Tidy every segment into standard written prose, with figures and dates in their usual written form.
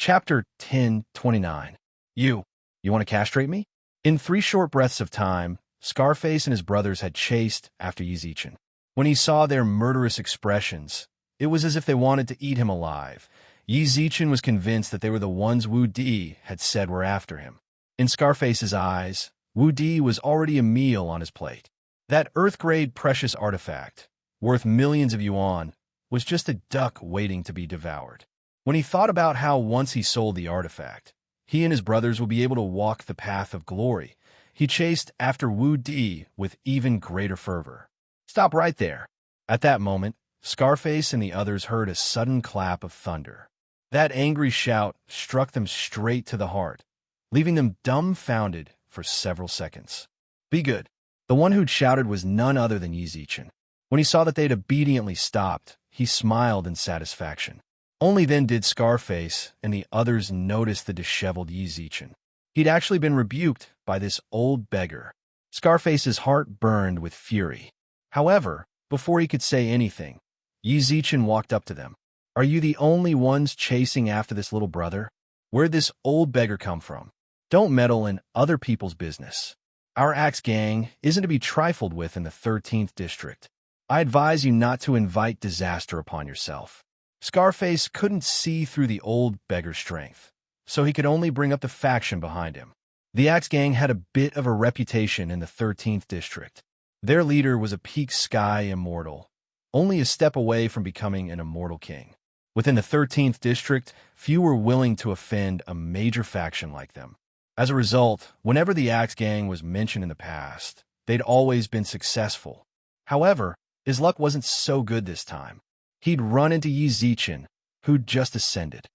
Chapter 1029. You want to castrate me? In 3 short breaths of time, Scarface and his brothers had chased after Yizichin. When he saw their murderous expressions, it was as if they wanted to eat him alive. Yizichin was convinced that they were the ones Wu Di had said were after him. In Scarface's eyes, Wu Di was already a meal on his plate. That Earth-grade precious artifact, worth millions of yuan, was just a duck waiting to be devoured. When he thought about how once he sold the artifact, he and his brothers would be able to walk the path of glory, he chased after Wu Di with even greater fervor. Stop right there. At that moment, Scarface and the others heard a sudden clap of thunder. That angry shout struck them straight to the heart, leaving them dumbfounded for several seconds. Be good. The one who'd shouted was none other than Yizichin. When he saw that they'd obediently stopped, he smiled in satisfaction. Only then did Scarface and the others notice the disheveled Yizichin. He'd actually been rebuked by this old beggar. Scarface's heart burned with fury. However, before he could say anything, Yizichin walked up to them. Are you the only ones chasing after this little brother? Where'd this old beggar come from? Don't meddle in other people's business. Our axe gang isn't to be trifled with in the 13th district. I advise you not to invite disaster upon yourself. Scarface couldn't see through the old beggar's strength, so he could only bring up the faction behind him. The axe gang had a bit of a reputation in the 13th district. Their leader was a peak-sky immortal, only a step away from becoming an immortal king. Within the 13th district, few were willing to offend a major faction like them. As a result, whenever the axe gang was mentioned in the past, they'd always been successful. However, his luck wasn't so good this time. He'd run into Yizichin, who'd just ascended.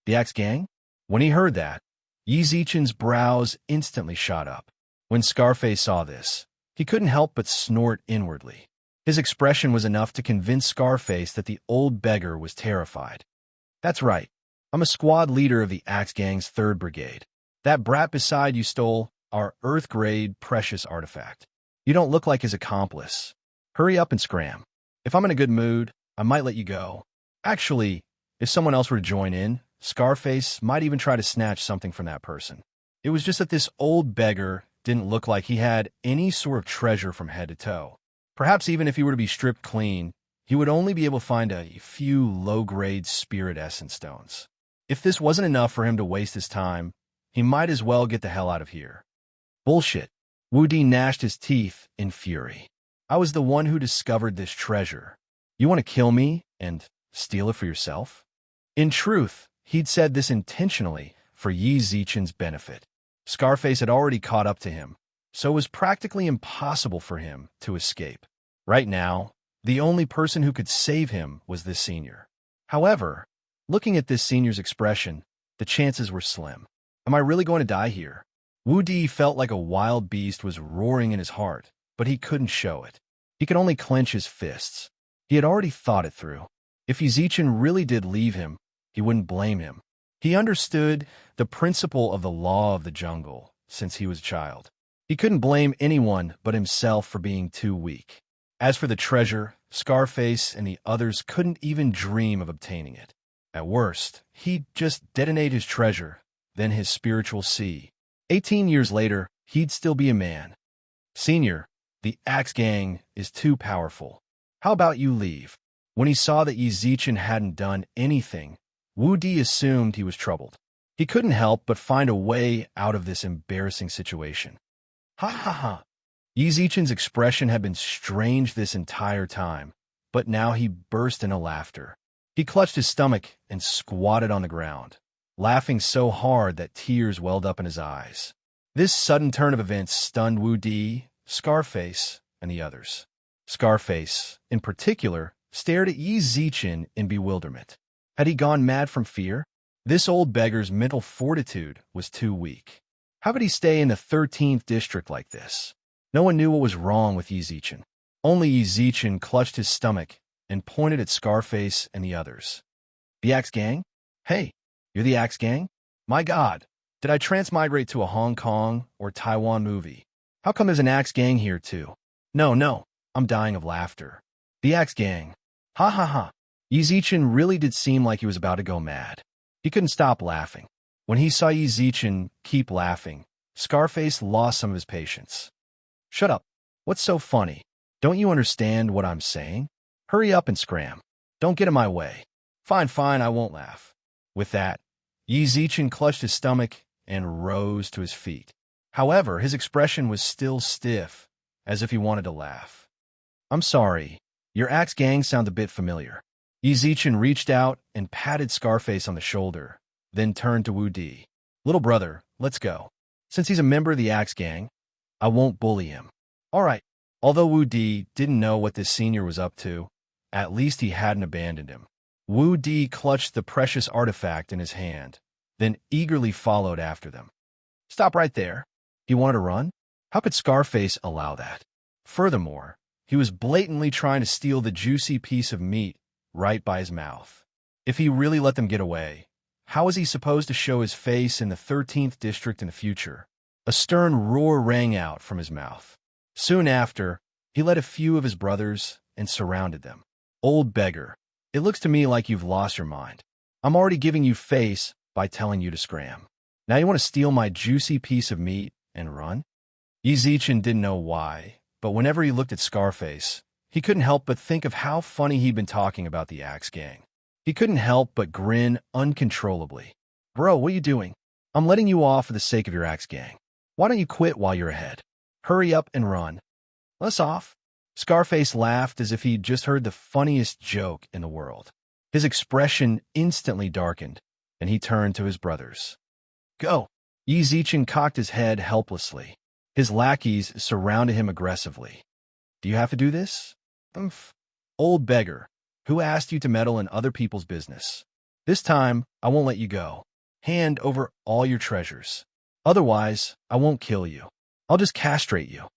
The axe gang? When he heard that, Yizichin's brows instantly shot up. When Scarface saw this, he couldn't help but snort inwardly. His expression was enough to convince Scarface that the old beggar was terrified. That's right. I'm a squad leader of the axe gang's 3rd Brigade. That brat beside you stole our Earth-grade precious artifact. You don't look like his accomplice. Hurry up and scram. If I'm in a good mood, I might let you go. Actually, if someone else were to join in, Scarface might even try to snatch something from that person. It was just that this old beggar didn't look like he had any sort of treasure from head to toe. Perhaps even if he were to be stripped clean, he would only be able to find a few low-grade spirit essence stones. If this wasn't enough for him to waste his time, he might as well get the hell out of here. Bullshit. Wu Di gnashed his teeth in fury. I was the one who discovered this treasure. You want to kill me and steal it for yourself? In truth, he'd said this intentionally for Yizichin's benefit. Scarface had already caught up to him, so it was practically impossible for him to escape. Right now, the only person who could save him was this senior. However, looking at this senior's expression, the chances were slim. Am I really going to die here? Wu Di felt like a wild beast was roaring in his heart, but he couldn't show it. He could only clench his fists. He had already thought it through. If Yizichin really did leave him, he wouldn't blame him. He understood the principle of the law of the jungle since he was a child. He couldn't blame anyone but himself for being too weak. As for the treasure, Scarface and the others couldn't even dream of obtaining it. At worst, he'd just detonate his treasure, then his spiritual sea. 18 years later, he'd still be a man. Senior, the axe gang is too powerful. How about you leave? When he saw that Yizichin hadn't done anything, Wu Di assumed he was troubled. He couldn't help but find a way out of this embarrassing situation. Ha ha ha. Yizichin's expression had been strange this entire time, but now he burst into laughter. He clutched his stomach and squatted on the ground, laughing so hard that tears welled up in his eyes. This sudden turn of events stunned Wu Di, Scarface, and the others. Scarface, in particular, stared at Yizichin in bewilderment. Had he gone mad from fear? This old beggar's mental fortitude was too weak. How could he stay in the 13th district like this? No one knew what was wrong with Yizichin. Only Yizichin clutched his stomach and pointed at Scarface and the others. The axe gang? Hey, you're the axe gang? My God, did I transmigrate to a Hong Kong or Taiwan movie? How come there's an axe gang here too? No, I'm dying of laughter. The axe gang. Ha ha ha. Yizichin really did seem like he was about to go mad. He couldn't stop laughing. When he saw Yi Zichen keep laughing, Scarface lost some of his patience. Shut up. What's so funny? Don't you understand what I'm saying? Hurry up and scram. Don't get in my way. Fine, fine, I won't laugh. With that, Yi Zichen clutched his stomach and rose to his feet. However, his expression was still stiff, as if he wanted to laugh. I'm sorry. Your axe gang sounds a bit familiar. Yi Zichen reached out and patted Scarface on the shoulder, then turned to Wu Di. Little brother, let's go. Since he's a member of the axe gang, I won't bully him. All right. Although Wu Di didn't know what this senior was up to, at least he hadn't abandoned him. Wu Di clutched the precious artifact in his hand, then eagerly followed after them. Stop right there. He wanted to run? How could Scarface allow that? Furthermore, he was blatantly trying to steal the juicy piece of meat right by his mouth. If he really let them get away, how was he supposed to show his face in the 13th district in the future? A stern roar rang out from his mouth. Soon after, he led a few of his brothers and surrounded them. Old beggar, it looks to me like you've lost your mind. I'm already giving you face by telling you to scram. Now you want to steal my juicy piece of meat and run? Yi Zichen didn't know why, but whenever he looked at Scarface, he couldn't help but think of how funny he'd been talking about the Axe Gang. He couldn't help but grin uncontrollably. Bro, what are you doing? I'm letting you off for the sake of your Axe Gang. Why don't you quit while you're ahead? Hurry up and run. Let us off. Scarface laughed as if he'd just heard the funniest joke in the world. His expression instantly darkened, and he turned to his brothers. Go! Yi Zichen cocked his head helplessly. His lackeys surrounded him aggressively. Do you have to do this? Umph. Old beggar, who asked you to meddle in other people's business? This time, I won't let you go. Hand over all your treasures. Otherwise, I won't kill you. I'll just castrate you.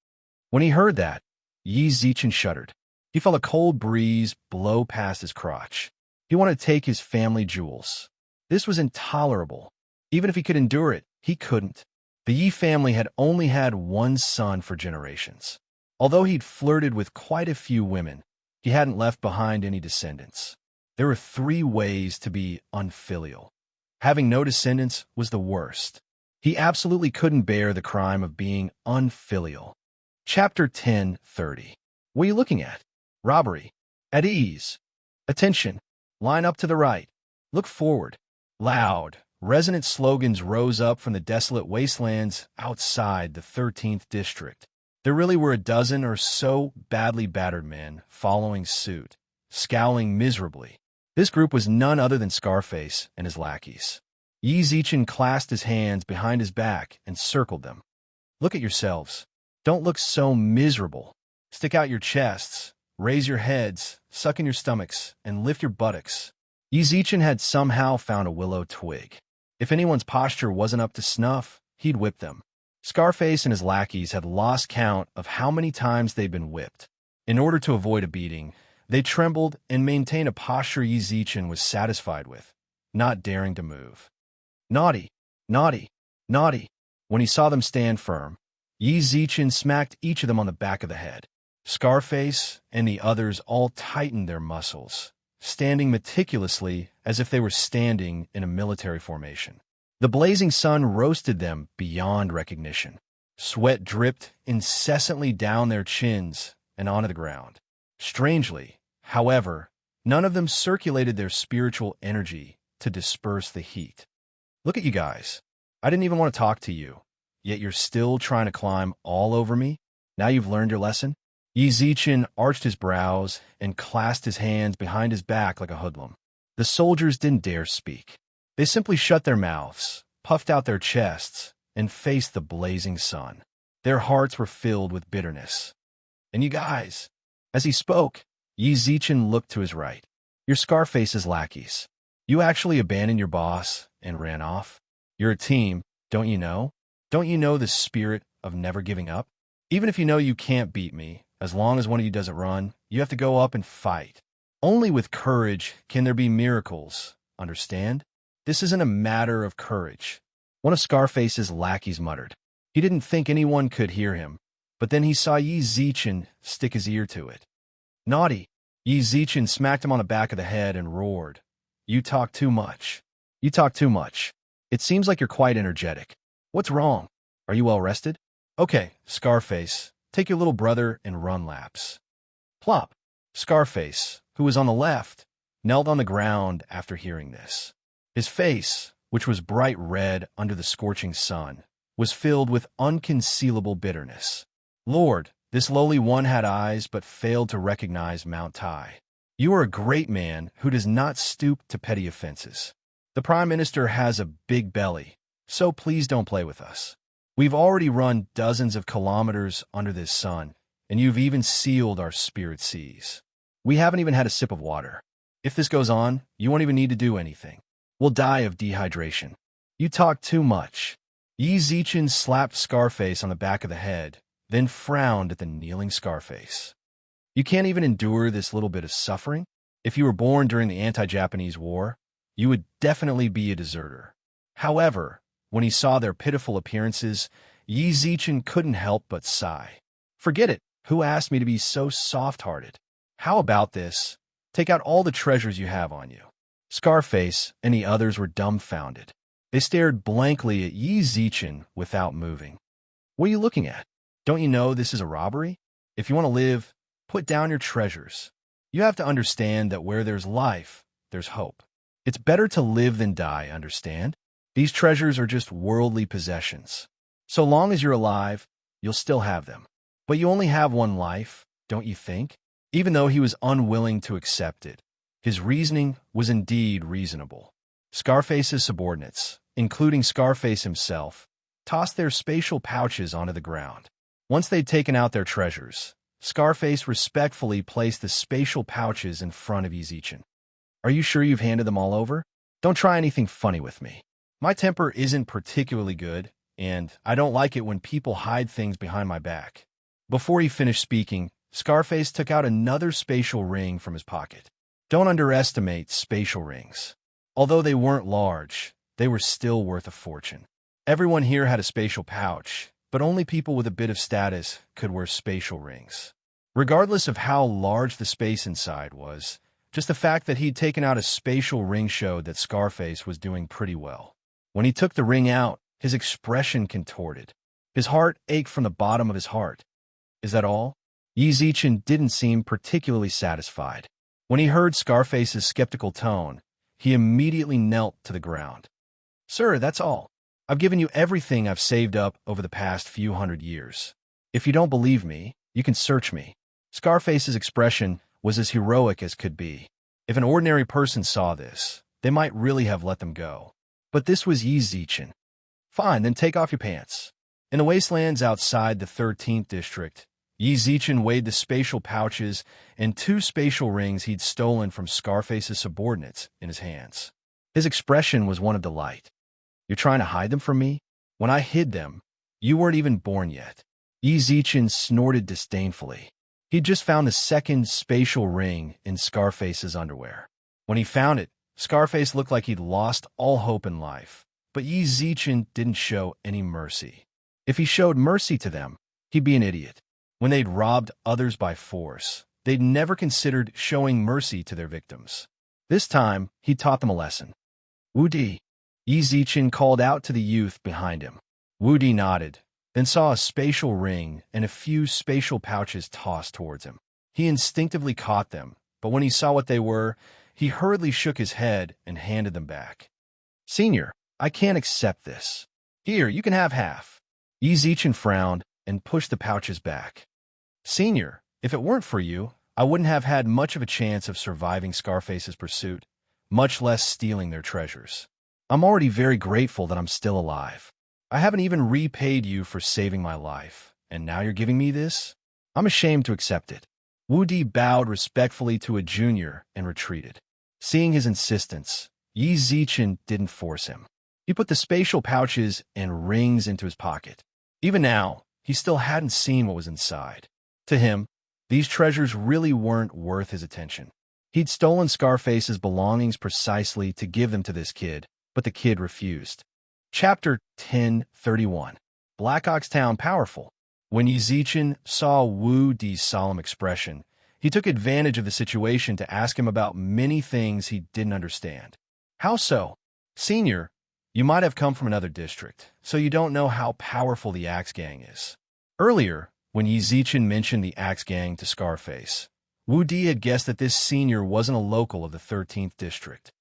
When he heard that, Yi Zichen shuddered. He felt a cold breeze blow past his crotch. He wanted to take his family jewels. This was intolerable. Even if he could endure it, he couldn't. The Yi family had only had one son for generations. Although he'd flirted with quite a few women, he hadn't left behind any descendants. There were 3 ways to be unfilial. Having no descendants was the worst. He absolutely couldn't bear the crime of being unfilial. Chapter 10:30. What are you looking at? Robbery. At ease. Attention. Line up to the right. Look forward. Loud, resonant slogans rose up from the desolate wastelands outside the 13th district. There really were a dozen or so badly battered men following suit, scowling miserably. This group was none other than Scarface and his lackeys. Yi Zichen clasped his hands behind his back and circled them. Look at yourselves. Don't look so miserable. Stick out your chests, raise your heads, suck in your stomachs, and lift your buttocks. Yi Zichen had somehow found a willow twig. If anyone's posture wasn't up to snuff, he'd whip them. Scarface and his lackeys had lost count of how many times they'd been whipped. In order to avoid a beating, they trembled and maintained a posture Yi Zichen was satisfied with, not daring to move. Naughty, naughty, naughty. When he saw them stand firm, Yi Zichen smacked each of them on the back of the head. Scarface and the others all tightened their muscles, standing meticulously as if they were standing in a military formation. The blazing sun roasted them beyond recognition. Sweat dripped incessantly down their chins and onto the ground. Strangely, however, none of them circulated their spiritual energy to disperse the heat. Look at you guys. I didn't even want to talk to you, yet you're still trying to climb all over me? Now you've learned your lesson? Yi Zichen arched his brows and clasped his hands behind his back like a hoodlum. The soldiers didn't dare speak. They simply shut their mouths, puffed out their chests, and faced the blazing sun. Their hearts were filled with bitterness. And you guys, as he spoke, Yi Zichen looked to his right. You're Scarface's lackeys. You actually abandoned your boss and ran off. You're a team, don't you know? Don't you know the spirit of never giving up? Even if you know you can't beat me, as long as one of you doesn't run, you have to go up and fight. Only with courage can there be miracles, understand? This isn't a matter of courage. One of Scarface's lackeys muttered. He didn't think anyone could hear him, but then he saw Yi Zichen stick his ear to it. Naughty! Yi Zichen smacked him on the back of the head and roared. You talk too much. You talk too much. It seems like you're quite energetic. What's wrong? Are you well rested? Okay, Scarface, take your little brother and run laps. Plop. Scarface, who was on the left, knelt on the ground after hearing this. His face, which was bright red under the scorching sun, was filled with unconcealable bitterness. Lord, this lowly one had eyes but failed to recognize Mount Tai. You are a great man who does not stoop to petty offenses. The Prime Minister has a big belly, so please don't play with us. We've already run dozens of kilometers under this sun, and you've even sealed our spirit seas. We haven't even had a sip of water. If this goes on, you won't even need to do anything. We'll die of dehydration. You talk too much. Yi Zichen slapped Scarface on the back of the head, then frowned at the kneeling Scarface. You can't even endure this little bit of suffering? If you were born during the anti-Japanese war, you would definitely be a deserter. However, when he saw their pitiful appearances, Yi Zichen couldn't help but sigh. Forget it. Who asked me to be so soft-hearted? How about this? Take out all the treasures you have on you. Scarface and the others were dumbfounded. They stared blankly at Yi Zichen without moving. What are you looking at? Don't you know this is a robbery? If you want to live, put down your treasures. You have to understand that where there's life, there's hope. It's better to live than die, understand? These treasures are just worldly possessions. So long as you're alive, you'll still have them. But you only have one life, don't you think? Even though he was unwilling to accept it, his reasoning was indeed reasonable. Scarface's subordinates, including Scarface himself, tossed their spatial pouches onto the ground. Once they'd taken out their treasures, Scarface respectfully placed the spatial pouches in front of Yi Zichen. Are you sure you've handed them all over? Don't try anything funny with me. My temper isn't particularly good, and I don't like it when people hide things behind my back. Before he finished speaking, Scarface took out another spatial ring from his pocket. Don't underestimate spatial rings. Although they weren't large, they were still worth a fortune. Everyone here had a spatial pouch, but only people with a bit of status could wear spatial rings. Regardless of how large the space inside was, just the fact that he'd taken out a spatial ring showed that Scarface was doing pretty well. When he took the ring out, his expression contorted. His heart ached from the bottom of his heart. Is that all? Yi Zichen didn't seem particularly satisfied. When he heard Scarface's skeptical tone, he immediately knelt to the ground. Sir, that's all. I've given you everything I've saved up over the past few hundred years. If you don't believe me, you can search me. Scarface's expression was as heroic as could be. If an ordinary person saw this, they might really have let them go. But this was Yi Zichen. Fine, then take off your pants. In the wastelands outside the 13th district, Yi Zichen weighed the spatial pouches and 2 spatial rings he'd stolen from Scarface's subordinates in his hands. His expression was one of delight. You're trying to hide them from me? When I hid them, you weren't even born yet. Yi Zichen snorted disdainfully. He'd just found the second spatial ring in Scarface's underwear. When he found it, Scarface looked like he'd lost all hope in life. But Yi Zichen didn't show any mercy. If he showed mercy to them, he'd be an idiot. When they'd robbed others by force, they'd never considered showing mercy to their victims. This time, he taught them a lesson. Wu Di. Yi Zichen called out to the youth behind him. Wu Di nodded, then saw a spatial ring and a few spatial pouches tossed towards him. He instinctively caught them, but when he saw what they were, he hurriedly shook his head and handed them back. Senior, I can't accept this. Here, you can have half. Yi Zichen frowned and pushed the pouches back. Senior, if it weren't for you, I wouldn't have had much of a chance of surviving Scarface's pursuit, much less stealing their treasures. I'm already very grateful that I'm still alive. I haven't even repaid you for saving my life, and now you're giving me this? I'm ashamed to accept it. Wu Di bowed respectfully to a junior and retreated. Seeing his insistence, Yi Zichen didn't force him. He put the spatial pouches and rings into his pocket. Even now, he still hadn't seen what was inside. To him, these treasures really weren't worth his attention. He'd stolen Scarface's belongings precisely to give them to this kid, but the kid refused. Chapter 10:31. Black Ox Town Powerful. When Yi Zichen saw Wu Di's solemn expression, he took advantage of the situation to ask him about many things he didn't understand. How so? Senior, you might have come from another district, so you don't know how powerful the Axe Gang is. Earlier, when Yi Zichen mentioned the Axe Gang to Scarface, Wu Di had guessed that this senior wasn't a local of the 13th district.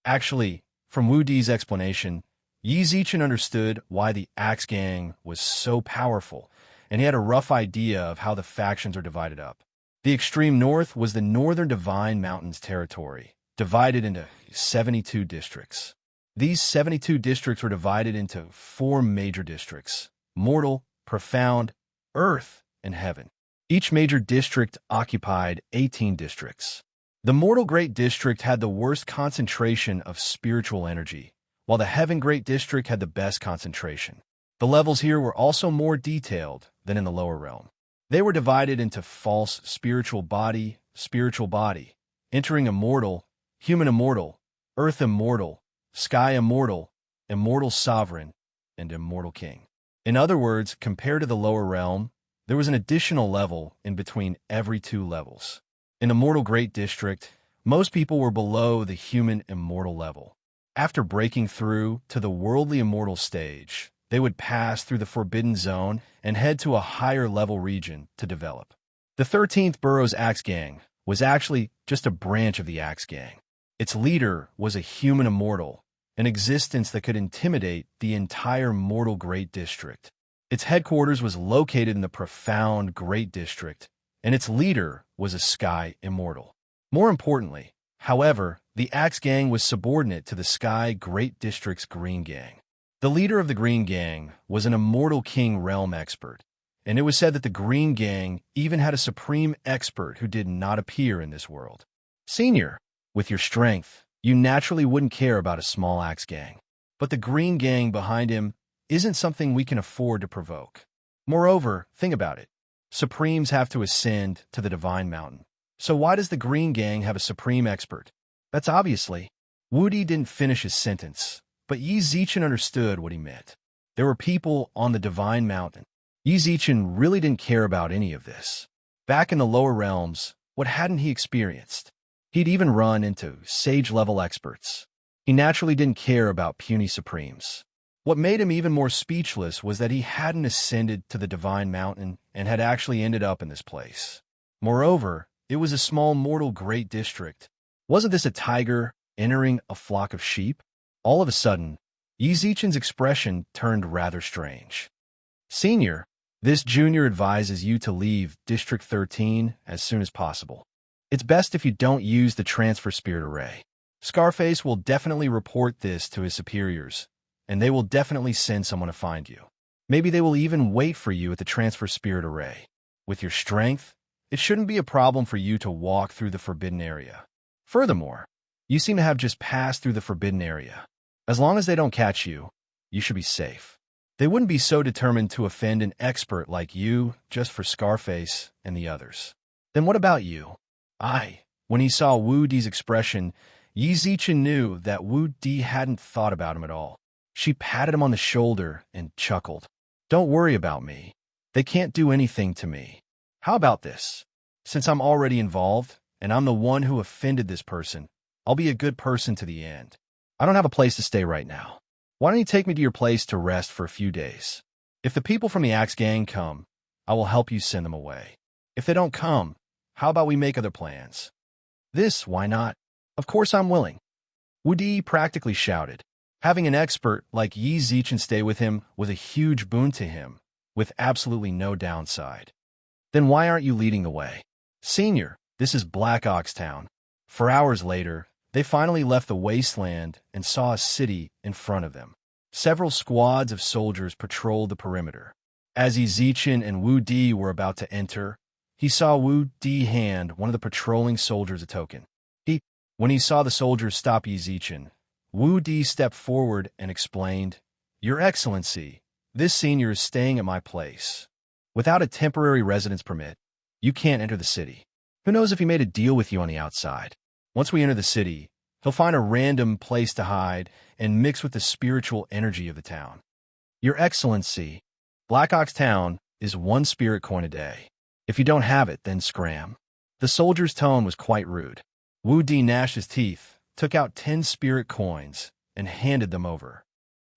Actually, from Wu Di's explanation, Yi Zichen understood why the Axe Gang was so powerful, and he had a rough idea of how the factions are divided up. The extreme north was the Northern Divine Mountains territory, divided into 72 districts. These 72 districts were divided into 4 major districts: mortal, profound, earth, and heaven. Each major district occupied 18 districts. The Mortal Great District had the worst concentration of spiritual energy, while the Heaven Great District had the best concentration. The levels here were also more detailed than in the lower realm. They were divided into false spiritual body, entering immortal, human immortal, earth immortal, sky immortal, immortal sovereign, and immortal king. In other words, compared to the lower realm, there was an additional level in between every 2 levels. In the Mortal Great District, most people were below the human immortal level. After breaking through to the worldly immortal stage, they would pass through the Forbidden Zone and head to a higher level region to develop. The 13th Borough's Axe Gang was actually just a branch of the Axe Gang. Its leader was a human immortal, an existence that could intimidate the entire Mortal Great District. Its headquarters was located in the Profound Great District, and its leader was a Sky Immortal. More importantly, however, the Axe Gang was subordinate to the Sky Great District's Green Gang. The leader of the Green Gang was an Immortal King realm expert, and it was said that the Green Gang even had a supreme expert who did not appear in this world. Senior, with your strength, you naturally wouldn't care about a small Axe Gang, but the Green Gang behind him isn't something we can afford to provoke. Moreover, think about it. Supremes have to ascend to the Divine Mountain. So why does the Green Gang have a supreme expert? That's obviously. Wu Di didn't finish his sentence, but Yi Zichen understood what he meant. There were people on the Divine Mountain. Yi Zichen really didn't care about any of this. Back in the lower realms, what hadn't he experienced? He'd even run into sage-level experts. He naturally didn't care about puny supremes. What made him even more speechless was that he hadn't ascended to the Divine Mountain and had actually ended up in this place. Moreover, it was a small Mortal Great District. Wasn't this a tiger entering a flock of sheep? All of a sudden, Yi Zichen's expression turned rather strange. Senior, this junior advises you to leave District 13 as soon as possible. It's best if you don't use the transfer spirit array. Scarface will definitely report this to his superiors, and they will definitely send someone to find you. Maybe they will even wait for you at the transfer spirit array. With your strength, it shouldn't be a problem for you to walk through the forbidden area. Furthermore, you seem to have just passed through the forbidden area. As long as they don't catch you, you should be safe. They wouldn't be so determined to offend an expert like you just for Scarface and the others. Then what about you? When he saw Wu Di's expression, Yi Zichen knew that Wu Di hadn't thought about him at all. She patted him on the shoulder and chuckled. Don't worry about me. They can't do anything to me. How about this? Since I'm already involved, and I'm the one who offended this person, I'll be a good person to the end. I don't have a place to stay right now. Why don't you take me to your place to rest for a few days? If the people from the Axe Gang come, I will help you send them away. If they don't come, how about we make other plans? Why not? Of course I'm willing. Wu Di practically shouted. Having an expert like Yi Zichen stay with him was a huge boon to him, with absolutely no downside. Then why aren't you leading the way? Senior, this is Black Ox Town. 4 hours later, they finally left the wasteland and saw a city in front of them. Several squads of soldiers patrolled the perimeter. As Yi Zichen and Wu Di were about to enter, he saw Wu Di hand one of the patrolling soldiers a token. When he saw the soldiers stop Yi Zichen, Wu Di stepped forward and explained, Your Excellency, this senior is staying at my place. Without a temporary residence permit, you can't enter the city. Who knows if he made a deal with you on the outside? Once we enter the city, he'll find a random place to hide and mix with the spiritual energy of the town. Your Excellency, Black Ox Town is 1 spirit coin a day. If you don't have it, then scram. The soldier's tone was quite rude. Wu Di gnashed his teeth, took out 10 spirit coins, and handed them over.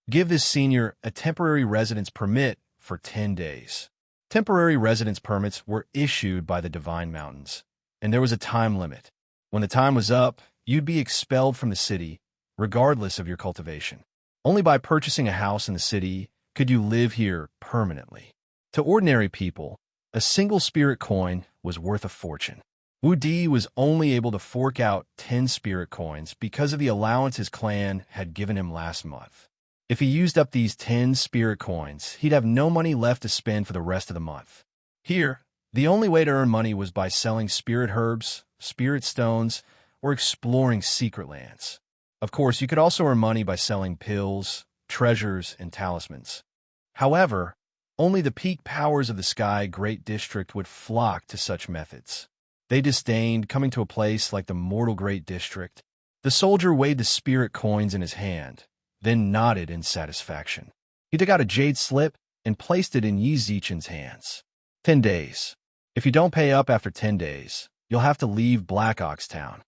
Give this senior a temporary residence permit for 10 days. Temporary residence permits were issued by the Divine Mountains, and there was a time limit. When the time was up, you'd be expelled from the city, regardless of your cultivation. Only by purchasing a house in the city could you live here permanently. To ordinary people, a single spirit coin was worth a fortune. Wu Di was only able to fork out 10 spirit coins because of the allowance his clan had given him last month. If he used up these 10 spirit coins, he'd have no money left to spend for the rest of the month. Here, the only way to earn money was by selling spirit herbs, spirit stones, or exploring secret lands. Of course, you could also earn money by selling pills, treasures, and talismans. However, only the peak powers of the Sky Great District would flock to such methods. They disdained coming to a place like the Mortal Great District. The soldier weighed the spirit coins in his hand, then nodded in satisfaction. He took out a jade slip and placed it in Yi Zichen's hands. 10 days. If you don't pay up after 10 days, you'll have to leave Black Ox Town.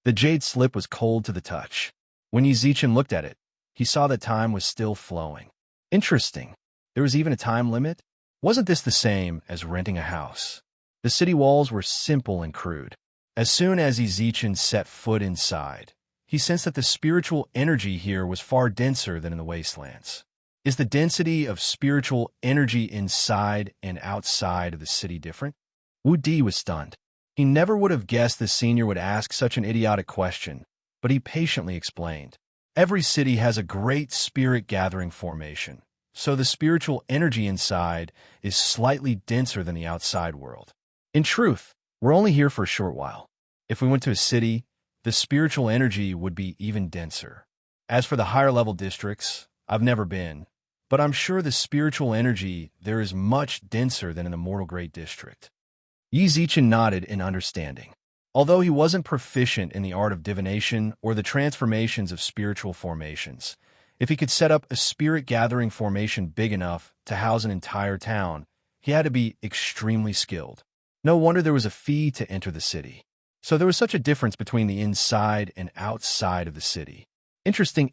The jade slip was cold to the touch. When Yi Zichen looked at it, he saw that time was still flowing. Interesting. There was even a time limit? Wasn't this the same as renting a house? The city walls were simple and crude. As soon as Yi Zichen set foot inside, he sensed that the spiritual energy here was far denser than in the wastelands. Is the density of spiritual energy inside and outside of the city different? Wu Di was stunned. He never would have guessed the senior would ask such an idiotic question, but he patiently explained. Every city has a great spirit gathering formation, so the spiritual energy inside is slightly denser than the outside world. In truth, we're only here for a short while. If we went to a city, the spiritual energy would be even denser. As for the higher-level districts, I've never been, but I'm sure the spiritual energy there is much denser than in the Mortal Great District. Yi Zichen nodded in understanding. Although he wasn't proficient in the art of divination or the transformations of spiritual formations, if he could set up a spirit-gathering formation big enough to house an entire town, he had to be extremely skilled. No wonder there was a fee to enter the city. So there was such a difference between the inside and outside of the city. Interesting.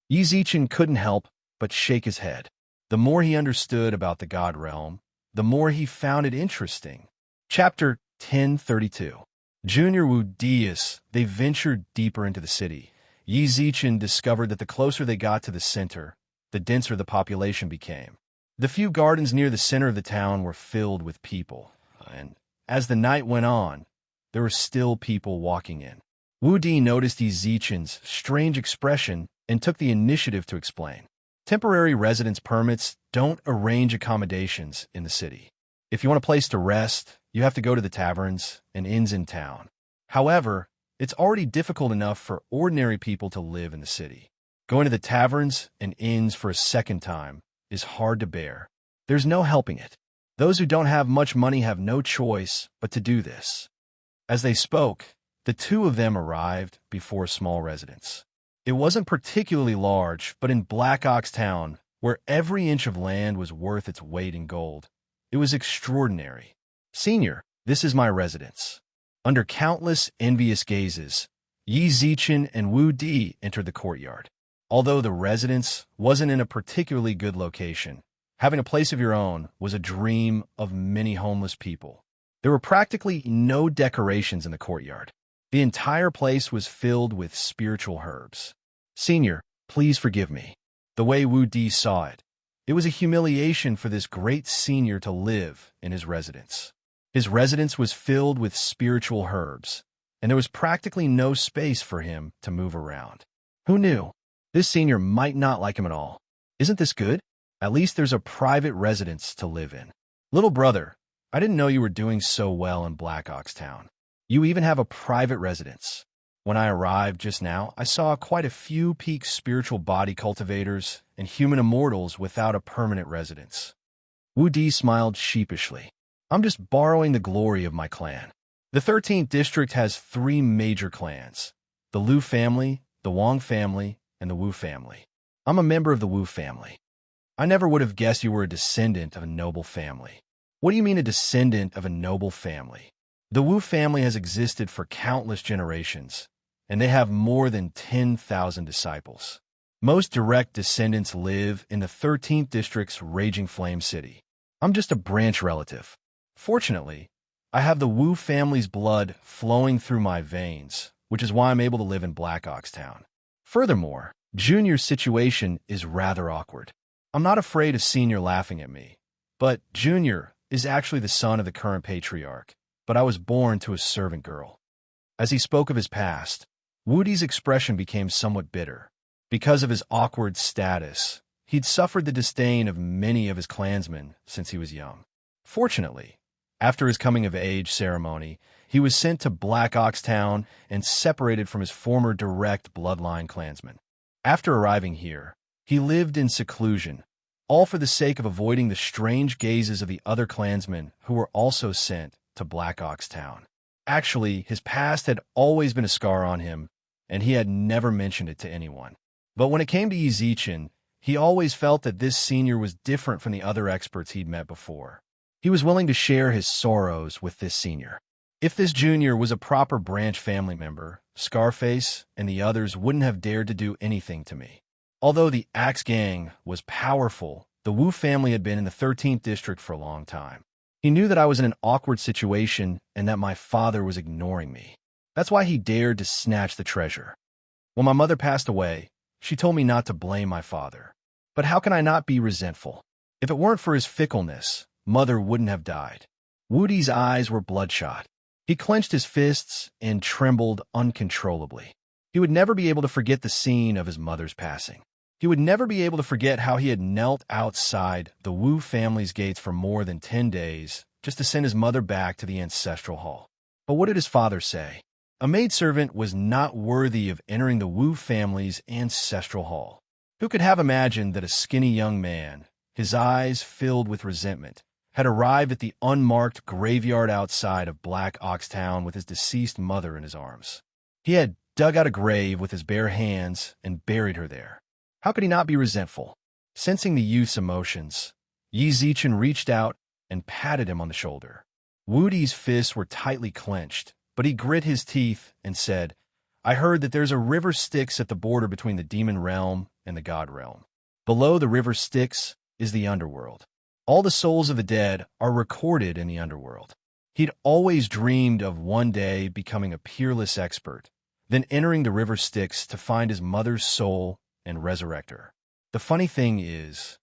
Yi Zichen couldn't help but shake his head. The more he understood about the God Realm, the more he found it interesting. Chapter 1032. Junior Wu Dias, they ventured deeper into the city. Yi Zichen discovered that the closer they got to the center, the denser the population became. The few gardens near the center of the town were filled with people, and as the night went on, there were still people walking in. Wu Di noticed Yi Zichen's strange expression and took the initiative to explain. Temporary residence permits don't arrange accommodations in the city. If you want a place to rest, you have to go to the taverns and inns in town. However, it's already difficult enough for ordinary people to live in the city. Going to the taverns and inns for a second time is hard to bear. There's no helping it. Those who don't have much money have no choice but to do this. As they spoke, the two of them arrived before a small residence. It wasn't particularly large, but in Black Ox Town, where every inch of land was worth its weight in gold, it was extraordinary. Senior, this is my residence. Under countless envious gazes, Yi Zichen and Wu Di entered the courtyard. Although the residence wasn't in a particularly good location, having a place of your own was a dream of many homeless people. There were practically no decorations in the courtyard. The entire place was filled with spiritual herbs. Senior, please forgive me. The way Wu Di saw it, it was a humiliation for this great senior to live in his residence. His residence was filled with spiritual herbs, and there was practically no space for him to move around. Who knew? This senior might not like him at all. Isn't this good? At least there's a private residence to live in. Little brother, I didn't know you were doing so well in Black Ox Town. You even have a private residence. When I arrived just now, I saw quite a few peak spiritual body cultivators and human immortals without a permanent residence. Wu Di smiled sheepishly. I'm just borrowing the glory of my clan. The 13th district has 3 major clans: the Liu family, the Wang family, and the Wu family. I'm a member of the Wu family. I never would have guessed you were a descendant of a noble family. What do you mean a descendant of a noble family? The Wu family has existed for countless generations, and they have more than 10,000 disciples. Most direct descendants live in the 13th district's Raging Flame City. I'm just a branch relative. Fortunately, I have the Wu family's blood flowing through my veins, which is why I'm able to live in Black Ox Town. Furthermore, Junior's situation is rather awkward. I'm not afraid of Senior laughing at me, but Junior is actually the son of the current patriarch, but I was born to a servant girl. As he spoke of his past, Woody's expression became somewhat bitter. Because of his awkward status, he'd suffered the disdain of many of his clansmen since he was young. Fortunately, after his coming-of-age ceremony, he was sent to Black Ox Town and separated from his former direct bloodline clansmen. After arriving here, he lived in seclusion, all for the sake of avoiding the strange gazes of the other clansmen who were also sent to Black Ox Town. Actually, his past had always been a scar on him, and he had never mentioned it to anyone. But when it came to Yizichin, he always felt that this senior was different from the other experts he'd met before. He was willing to share his sorrows with this senior. If this junior was a proper branch family member, Scarface and the others wouldn't have dared to do anything to me. Although the Axe Gang was powerful, the Wu family had been in the 13th district for a long time. He knew that I was in an awkward situation and that my father was ignoring me. That's why he dared to snatch the treasure. When my mother passed away, she told me not to blame my father. But how can I not be resentful? If it weren't for his fickleness, Mother wouldn't have died. Woody's eyes were bloodshot. He clenched his fists and trembled uncontrollably. He would never be able to forget the scene of his mother's passing. He would never be able to forget how he had knelt outside the Wu family's gates for more than 10 days just to send his mother back to the ancestral hall. But what did his father say? A maidservant was not worthy of entering the Wu family's ancestral hall. Who could have imagined that a skinny young man, his eyes filled with resentment, had arrived at the unmarked graveyard outside of Black Ox Town with his deceased mother in his arms? He had dug out a grave with his bare hands and buried her there. How could he not be resentful? Sensing the youth's emotions, Yizichin reached out and patted him on the shoulder. Woody's fists were tightly clenched, but he grit his teeth and said, "I heard that there's a river Styx at the border between the demon realm and the god realm. Below the river Styx is the underworld. All the souls of the dead are recorded in the underworld." He'd always dreamed of one day becoming a peerless expert, then entering the river Styx to find his mother's soul and resurrect her. The funny thing is,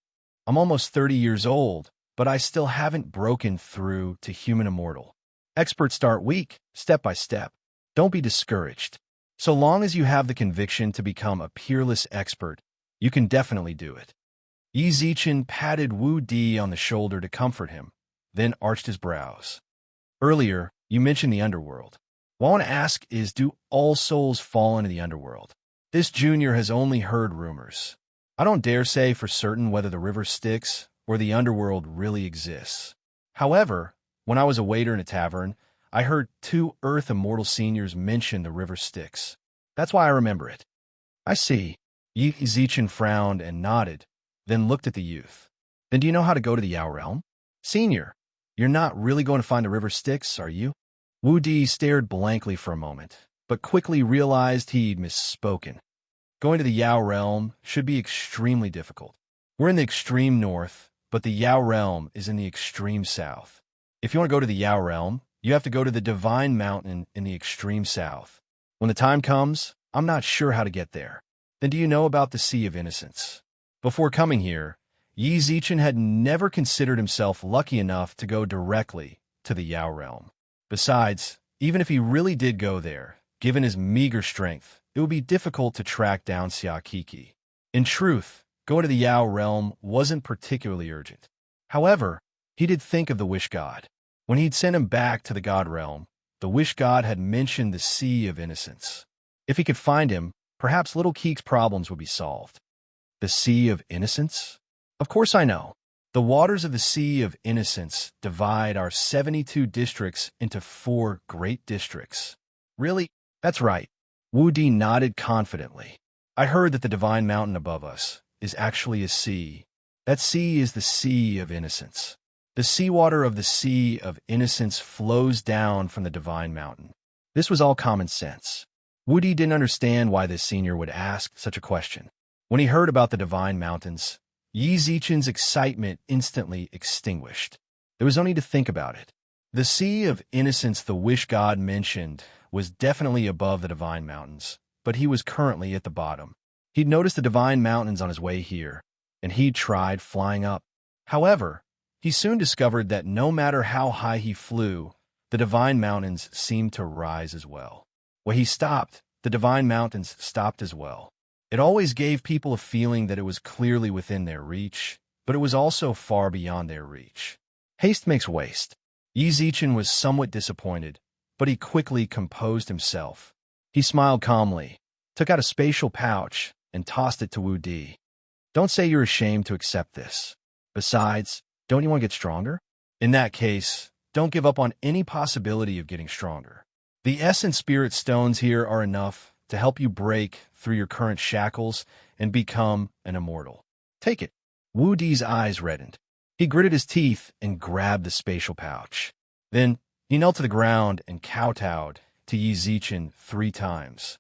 I'm almost 30 years old, but I still haven't broken through to human immortal. Experts start weak, step by step. Don't be discouraged. So long as you have the conviction to become a peerless expert, you can definitely do it. Yizichin patted Wu Di on the shoulder to comfort him, then arched his brows. Earlier, you mentioned the underworld. What I want to ask is, do all souls fall into the underworld? This junior has only heard rumors. I don't dare say for certain whether the river Styx or the underworld really exists. However, when I was a waiter in a tavern, I heard 2 Earth Immortal seniors mention the river Styx. That's why I remember it. I see. Yizichin frowned and nodded, then looked at the youth. Then do you know how to go to the Yao realm? Senior, you're not really going to find the river Styx, are you? Wu Di stared blankly for a moment, but quickly realized he'd misspoken. Going to the Yao realm should be extremely difficult. We're in the extreme north, but the Yao realm is in the extreme south. If you want to go to the Yao realm, you have to go to the Divine Mountain in the extreme south. When the time comes, I'm not sure how to get there. Then do you know about the Sea of Innocence? Before coming here, Yizichin had never considered himself lucky enough to go directly to the Yao realm. Besides, even if he really did go there, given his meager strength, it would be difficult to track down Xia Kiki. In truth, going to the Yao realm wasn't particularly urgent. However, he did think of the Wish God. When he'd sent him back to the God realm, the Wish God had mentioned the Sea of Innocence. If he could find him, perhaps Little Keek's problems would be solved. The Sea of Innocence? Of course I know. The waters of the Sea of Innocence divide our 72 districts into 4 great districts. Really? That's right. Wu Di nodded confidently. I heard that the Divine Mountain above us is actually a sea. That sea is the Sea of Innocence. The seawater of the Sea of Innocence flows down from the Divine Mountain. This was all common sense. Woody didn't understand why this senior would ask such a question. When he heard about the divine mountains, Yi Zichen's excitement instantly extinguished. There was only to think about it. The sea of innocence the wish god mentioned was definitely above the divine mountains, but he was currently at the bottom. He'd noticed the divine mountains on his way here, and he'd tried flying up. However, he soon discovered that no matter how high he flew, the divine mountains seemed to rise as well. When he stopped, the divine mountains stopped as well. It always gave people a feeling that it was clearly within their reach, but it was also far beyond their reach. Haste makes waste. Yi Zichen was somewhat disappointed, but he quickly composed himself. He smiled calmly, took out a spatial pouch, and tossed it to Wu Di. Don't say you're ashamed to accept this. Besides, don't you want to get stronger? In that case, don't give up on any possibility of getting stronger. The essence spirit stones here are enough to help you break through your current shackles and become an immortal. Take it. Wu Di's eyes reddened. He gritted his teeth and grabbed the spatial pouch. Then he knelt to the ground and kowtowed to Yi Zichen 3 times.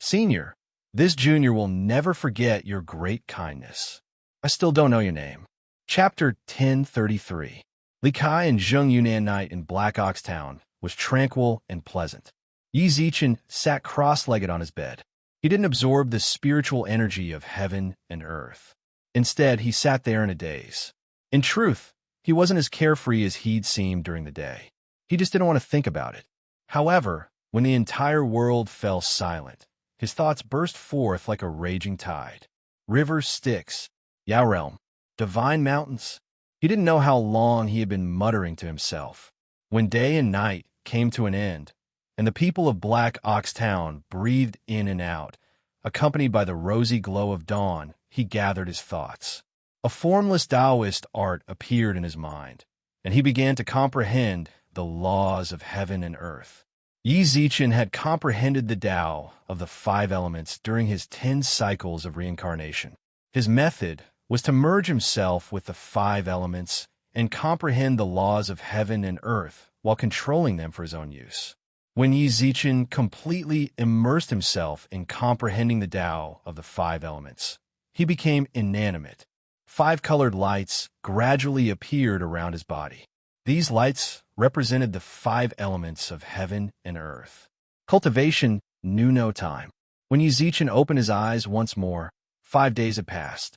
Senior, this junior will never forget your great kindness. I still don't know your name. Chapter 1033. Li Kai and Zheng Yunnan night in Black Ox Town was tranquil and pleasant. Yi Zichen sat cross-legged on his bed. He didn't absorb the spiritual energy of heaven and earth. Instead, he sat there in a daze. In truth, he wasn't as carefree as he'd seemed during the day. He just didn't want to think about it. However, when the entire world fell silent, his thoughts burst forth like a raging tide. Rivers, Styx, Yao Realm, divine mountains. He didn't know how long he had been muttering to himself. When day and night came to an end, and the people of Black Ox Town breathed in and out, accompanied by the rosy glow of dawn, he gathered his thoughts. A formless Taoist art appeared in his mind, and he began to comprehend the laws of heaven and earth. Yi Zichen had comprehended the Tao of the 5 elements during his 10 cycles of reincarnation. His method was to merge himself with the 5 elements and comprehend the laws of heaven and earth while controlling them for his own use. When Yi Zichen completely immersed himself in comprehending the Tao of the 5 elements, he became inanimate. 5 colored lights gradually appeared around his body. These lights represented the 5 elements of heaven and earth. Cultivation knew no time. When Yi Zichen opened his eyes once more, 5 days had passed.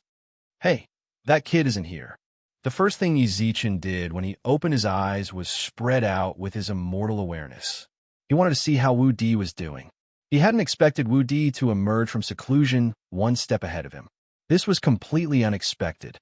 Hey, that kid isn't here. The first thing Yi Zichen did when he opened his eyes was spread out with his immortal awareness. He wanted to see how Wu Di was doing. He hadn't expected Wu Di to emerge from seclusion 1 step ahead of him. This was completely unexpected.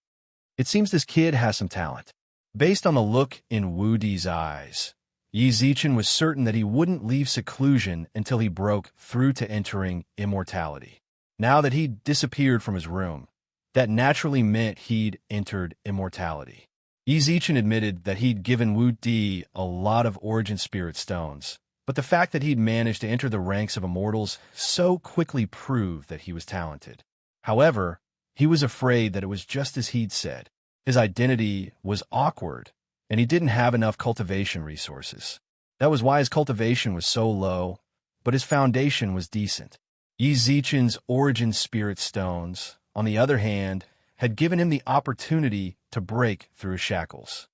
It seems this kid has some talent. Based on the look in Wu Di's eyes, Yi Zichen was certain that he wouldn't leave seclusion until he broke through to entering immortality. Now that he'd disappeared from his room, that naturally meant he'd entered immortality. Yi Zichen admitted that he'd given Wu Di a lot of origin spirit stones, but the fact that he'd managed to enter the ranks of immortals so quickly proved that he was talented. However, he was afraid that it was just as he'd said. His identity was awkward, and he didn't have enough cultivation resources. That was why his cultivation was so low, but his foundation was decent. Yi Zichen's origin spirit stones, on the other hand, had given him the opportunity to break through his shackles.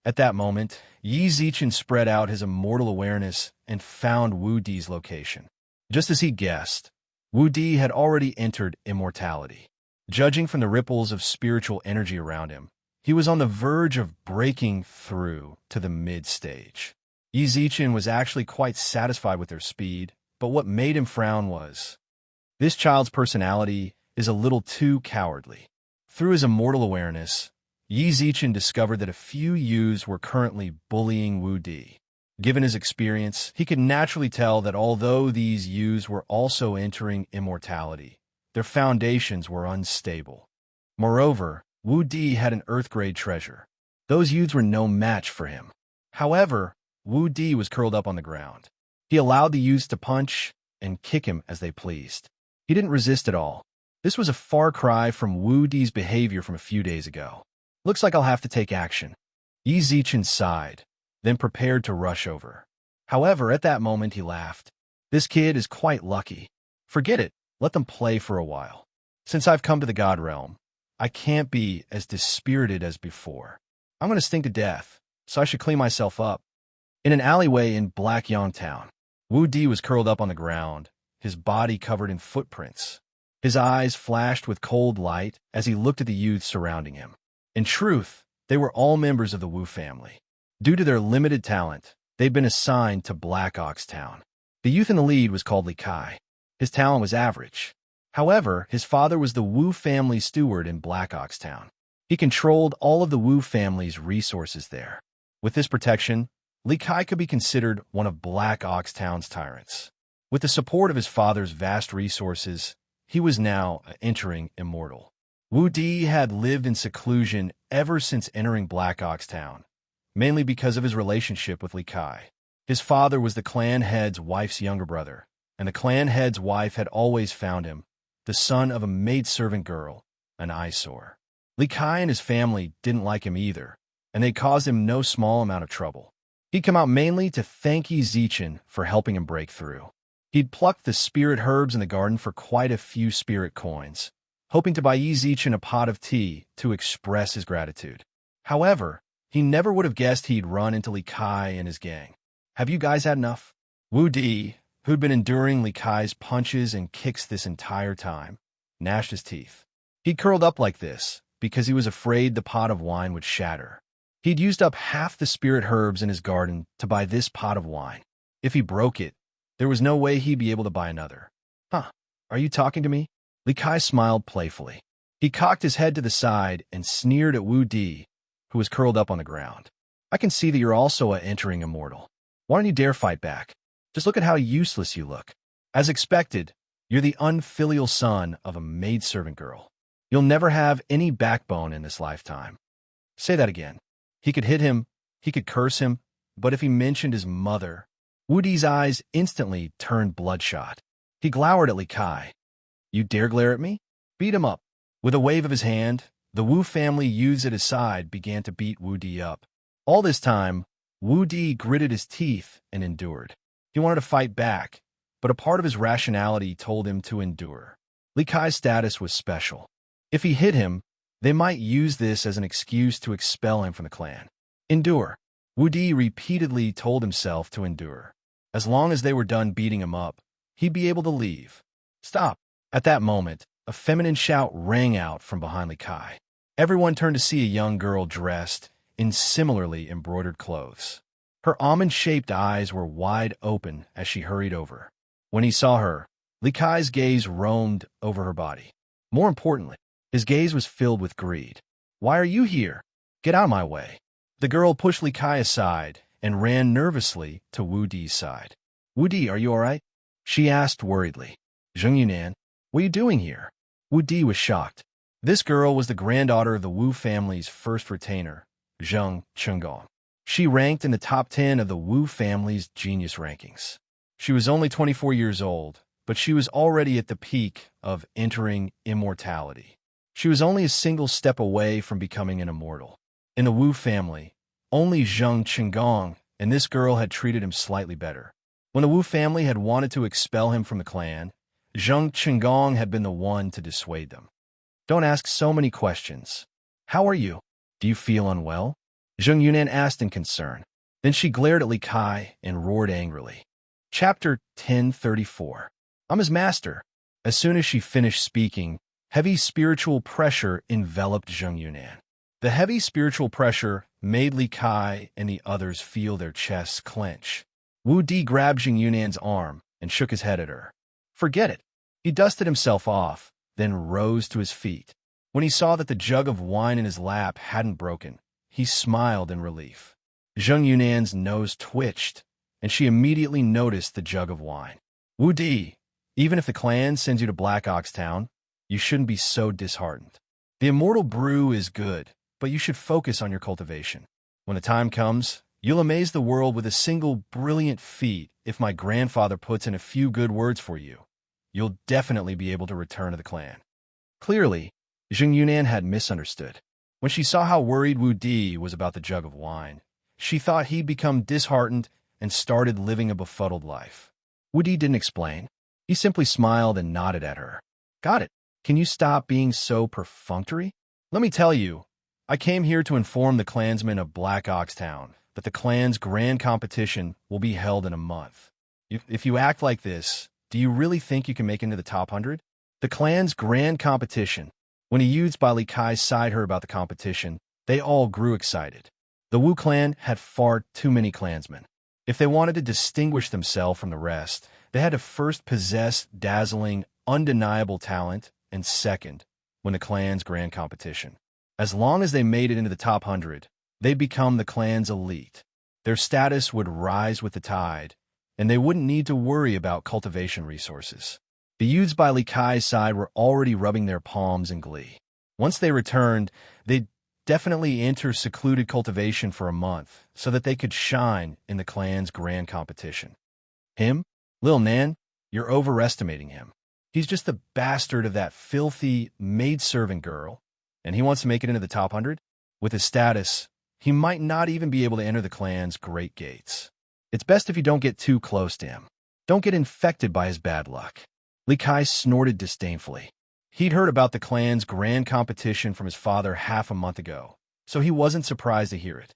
At that moment, Yi Zichen spread out his immortal awareness and found Wu Di's location. Just as he guessed, Wu Di had already entered immortality. Judging from the ripples of spiritual energy around him, he was on the verge of breaking through to the mid-stage. Yi Zichen was actually quite satisfied with their speed, but what made him frown was, this child's personality is a little too cowardly. Through his immortal awareness, Yi Zichen discovered that a few youths were currently bullying Wu Di. Given his experience, he could naturally tell that although these youths were also entering immortality, their foundations were unstable. Moreover, Wu Di had an earth-grade treasure. Those youths were no match for him. However, Wu Di was curled up on the ground. He allowed the youths to punch and kick him as they pleased. He didn't resist at all. This was a far cry from Wu Di's behavior from a few days ago. Looks like I'll have to take action. Yi Zichen sighed, then prepared to rush over. However, at that moment he laughed. This kid is quite lucky. Forget it. Let them play for a while. Since I've come to the God realm, I can't be as dispirited as before. I'm going to stink to death, so I should clean myself up. In an alleyway in Black Town, Wu Di was curled up on the ground, his body covered in footprints. His eyes flashed with cold light as he looked at the youths surrounding him. In truth, they were all members of the Wu family. Due to their limited talent, they'd been assigned to Black Town. The youth in the lead was called Li Kai. His talent was average. However, his father was the Wu family steward in Black Town. He controlled all of the Wu family's resources there. With this protection, Li Kai could be considered one of Black Town's tyrants. With the support of his father's vast resources, he was now entering immortal. Wu Di had lived in seclusion ever since entering Black Town, mainly because of his relationship with Li Kai. His father was the clan head's wife's younger brother, and the clan head's wife had always found him, the son of a maidservant girl, an eyesore. Li Kai and his family didn't like him either, and they caused him no small amount of trouble. He'd come out mainly to thank Yi Zichen for helping him break through. He'd plucked the spirit herbs in the garden for quite a few spirit coins, hoping to buy Yi Zichen a pot of tea to express his gratitude. However, he never would have guessed he'd run into Li Kai and his gang. Have you guys had enough? Wu Di, who'd been enduring Li Kai's punches and kicks this entire time, gnashed his teeth. He'd curled up like this because he was afraid the pot of wine would shatter. He'd used up half the spirit herbs in his garden to buy this pot of wine. If he broke it, there was no way he'd be able to buy another. Huh, are you talking to me? Li Kai smiled playfully. He cocked his head to the side and sneered at Wu Di, who was curled up on the ground. I can see that you're also entering immortal. Why don't you dare fight back? Just look at how useless you look. As expected, you're the unfilial son of a maidservant girl. You'll never have any backbone in this lifetime. Say that again. He could hit him, he could curse him, but if he mentioned his mother, Wu Di's eyes instantly turned bloodshot. He glowered at Li Kai. You dare glare at me? Beat him up. With a wave of his hand, the Wu family youths at his side began to beat Wu Di up. All this time, Wu Di gritted his teeth and endured. He wanted to fight back, but a part of his rationality told him to endure. Li Kai's status was special. If he hit him, they might use this as an excuse to expel him from the clan. Endure. Wu Di repeatedly told himself to endure. As long as they were done beating him up, he'd be able to leave. Stop. At that moment, a feminine shout rang out from behind Li Kai. Everyone turned to see a young girl dressed in similarly embroidered clothes. Her almond-shaped eyes were wide open as she hurried over. When he saw her, Li Kai's gaze roamed over her body. More importantly, his gaze was filled with greed. Why are you here? Get out of my way. The girl pushed Li Kai aside and ran nervously to Wu Di's side. Wu Di, are you all right? She asked worriedly. Zheng Yunan, what are you doing here? Wu Di was shocked. This girl was the granddaughter of the Wu family's first retainer, Zheng Chenggong. She ranked in the top 10 of the Wu family's genius rankings. She was only 24 years old, but she was already at the peak of entering immortality. She was only a single step away from becoming an immortal. In the Wu family, only Zheng Chenggong and this girl had treated him slightly better. When the Wu family had wanted to expel him from the clan, Zheng Chenggong had been the one to dissuade them. Don't ask so many questions. How are you? Do you feel unwell? Zheng Yunan asked in concern. Then she glared at Li Kai and roared angrily. Chapter 1034. I'm his master. As soon as she finished speaking, heavy spiritual pressure enveloped Zheng Yunan. The heavy spiritual pressure made Li Kai and the others feel their chests clench. Wu Di grabbed Zheng Yunan's arm and shook his head at her. Forget it. He dusted himself off, then rose to his feet. When he saw that the jug of wine in his lap hadn't broken, he smiled in relief. Zheng Yunan's nose twitched, and she immediately noticed the jug of wine. Wu Di, even if the clan sends you to Black Town, you shouldn't be so disheartened. The immortal brew is good, but you should focus on your cultivation. When the time comes, you'll amaze the world with a single brilliant feat. If my grandfather puts in a few good words for you, you'll definitely be able to return to the clan. Clearly, Zheng Yunan had misunderstood. When she saw how worried Wu Di was about the jug of wine, she thought he'd become disheartened and started living a befuddled life. Woody didn't explain. He simply smiled and nodded at her. Got it. Can you stop being so perfunctory? Let me tell you, I came here to inform the clansmen of Black Ox Town that the clan's grand competition will be held in a month. If you act like this, do you really think you can make it into the top 100? The clan's grand competition. When the youths by Li Kai's side heard about the competition, they all grew excited. The Wu clan had far too many clansmen. If they wanted to distinguish themselves from the rest, they had to first possess dazzling, undeniable talent, and second, win the clan's grand competition. As long as they made it into the top 100, they'd become the clan's elite. Their status would rise with the tide, and they wouldn't need to worry about cultivation resources. The youths by Li Kai's side were already rubbing their palms in glee. Once they returned, they'd definitely enter secluded cultivation for a month so that they could shine in the clan's grand competition. Him? Lil Nan? You're overestimating him. He's just the bastard of that filthy maidservant girl, and he wants to make it into the top 100? With his status, he might not even be able to enter the clan's great gates. It's best if you don't get too close to him. Don't get infected by his bad luck. Li Kai snorted disdainfully. He'd heard about the clan's grand competition from his father half a month ago, so he wasn't surprised to hear it.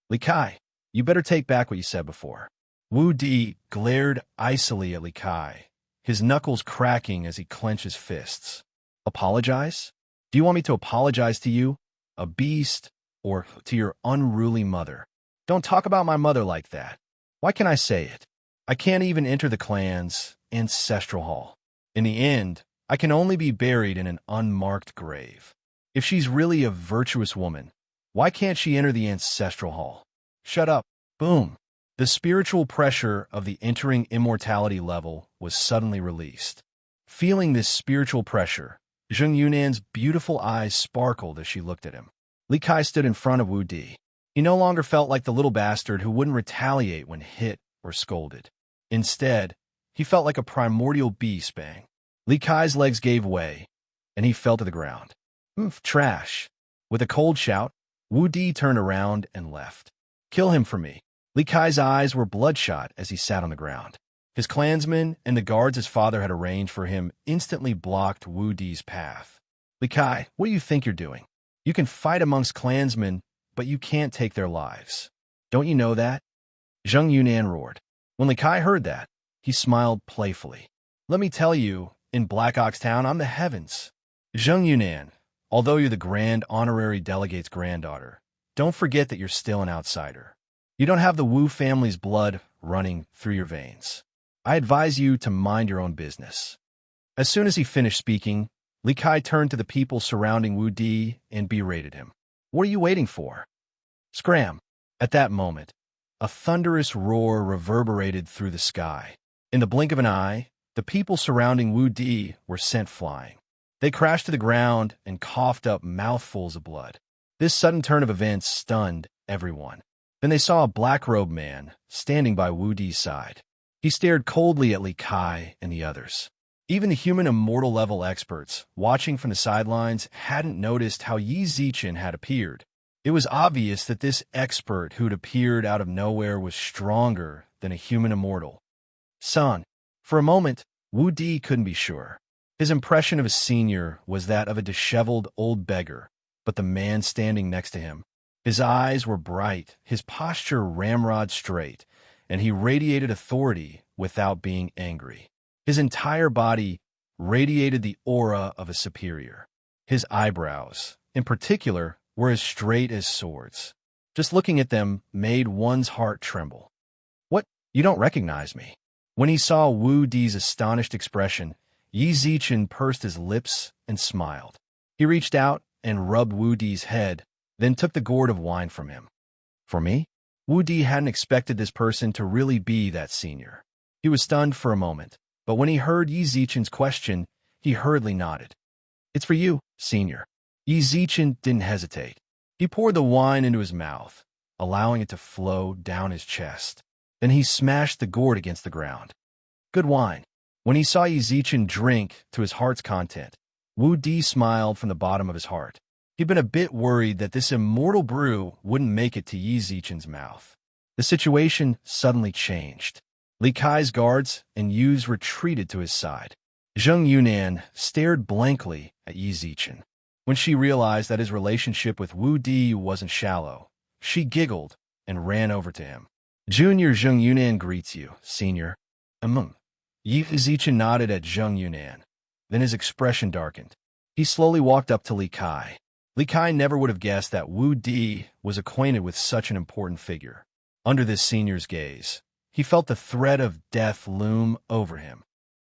Li Kai, you better take back what you said before. Wu Di glared icily at Li Kai, his knuckles cracking as he clenched his fists. Apologize? Do you want me to apologize to you, a beast, or to your unruly mother? Don't talk about my mother like that. Why can't I say it? I can't even enter the clan's ancestral hall. In the end, I can only be buried in an unmarked grave. If she's really a virtuous woman, why can't she enter the ancestral hall? Shut up. Boom. The spiritual pressure of the entering immortality level was suddenly released. Feeling this spiritual pressure, Zheng Yunan's beautiful eyes sparkled as she looked at him. Li Kai stood in front of Wu Di. He no longer felt like the little bastard who wouldn't retaliate when hit or scolded. Instead, he felt like a primordial beast bang. Li Kai's legs gave way, and he fell to the ground. Trash. With a cold shout, Wu Di turned around and left. Kill him for me. Li Kai's eyes were bloodshot as he sat on the ground. His clansmen and the guards his father had arranged for him instantly blocked Wu Di's path. Li Kai, what do you think you're doing? You can fight amongst clansmen, but you can't take their lives. Don't you know that? Zheng Yunan roared. When Li Kai heard that, he smiled playfully. Let me tell you, in Black Ox Town, I'm the heavens. Zheng Yunan, although you're the Grand Honorary Delegate's granddaughter, don't forget that you're still an outsider. You don't have the Wu family's blood running through your veins. I advise you to mind your own business. As soon as he finished speaking, Li Kai turned to the people surrounding Wu Di and berated him. What are you waiting for? Scram! At that moment, a thunderous roar reverberated through the sky. In the blink of an eye, the people surrounding Wu Di were sent flying. They crashed to the ground and coughed up mouthfuls of blood. This sudden turn of events stunned everyone. Then they saw a black-robed man standing by Wu Di's side. He stared coldly at Li Kai and the others. Even the human immortal level experts, watching from the sidelines, hadn't noticed how Yi Zichen had appeared. It was obvious that this expert who'd appeared out of nowhere was stronger than a human immortal. Son. For a moment, Wu Di couldn't be sure. His impression of his senior was that of a disheveled old beggar, but the man standing next to him. His eyes were bright, his posture ramrod straight, and he radiated authority without being angry. His entire body radiated the aura of a superior. His eyebrows, in particular, were as straight as swords. Just looking at them made one's heart tremble. What? You don't recognize me? When he saw Wu Di's astonished expression, Yi Zichen pursed his lips and smiled. He reached out and rubbed Wu Di's head, then took the gourd of wine from him. For me? Wu Di hadn't expected this person to really be that senior. He was stunned for a moment, but when he heard Yi Zichen's question, he hurriedly nodded. It's for you, senior. Yi Zichen didn't hesitate. He poured the wine into his mouth, allowing it to flow down his chest. Then he smashed the gourd against the ground. Good wine. When he saw Yi Zichen drink to his heart's content, Wu Di smiled from the bottom of his heart. He'd been a bit worried that this immortal brew wouldn't make it to Yi Zichen's mouth. The situation suddenly changed. Li Kai's guards and youths retreated to his side. Zheng Yunan stared blankly at Yi Zichen. When she realized that his relationship with Wu Di wasn't shallow, she giggled and ran over to him. Junior Zheng Yunan greets you, Senior. Yi Zichen nodded at Zheng Yunan. Then his expression darkened. He slowly walked up to Li Kai. Li Kai never would have guessed that Wu Di was acquainted with such an important figure. Under this senior's gaze, he felt the threat of death loom over him.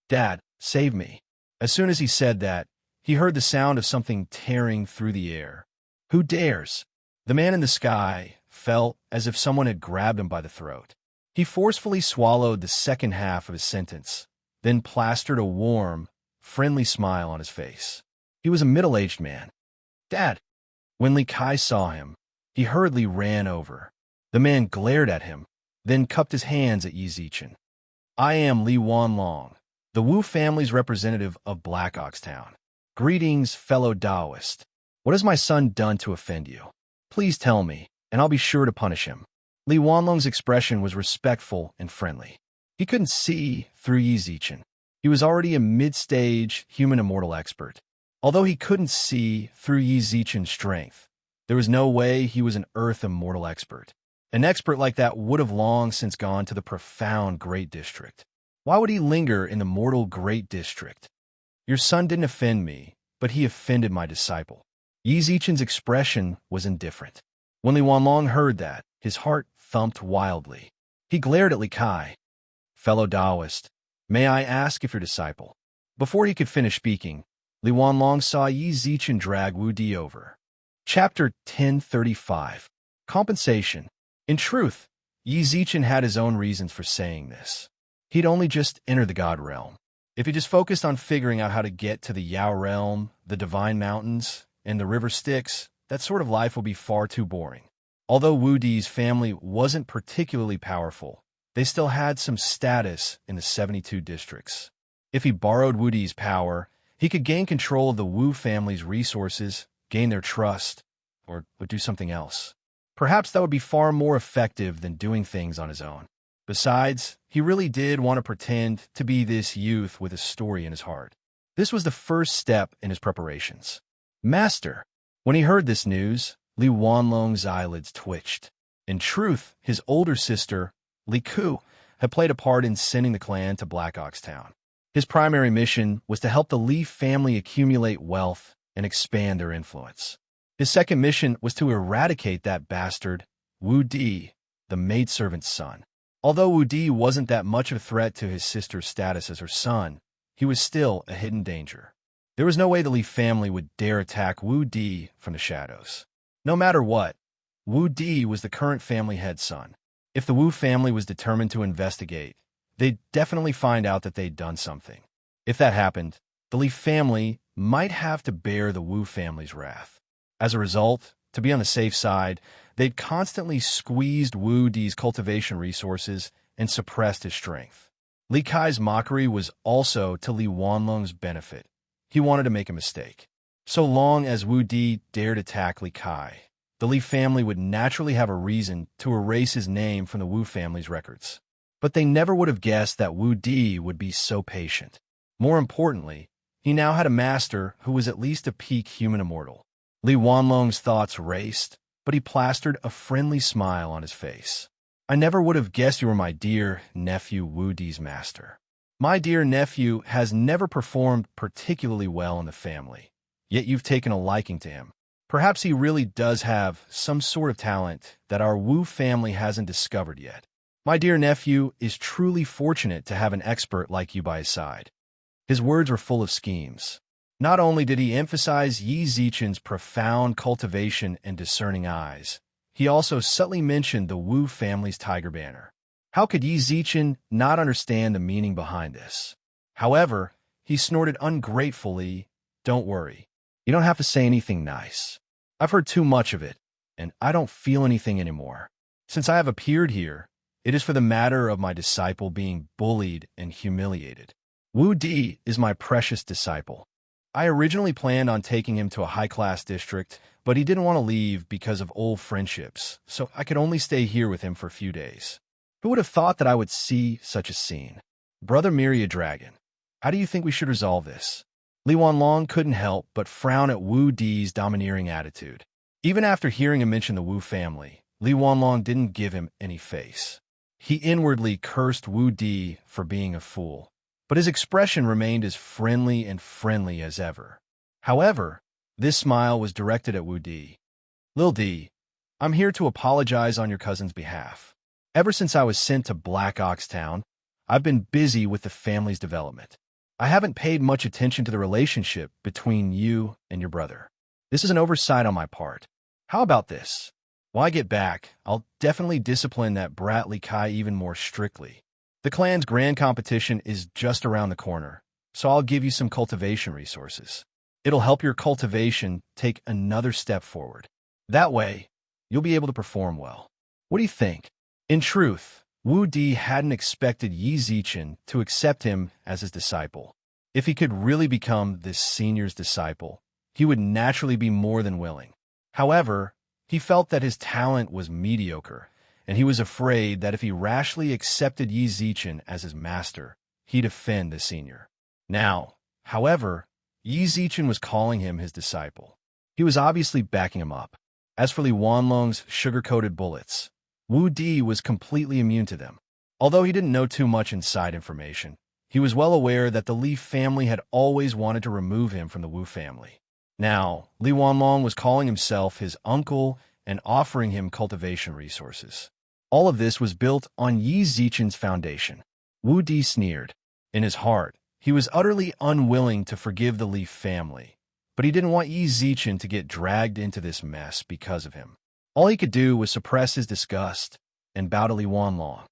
Dad, save me. As soon as he said that, he heard the sound of something tearing through the air. Who dares? The man in the sky felt as if someone had grabbed him by the throat. He forcefully swallowed the second half of his sentence, then plastered a warm, friendly smile on his face. He was a middle-aged man. Dad! When Li Kai saw him, he hurriedly ran over. The man glared at him, then cupped his hands at Yi Zichen. I am Li Wanlong, the Wu family's representative of Black Ox Town. Greetings, fellow Taoist. What has my son done to offend you? Please tell me, and I'll be sure to punish him. Li Wanlong's expression was respectful and friendly. He couldn't see through Yi Zichen. He was already a mid-stage human immortal expert. Although he couldn't see through Yi Zichen's strength, there was no way he was an Earth immortal expert. An expert like that would have long since gone to the profound Great District. Why would he linger in the mortal Great District? Your son didn't offend me, but he offended my disciple. Yi Zichen's expression was indifferent. When Li Wanlong heard that, his heart thumped wildly. He glared at Li Kai. Fellow Taoist, may I ask if your disciple? Before he could finish speaking, Li Wanlong saw Yi Zichen drag Wu Di over. Chapter 1035. Compensation. In truth, Yi Zichen had his own reasons for saying this. He'd only just entered the God Realm. If he just focused on figuring out how to get to the Yao Realm, the Divine Mountains, and the River Styx, that sort of life would be far too boring. Although Wu Di's family wasn't particularly powerful, they still had some status in the 72 districts. If he borrowed Wu Di's power, he could gain control of the Wu family's resources, gain their trust, or do something else. Perhaps that would be far more effective than doing things on his own. Besides, he really did want to pretend to be this youth with a story in his heart. This was the first step in his preparations. Master! When he heard this news, Li Wanlong's eyelids twitched. In truth, his older sister, Li Ku, had played a part in sending the clan to Black Ox Town. His primary mission was to help the Li family accumulate wealth and expand their influence. His second mission was to eradicate that bastard, Wu Di, the maidservant's son. Although Wu Di wasn't that much of a threat to his sister's status as her son, he was still a hidden danger. There was no way the Li family would dare attack Wu Di from the shadows. No matter what, Wu Di was the current family head son. If the Wu family was determined to investigate, they'd definitely find out that they'd done something. If that happened, the Li family might have to bear the Wu family's wrath. As a result, to be on the safe side, they'd constantly squeezed Wu Di's cultivation resources and suppressed his strength. Li Kai's mockery was also to Li Wanlong's benefit. He wanted to make a mistake. So long as Wu Di dared attack Li Kai, the Li family would naturally have a reason to erase his name from the Wu family's records. But they never would have guessed that Wu Di would be so patient. More importantly, he now had a master who was at least a peak human immortal. Li Wanlong's thoughts raced, but he plastered a friendly smile on his face. I never would have guessed you were my dear nephew Wu Di's master. My dear nephew has never performed particularly well in the family, yet you've taken a liking to him. Perhaps he really does have some sort of talent that our Wu family hasn't discovered yet. My dear nephew is truly fortunate to have an expert like you by his side. His words were full of schemes. Not only did he emphasize Yi Zichen's profound cultivation and discerning eyes, he also subtly mentioned the Wu family's tiger banner. How could Yi Zichen not understand the meaning behind this? However, he snorted ungratefully, "Don't worry. You don't have to say anything nice. I've heard too much of it, and I don't feel anything anymore. Since I have appeared here, it is for the matter of my disciple being bullied and humiliated. Wu Di is my precious disciple. I originally planned on taking him to a high-class district, but he didn't want to leave because of old friendships, so I could only stay here with him for a few days. Who would have thought that I would see such a scene? Brother Myriad Dragon, how do you think we should resolve this? Li Wanlong couldn't help but frown at Wu Di's domineering attitude. Even after hearing him mention the Wu family, Li Wanlong didn't give him any face. He inwardly cursed Wu Di for being a fool, but his expression remained as friendly as ever. However, this smile was directed at Wu Di. Lil Di, I'm here to apologize on your cousin's behalf. Ever since I was sent to Black Ox Town, I've been busy with the family's development. I haven't paid much attention to the relationship between you and your brother. This is an oversight on my part. How about this? When I get back, I'll definitely discipline that brat Li Kai even more strictly. The clan's grand competition is just around the corner, so I'll give you some cultivation resources. It'll help your cultivation take another step forward. That way, you'll be able to perform well. What do you think? In truth, Wu Di hadn't expected Yi Zichen to accept him as his disciple. If he could really become this senior's disciple, he would naturally be more than willing. However, he felt that his talent was mediocre, and he was afraid that if he rashly accepted Yi Zichen as his master, he'd offend the senior. Now, however, Yi Zichen was calling him his disciple. He was obviously backing him up. As for Li Wanlong's sugar-coated bullets, Wu Di was completely immune to them. Although he didn't know too much inside information, he was well aware that the Li family had always wanted to remove him from the Wu family. Now, Li Wanlong was calling himself his uncle and offering him cultivation resources. All of this was built on Yi Zichen's foundation. Wu Di sneered. In his heart, he was utterly unwilling to forgive the Li family, but he didn't want Yi Zichen to get dragged into this mess because of him. All he could do was suppress his disgust and bow to Li Wanlong.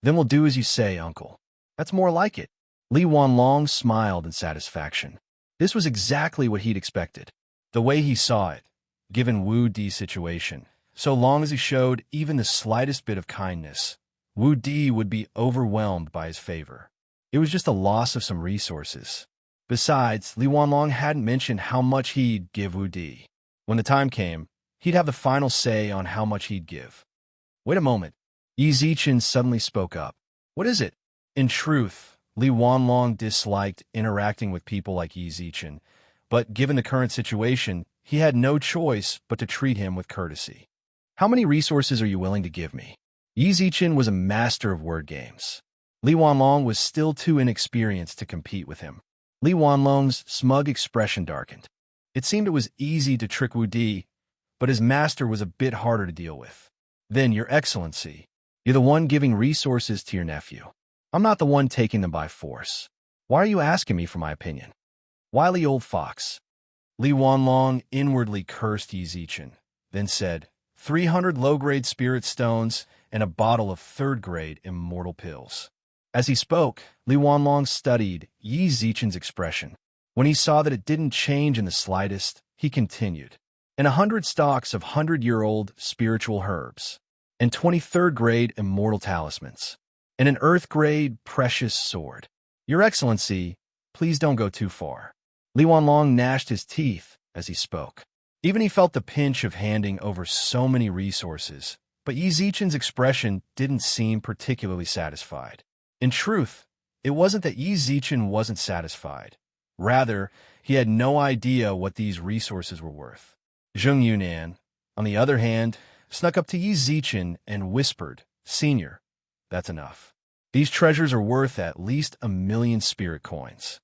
Then we'll do as you say, uncle. That's more like it. Li Wanlong smiled in satisfaction. This was exactly what he'd expected. The way he saw it, given Wu Di's situation, so long as he showed even the slightest bit of kindness, Wu Di would be overwhelmed by his favor. It was just a loss of some resources. Besides, Li Wanlong hadn't mentioned how much he'd give Wu Di. When the time came, he'd have the final say on how much he'd give. Wait a moment. Yi Zichen suddenly spoke up. What is it? In truth, Li Wanlong disliked interacting with people like Yi Zichen, but given the current situation, he had no choice but to treat him with courtesy. How many resources are you willing to give me? Yi Zichen was a master of word games. Li Wanlong was still too inexperienced to compete with him. Li Wanlong's smug expression darkened. It seemed it was easy to trick Wu Di, but his master was a bit harder to deal with. Then, Your Excellency, you're the one giving resources to your nephew. I'm not the one taking them by force. Why are you asking me for my opinion? Wily old fox. Li Wanlong inwardly cursed Yi Zichen, then said, 300 low-grade spirit stones and a bottle of third-grade immortal pills. As he spoke, Li Wanlong studied Yi Zichen's expression. When he saw that it didn't change in the slightest, he continued, and 100 stalks of 100-year-old spiritual herbs, and 23rd-grade immortal talismans, and an earth-grade precious sword. Your Excellency, please don't go too far. Li Wanlong gnashed his teeth as he spoke. Even he felt the pinch of handing over so many resources, but Yi Zichen's expression didn't seem particularly satisfied. In truth, it wasn't that Yi Zichen wasn't satisfied. Rather, he had no idea what these resources were worth. Zheng Yunan, on the other hand, snuck up to Yi Zichen and whispered, Senior, that's enough. These treasures are worth at least 1,000,000 spirit coins.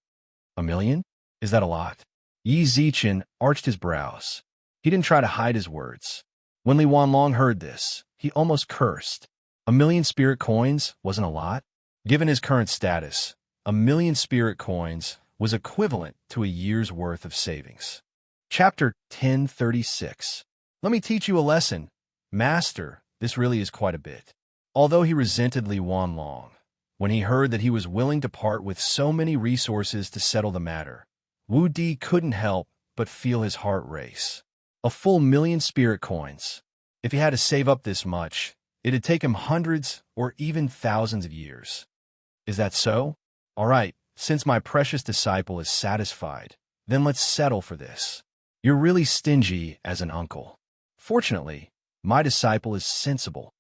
1,000,000? Is that a lot? Yi Zichen arched his brows. He didn't try to hide his words. When Li Wanlong heard this, he almost cursed. 1,000,000 spirit coins wasn't a lot? Given his current status, 1,000,000 spirit coins was equivalent to a year's worth of savings. Chapter 1036. Let me teach you a lesson. Master, this really is quite a bit. Although he resented Li Wanlong, when he heard that he was willing to part with so many resources to settle the matter, Wu Di couldn't help but feel his heart race. A full 1,000,000 spirit coins. If he had to save up this much, it'd take him hundreds or even thousands of years. Is that so? All right, since my precious disciple is satisfied, then let's settle for this. You're really stingy as an uncle. Fortunately, my disciple is sensible.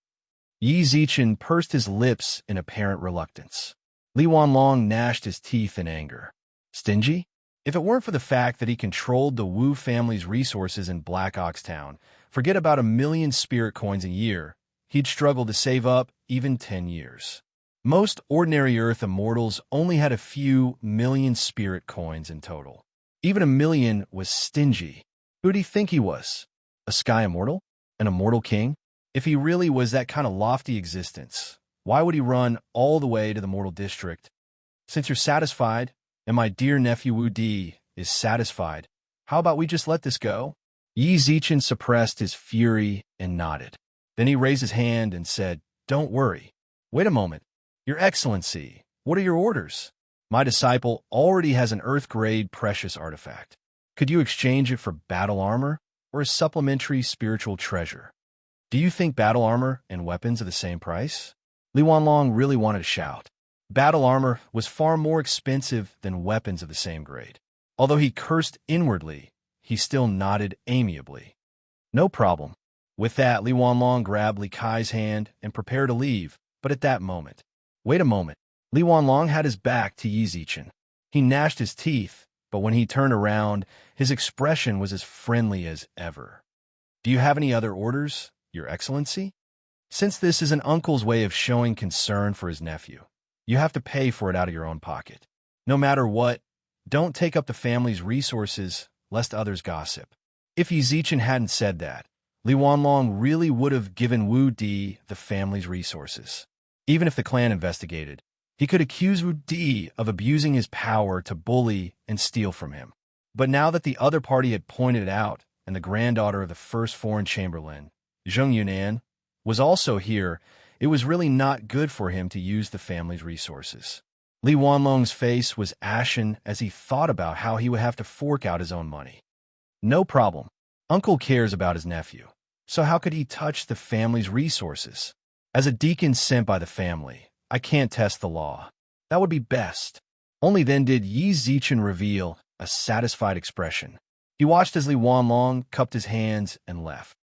Yi Zichen pursed his lips in apparent reluctance. Li Wanlong gnashed his teeth in anger. Stingy? If it weren't for the fact that he controlled the Wu family's resources in Black Ox Town, forget about 1,000,000 spirit coins a year, he'd struggle to save up even 10 years. Most ordinary Earth immortals only had a few million spirit coins in total. Even 1,000,000 was stingy. Who'd he think he was? A sky immortal? An immortal king? If he really was that kind of lofty existence, why would he run all the way to the mortal district? Since you're satisfied, and my dear nephew Wu Di is satisfied, how about we just let this go? Yi Zichen suppressed his fury and nodded. Then he raised his hand and said, "Don't worry. Wait a moment. Your Excellency, what are your orders? My disciple already has an Earth-grade precious artifact. Could you exchange it for battle armor or a supplementary spiritual treasure? Do you think battle armor and weapons are the same price?" Li Wanlong really wanted to shout. Battle armor was far more expensive than weapons of the same grade. Although he cursed inwardly, he still nodded amiably. No problem. With that, Li Wanlong grabbed Li Kai's hand and prepared to leave, but at that moment, wait a moment. Li Wanlong had his back to Yi Zichen. He gnashed his teeth, but when he turned around, his expression was as friendly as ever. "Do you have any other orders, Your Excellency? Since this is an uncle's way of showing concern for his nephew, you have to pay for it out of your own pocket. No matter what, don't take up the family's resources, lest others gossip." If Yi Zichen hadn't said that, Li Wanlong really would have given Wu Di the family's resources. Even if the clan investigated, he could accuse Wu Di of abusing his power to bully and steal from him. But now that the other party had pointed it out, and the granddaughter of the first foreign chamberlain, Zheng Yunan, was also here, it was really not good for him to use the family's resources. Li Wanlong's face was ashen as he thought about how he would have to fork out his own money. No problem. Uncle cares about his nephew, so how could he touch the family's resources? As a deacon sent by the family, I can't test the law. That would be best. Only then did Yi Zichen reveal a satisfied expression. He watched as Li Wanlong cupped his hands and left.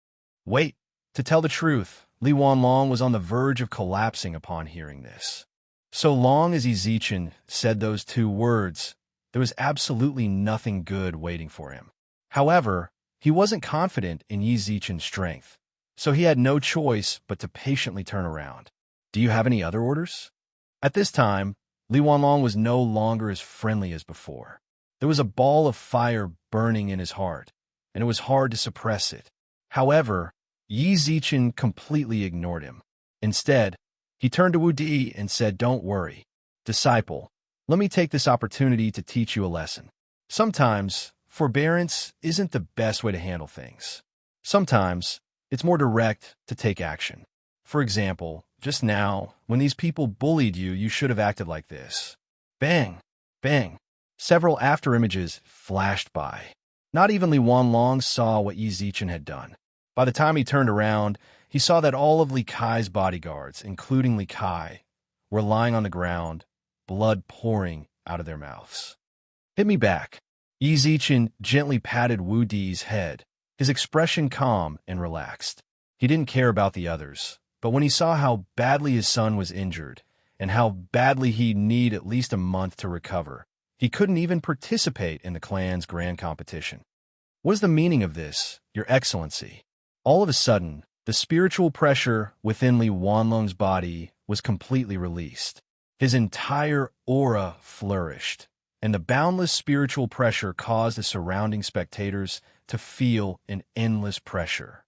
Wait, to tell the truth, Li Wanlong was on the verge of collapsing upon hearing this. So long as Yi Zichen said those two words, there was absolutely nothing good waiting for him. However, he wasn't confident in Yi Zichen's strength, so he had no choice but to patiently turn around. "Do you have any other orders?" At this time, Li Wanlong was no longer as friendly as before. There was a ball of fire burning in his heart, and it was hard to suppress it. However, Yi Zichen completely ignored him. Instead, he turned to Wu Di and said, "Don't worry, disciple. Let me take this opportunity to teach you a lesson. Sometimes, forbearance isn't the best way to handle things. Sometimes, it's more direct to take action. For example, just now, when these people bullied you, you should have acted like this." Bang! Bang! Several afterimages flashed by. Not even Li Wanlong saw what Yi Zichen had done. By the time he turned around, he saw that all of Li Kai's bodyguards, including Li Kai, were lying on the ground, blood pouring out of their mouths. "Hit me back." Yi Zichen gently patted Wu Di's head, his expression calm and relaxed. He didn't care about the others, but when he saw how badly his son was injured and how badly he'd need at least a month to recover, he couldn't even participate in the clan's grand competition. "What is the meaning of this, Your Excellency?" All of a sudden, the spiritual pressure within Li Wanlong's body was completely released. His entire aura flourished, and the boundless spiritual pressure caused the surrounding spectators to feel an endless pressure.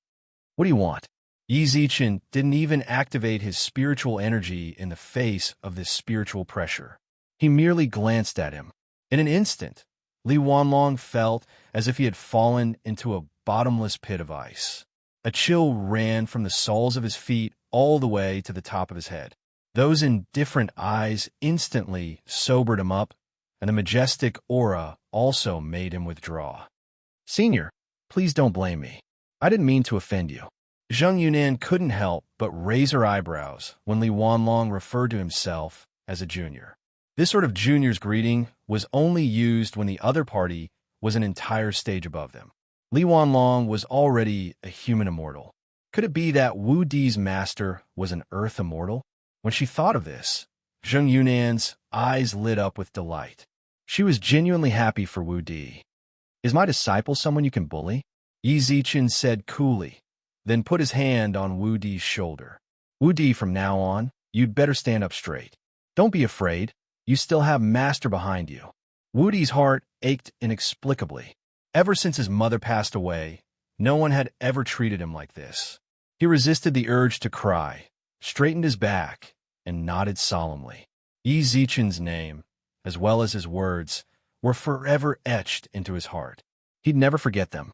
"What do you want?" Yi Zichen didn't even activate his spiritual energy in the face of this spiritual pressure. He merely glanced at him. In an instant, Li Wanlong felt as if he had fallen into a bottomless pit of ice. A chill ran from the soles of his feet all the way to the top of his head. Those indifferent eyes instantly sobered him up, and the majestic aura also made him withdraw. "Senior, please don't blame me. I didn't mean to offend you." Zheng Yunan couldn't help but raise her eyebrows when Li Wanlong referred to himself as a junior. This sort of junior's greeting was only used when the other party was an entire stage above them. Li Wanlong was already a human immortal. Could it be that Wu Di's master was an earth immortal? When she thought of this, Zheng Yunan's eyes lit up with delight. She was genuinely happy for Wu Di. Is my disciple someone you can bully? Yi Zichen said coolly, then put his hand on Wu Di's shoulder. Wu Di, from now on, you'd better stand up straight. Don't be afraid. You still have master behind you. Wu Di's heart ached inexplicably. Ever since his mother passed away, no one had ever treated him like this. He resisted the urge to cry, straightened his back, and nodded solemnly. Yi Zichen's name, as well as his words, were forever etched into his heart. He'd never forget them.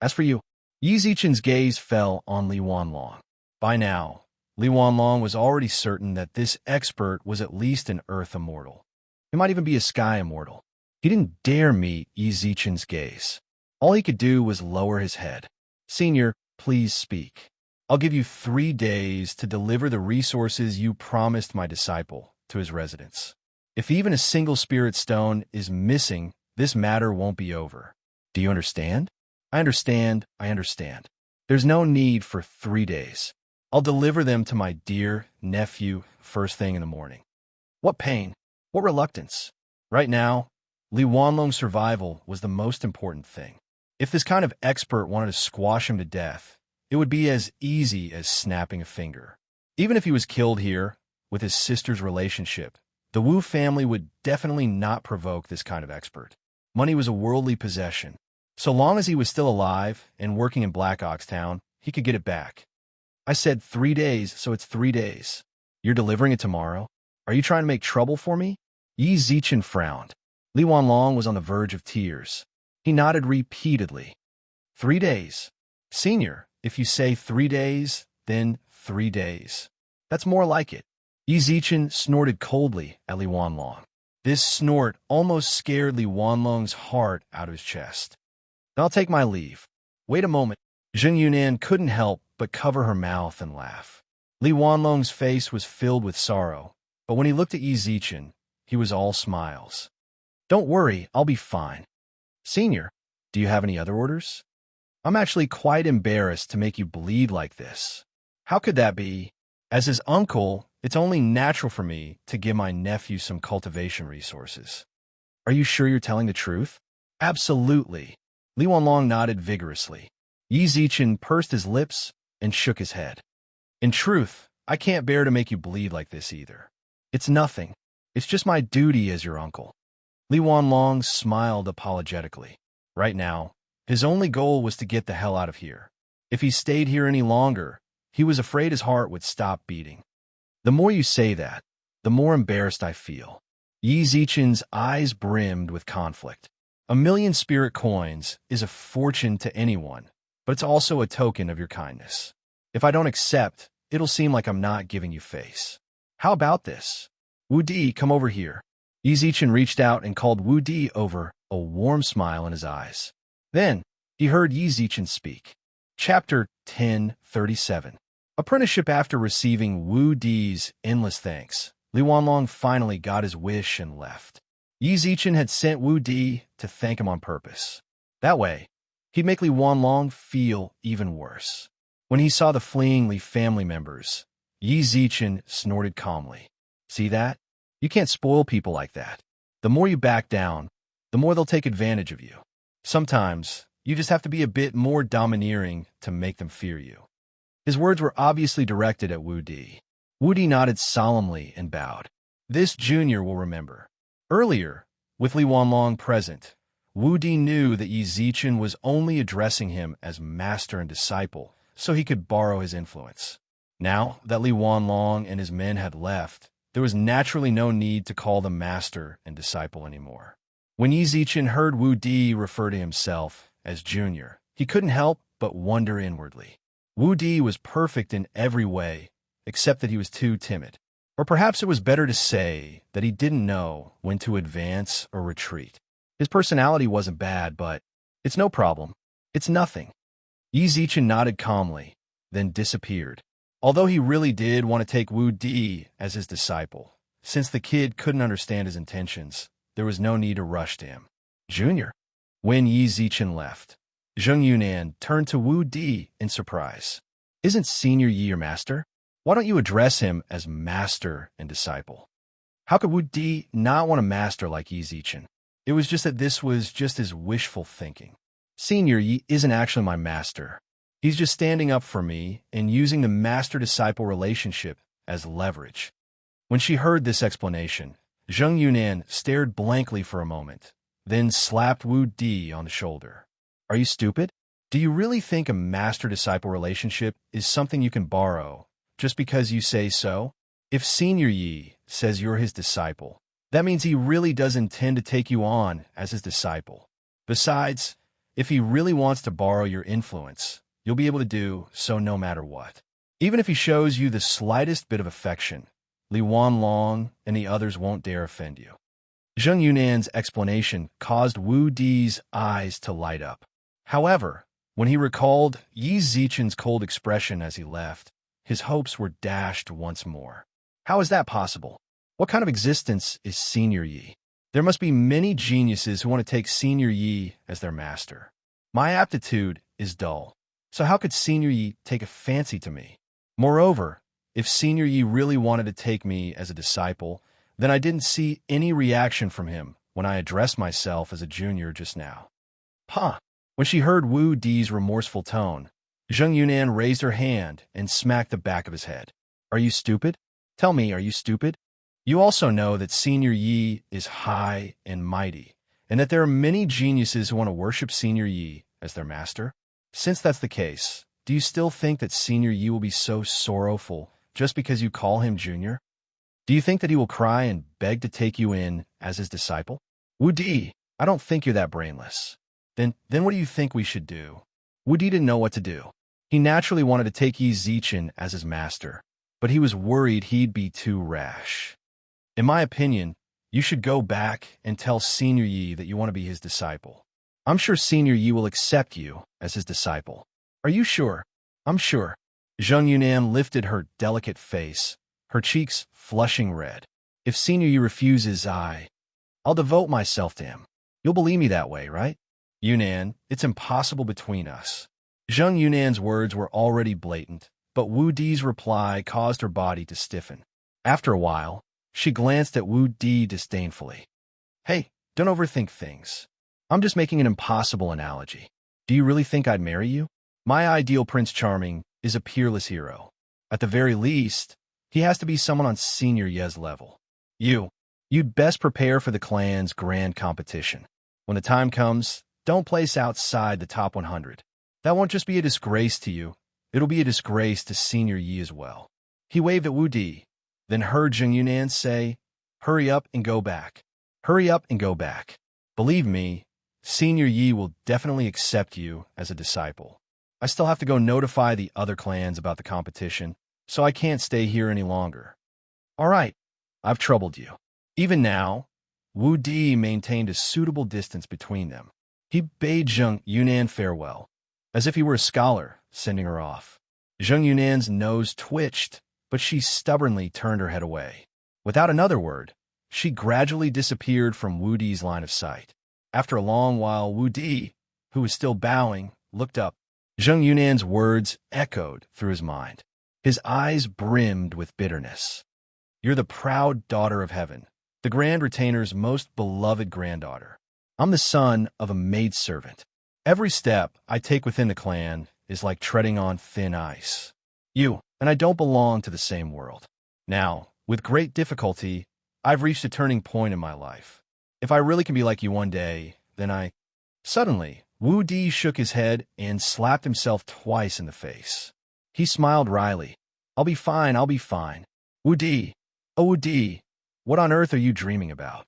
As for you, Yi Zichen's gaze fell on Li Wanlong. By now, Li Wanlong was already certain that this expert was at least an earth immortal. He might even be a sky immortal. He didn't dare meet Yi Zichen's gaze. All he could do was lower his head. Senior, please speak. I'll give you 3 days to deliver the resources you promised my disciple to his residence. If even a single spirit stone is missing, this matter won't be over. Do you understand? I understand. There's no need for 3 days. I'll deliver them to my dear nephew first thing in the morning. What pain, what reluctance. Right now, Li Wanlong's survival was the most important thing. If this kind of expert wanted to squash him to death, it would be as easy as snapping a finger. Even if he was killed here, with his sister's relationship, the Wu family would definitely not provoke this kind of expert. Money was a worldly possession. So long as he was still alive and working in Black Ox Town, he could get it back. I said 3 days, so it's 3 days. You're delivering it tomorrow? Are you trying to make trouble for me? Yi Zichen frowned. Li Wanlong was on the verge of tears. He nodded repeatedly. 3 days. Senior, if you say 3 days, then 3 days. That's more like it. Yi Zichen snorted coldly at Li Wanlong. This snort almost scared Li Wanlong's heart out of his chest. I'll take my leave. Wait a moment. Zheng Yunan couldn't help but cover her mouth and laugh. Li Wanlong's face was filled with sorrow, but when he looked at Yi Zichen, he was all smiles. Don't worry, I'll be fine. Senior, do you have any other orders? I'm actually quite embarrassed to make you bleed like this. How could that be? As his uncle, it's only natural for me to give my nephew some cultivation resources. Are you sure you're telling the truth? Absolutely. Li Wanlong nodded vigorously. Yi Zichen pursed his lips and shook his head. In truth, I can't bear to make you bleed like this either. It's nothing. It's just my duty as your uncle. Li Wanlong smiled apologetically. Right now, his only goal was to get the hell out of here. If he stayed here any longer, he was afraid his heart would stop beating. The more you say that, the more embarrassed I feel. Yi Zichen's eyes brimmed with conflict. 1,000,000 spirit coins is a fortune to anyone, but it's also a token of your kindness. If I don't accept, it'll seem like I'm not giving you face. How about this? Wu Di, come over here. Yi Zichen reached out and called Wu Di over, a warm smile in his eyes. Then, he heard Yi Zichen speak. Chapter 1037. Apprenticeship. After receiving Wu Di's endless thanks, Li Wanlong finally got his wish and left. Yi Zichen had sent Wu Di to thank him on purpose. That way, he'd make Li Wanlong feel even worse. When he saw the fleeing Li family members, Yi Zichen snorted calmly. See that? You can't spoil people like that. The more you back down, the more they'll take advantage of you. Sometimes, you just have to be a bit more domineering to make them fear you. His words were obviously directed at Wu Di. Wu Di nodded solemnly and bowed. This junior will remember. Earlier, with Li Wanlong present, Wu Di knew that Yi Zichen was only addressing him as master and disciple, so he could borrow his influence. Now that Li Wanlong and his men had left, there was naturally no need to call them master and disciple anymore. When Yi Zichen heard Wu Di refer to himself as junior, he couldn't help but wonder inwardly. Wu Di was perfect in every way, except that he was too timid. Or perhaps it was better to say that he didn't know when to advance or retreat. His personality wasn't bad, but it's no problem. It's nothing. Yi Zichen nodded calmly, then disappeared. Although he really did want to take Wu Di as his disciple, since the kid couldn't understand his intentions, there was no need to rush to him. Junior. When Yi Zichen left, Zheng Yunan turned to Wu Di in surprise. Isn't Senior Yi your master? Why don't you address him as master and disciple? How could Wu Di not want a master like Yi Zichen? It was just that this was just his wishful thinking. Senior Yi isn't actually my master. He's just standing up for me and using the master-disciple relationship as leverage. When she heard this explanation, Zheng Yunan stared blankly for a moment, then slapped Wu Di on the shoulder. Are you stupid? Do you really think a master-disciple relationship is something you can borrow just because you say so? If Senior Yi says you're his disciple, that means he really does intend to take you on as his disciple. Besides, if he really wants to borrow your influence, you'll be able to do so no matter what. Even if he shows you the slightest bit of affection, Li Wanlong and the others won't dare offend you. Zheng Yunan's explanation caused Wu Di's eyes to light up. However, when he recalled Yi Zichen's cold expression as he left, his hopes were dashed once more. How is that possible? What kind of existence is Senior Yi? There must be many geniuses who want to take Senior Yi as their master. My aptitude is dull, so how could Senior Yi take a fancy to me? Moreover, if Senior Yi really wanted to take me as a disciple, then I didn't see any reaction from him when I addressed myself as a junior just now. Huh! When she heard Wu Di's remorseful tone, Zheng Yunan raised her hand and smacked the back of his head. Are you stupid? Tell me, are you stupid? You also know that Senior Yi is high and mighty, and that there are many geniuses who want to worship Senior Yi as their master. Since that's the case, do you still think that Senior Yi will be so sorrowful just because you call him junior? Do you think that he will cry and beg to take you in as his disciple? Wu Di, I don't think you're that brainless. Then what do you think we should do? Wu Di didn't know what to do. He naturally wanted to take Yi Zichen as his master, but he was worried he'd be too rash. In my opinion, you should go back and tell Senior Yi that you want to be his disciple. I'm sure Senior Yi will accept you as his disciple. Are you sure? I'm sure. Zheng Yunan lifted her delicate face, her cheeks flushing red. If Senior Yi refuses, I'll devote myself to him. You'll believe me that way, right? Yunan, it's impossible between us. Zheng Yunan's words were already blatant, but Wu Di's reply caused her body to stiffen. After a while, she glanced at Wu Di disdainfully. Hey, don't overthink things. I'm just making an impossible analogy. Do you really think I'd marry you? My ideal Prince Charming is a peerless hero. At the very least, he has to be someone on Senior Ye's level. You'd best prepare for the clan's grand competition. When the time comes, don't place outside the top 100. That won't just be a disgrace to you, it'll be a disgrace to Senior Yi as well. He waved at Wu Di, then heard Zheng Yunan say, hurry up and go back. Hurry up and go back. Believe me, Senior Yi will definitely accept you as a disciple. I still have to go notify the other clans about the competition, so I can't stay here any longer. All right, I've troubled you. Even now, Wu Di maintained a suitable distance between them. He bade Zheng Yunan farewell, as if he were a scholar, sending her off. Zheng Yunan's nose twitched, but she stubbornly turned her head away. Without another word, she gradually disappeared from Wu Di's line of sight. After a long while, Wu Di, who was still bowing, looked up. Zheng Yunan's words echoed through his mind. His eyes brimmed with bitterness. You're the proud daughter of heaven, the Grand Retainer's most beloved granddaughter. I'm the son of a maidservant. Every step I take within the clan is like treading on thin ice. You and I don't belong to the same world. Now, with great difficulty, I've reached a turning point in my life. If I really can be like you one day, then Suddenly, Wu Di shook his head and slapped himself twice in the face. He smiled wryly. I'll be fine, I'll be fine. Wu Di, oh Wu Di, what on earth are you dreaming about?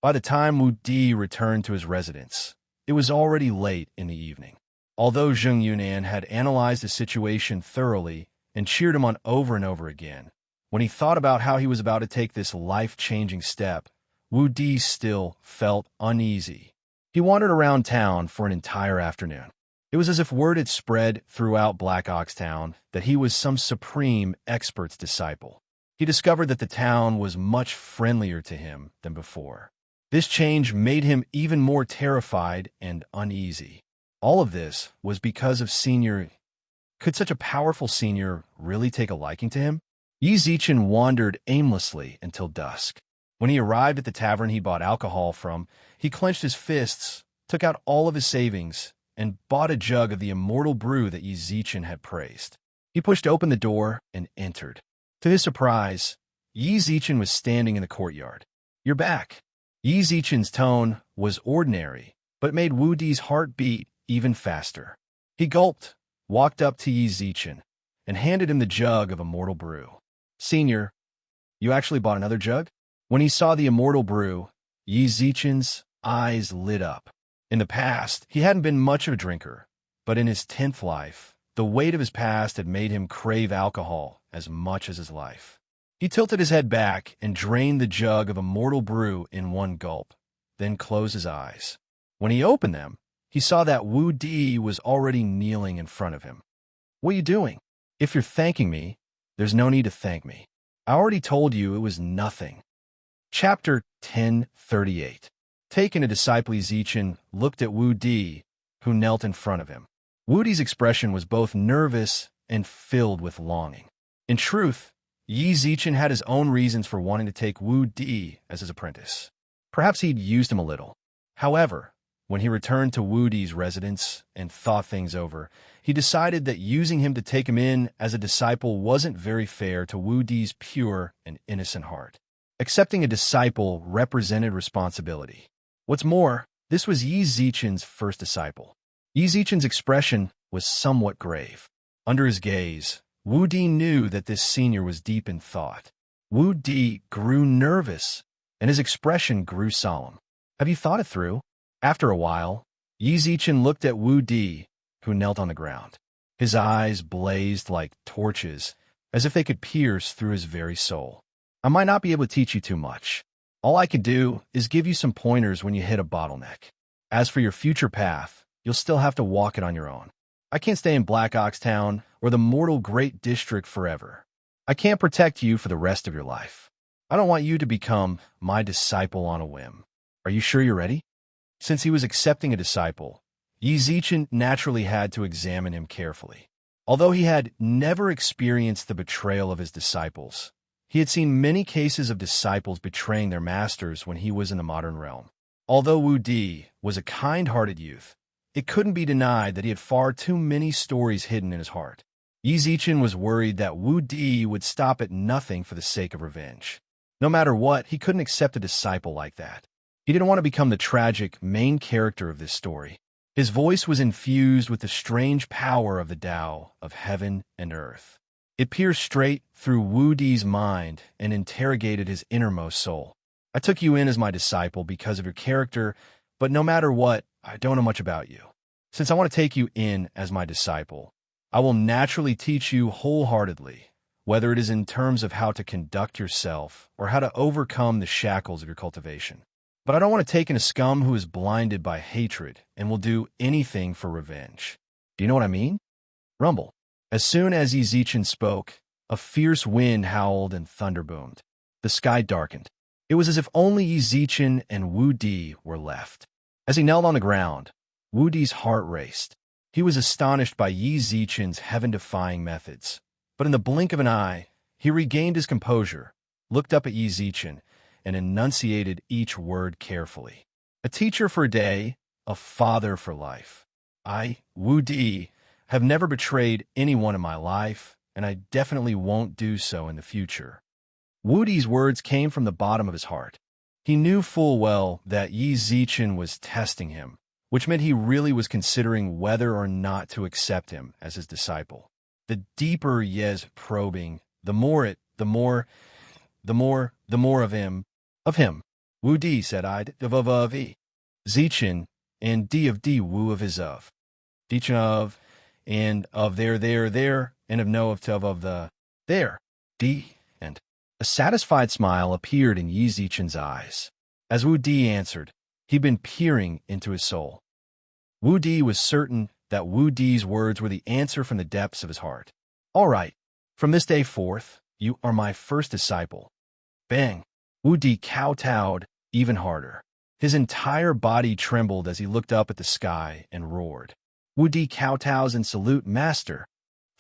By the time Wu Di returned to his residence, it was already late in the evening. Although Zheng Yunan had analyzed the situation thoroughly and cheered him on over and over again, when he thought about how he was about to take this life-changing step, Wu Di still felt uneasy. He wandered around town for an entire afternoon. It was as if word had spread throughout Black Ox Town that he was some supreme expert's disciple. He discovered that the town was much friendlier to him than before. This change made him even more terrified and uneasy. All of this was because of Senior Could such a powerful senior really take a liking to him? Yi Zichen wandered aimlessly until dusk. When he arrived at the tavern he bought alcohol from, he clenched his fists, took out all of his savings, and bought a jug of the immortal brew that Yi Zichen had praised. He pushed open the door and entered. To his surprise, Yi Zichen was standing in the courtyard. "You're back." Yi Zichen's tone was ordinary, but made Wu Di's heart beat even faster. He gulped, walked up to Yi Zichen, and handed him the jug of immortal brew. "Senior, you actually bought another jug?" When he saw the immortal brew, Yi Zichen's eyes lit up. In the past, he hadn't been much of a drinker, but in his 10th life, the weight of his past had made him crave alcohol as much as his life. He tilted his head back and drained the jug of immortal brew in one gulp, then closed his eyes. When he opened them, he saw that Wu Di was already kneeling in front of him. "What are you doing? If you're thanking me, there's no need to thank me. I already told you it was nothing." Chapter 1038. Taken a disciple, Zichen looked at Wu Di, who knelt in front of him. Wu Di's expression was both nervous and filled with longing. In truth, Yi Zichen had his own reasons for wanting to take Wu Di as his apprentice. Perhaps he'd used him a little. However, when he returned to Wu Di's residence and thought things over, he decided that using him to take him in as a disciple wasn't very fair to Wu Di's pure and innocent heart. Accepting a disciple represented responsibility. What's more, this was Yi Zichen's first disciple. Yi Zichen's expression was somewhat grave. Under his gaze, Wu Di knew that this senior was deep in thought. Wu Di grew nervous, and his expression grew solemn. "Have you thought it through?" After a while, Yi Zichen looked at Wu Di, who knelt on the ground. His eyes blazed like torches, as if they could pierce through his very soul. "I might not be able to teach you too much. All I can do is give you some pointers when you hit a bottleneck. As for your future path, you'll still have to walk it on your own. I can't stay in Black Ox Town or the mortal Great District forever. I can't protect you for the rest of your life. I don't want you to become my disciple on a whim. Are you sure you're ready?" Since he was accepting a disciple, Yi Zichen naturally had to examine him carefully. Although he had never experienced the betrayal of his disciples, he had seen many cases of disciples betraying their masters when he was in the modern realm. Although Wu Di was a kind-hearted youth, it couldn't be denied that he had far too many stories hidden in his heart. Yi Zichen was worried that Wu Di would stop at nothing for the sake of revenge. No matter what, he couldn't accept a disciple like that. He didn't want to become the tragic main character of this story. His voice was infused with the strange power of the Tao of heaven and earth. It pierced straight through Wu Di's mind and interrogated his innermost soul. "I took you in as my disciple because of your character, but no matter what, I don't know much about you. Since I want to take you in as my disciple, I will naturally teach you wholeheartedly, whether it is in terms of how to conduct yourself or how to overcome the shackles of your cultivation. But I don't want to take in a scum who is blinded by hatred and will do anything for revenge. Do you know what I mean?" Rumble. As soon as Yi Zichen spoke, a fierce wind howled and thunder boomed. The sky darkened. It was as if only Yi Zichen and Wu Di were left. As he knelt on the ground, Wu Di's heart raced. He was astonished by Yi Zichen's heaven-defying methods. But in the blink of an eye, he regained his composure, looked up at Yi Zichen, and enunciated each word carefully. "A teacher for a day, a father for life. I, Wu Di, have never betrayed anyone in my life, and I definitely won't do so in the future." Wu Di's words came from the bottom of his heart. He knew full well that Yi Zichen was testing him, which meant he really was considering whether or not to accept him as his disciple. The deeper Ye's probing, the more of him. "Wu Di," said I, of E. Zichen, and D of D, Wu of his of. Dichen of, and of there, and of no of tov of the there. D, and a satisfied smile appeared in Yi Zichen's eyes. As Wu Di answered, he'd been peering into his soul. Wu Di was certain that Wu Di's words were the answer from the depths of his heart. "All right, from this day forth, you are my first disciple." Bang! Wu Di kowtowed even harder. His entire body trembled as he looked up at the sky and roared. "Wu Di kowtows and salute, master."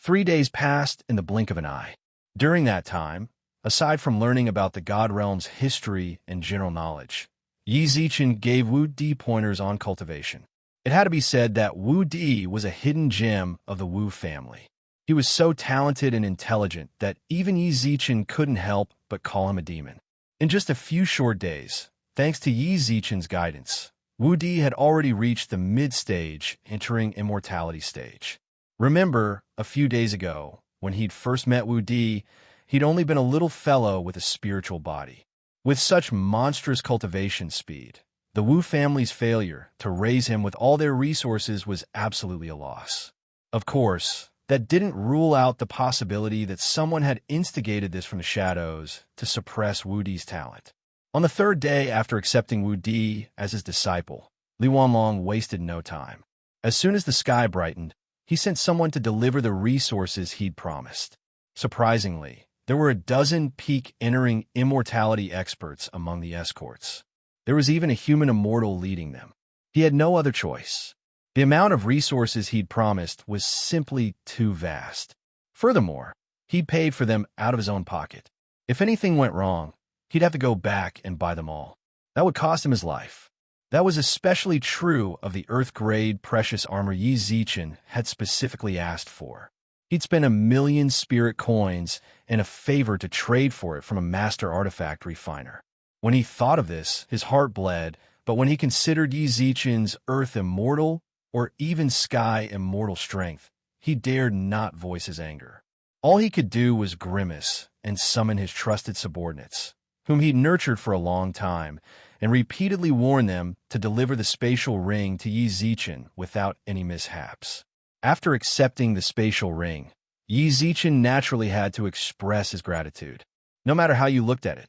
3 days passed in the blink of an eye. During that time, aside from learning about the God Realm's history and general knowledge, Yi Zichen gave Wu Di pointers on cultivation. It had to be said that Wu Di was a hidden gem of the Wu family. He was so talented and intelligent that even Yi Zichen couldn't help but call him a demon. In just a few short days, thanks to Yi Zichen's guidance, Wu Di had already reached the mid-stage, entering immortality stage. Remember, a few days ago, when he'd first met Wu Di, he'd only been a little fellow with a spiritual body. With such monstrous cultivation speed, the Wu family's failure to raise him with all their resources was absolutely a loss. Of course, that didn't rule out the possibility that someone had instigated this from the shadows to suppress Wu Di's talent. On the third day after accepting Wu Di as his disciple, Li Wanlong wasted no time. As soon as the sky brightened, he sent someone to deliver the resources he'd promised. Surprisingly, there were a dozen peak entering immortality experts among the escorts. There was even a human immortal leading them. He had no other choice. The amount of resources he'd promised was simply too vast. Furthermore, he'd paid for them out of his own pocket. If anything went wrong, he'd have to go back and buy them all. That would cost him his life. That was especially true of the Earth-grade precious armor Yi Zichen had specifically asked for. He'd spent 1,000,000 spirit coins and a favor to trade for it from a master artifact refiner. When he thought of this, his heart bled, but when he considered Yi Zichen's Earth immortal or even Sky immortal strength, he dared not voice his anger. All he could do was grimace and summon his trusted subordinates, whom he'd nurtured for a long time, and repeatedly warn them to deliver the spatial ring to Yi Zichen without any mishaps. After accepting the spatial ring, Yi Zichen naturally had to express his gratitude. No matter how you looked at it,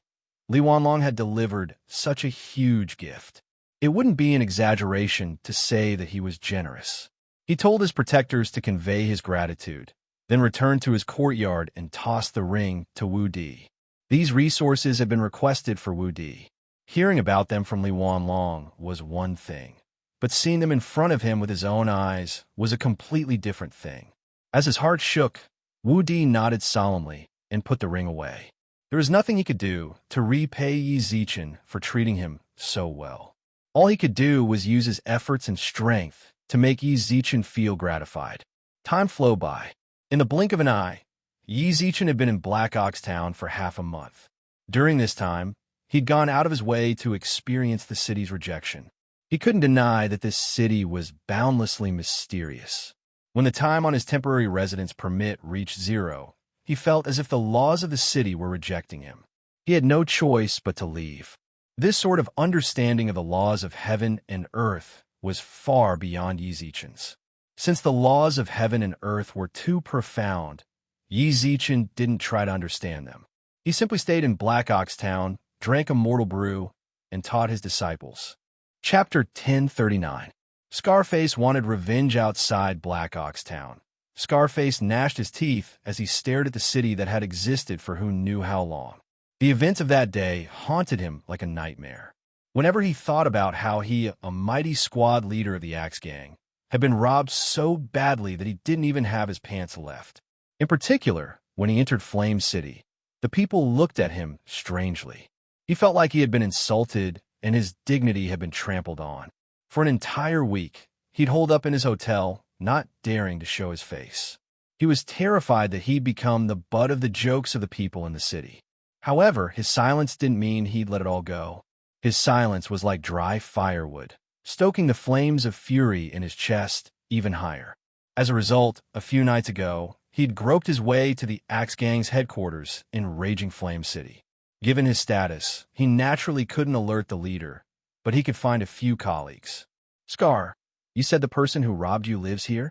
Li Wanlong had delivered such a huge gift. It wouldn't be an exaggeration to say that he was generous. He told his protectors to convey his gratitude, then returned to his courtyard and tossed the ring to Wu Di. These resources had been requested for Wu Di. Hearing about them from Li Wanlong was one thing, but seeing them in front of him with his own eyes was a completely different thing. As his heart shook, Wu Di nodded solemnly and put the ring away. There was nothing he could do to repay Yi Zichen for treating him so well. All he could do was use his efforts and strength to make Yi Zichen feel gratified. Time flew by. In the blink of an eye, Yi Zichen had been in Black Ox Town for half a month. During this time, he'd gone out of his way to experience the city's rejection. He couldn't deny that this city was boundlessly mysterious. When the time on his temporary residence permit reached 0, he felt as if the laws of the city were rejecting him. He had no choice but to leave. This sort of understanding of the laws of heaven and earth was far beyond Yi Zichen's. Since the laws of heaven and earth were too profound, Yi Zichen didn't try to understand them. He simply stayed in Black Ox Town, drank a mortal brew, and taught his disciples. Chapter 1039. Scarface wanted revenge outside Black Ox Town. Scarface gnashed his teeth as he stared at the city that had existed for who knew how long. The events of that day haunted him like a nightmare. Whenever he thought about how he, a mighty squad leader of the Axe Gang, had been robbed so badly that he didn't even have his pants left. In particular, when he entered Flame City, the people looked at him strangely. He felt like he had been insulted and his dignity had been trampled on. For an entire week, he'd holed up in his hotel, not daring to show his face. He was terrified that he'd become the butt of the jokes of the people in the city. However, his silence didn't mean he'd let it all go. His silence was like dry firewood, stoking the flames of fury in his chest even higher. As a result, a few nights ago, he'd groped his way to the Axe Gang's headquarters in Raging Flame City. Given his status, he naturally couldn't alert the leader, but he could find a few colleagues. "Scar, you said the person who robbed you lives here?"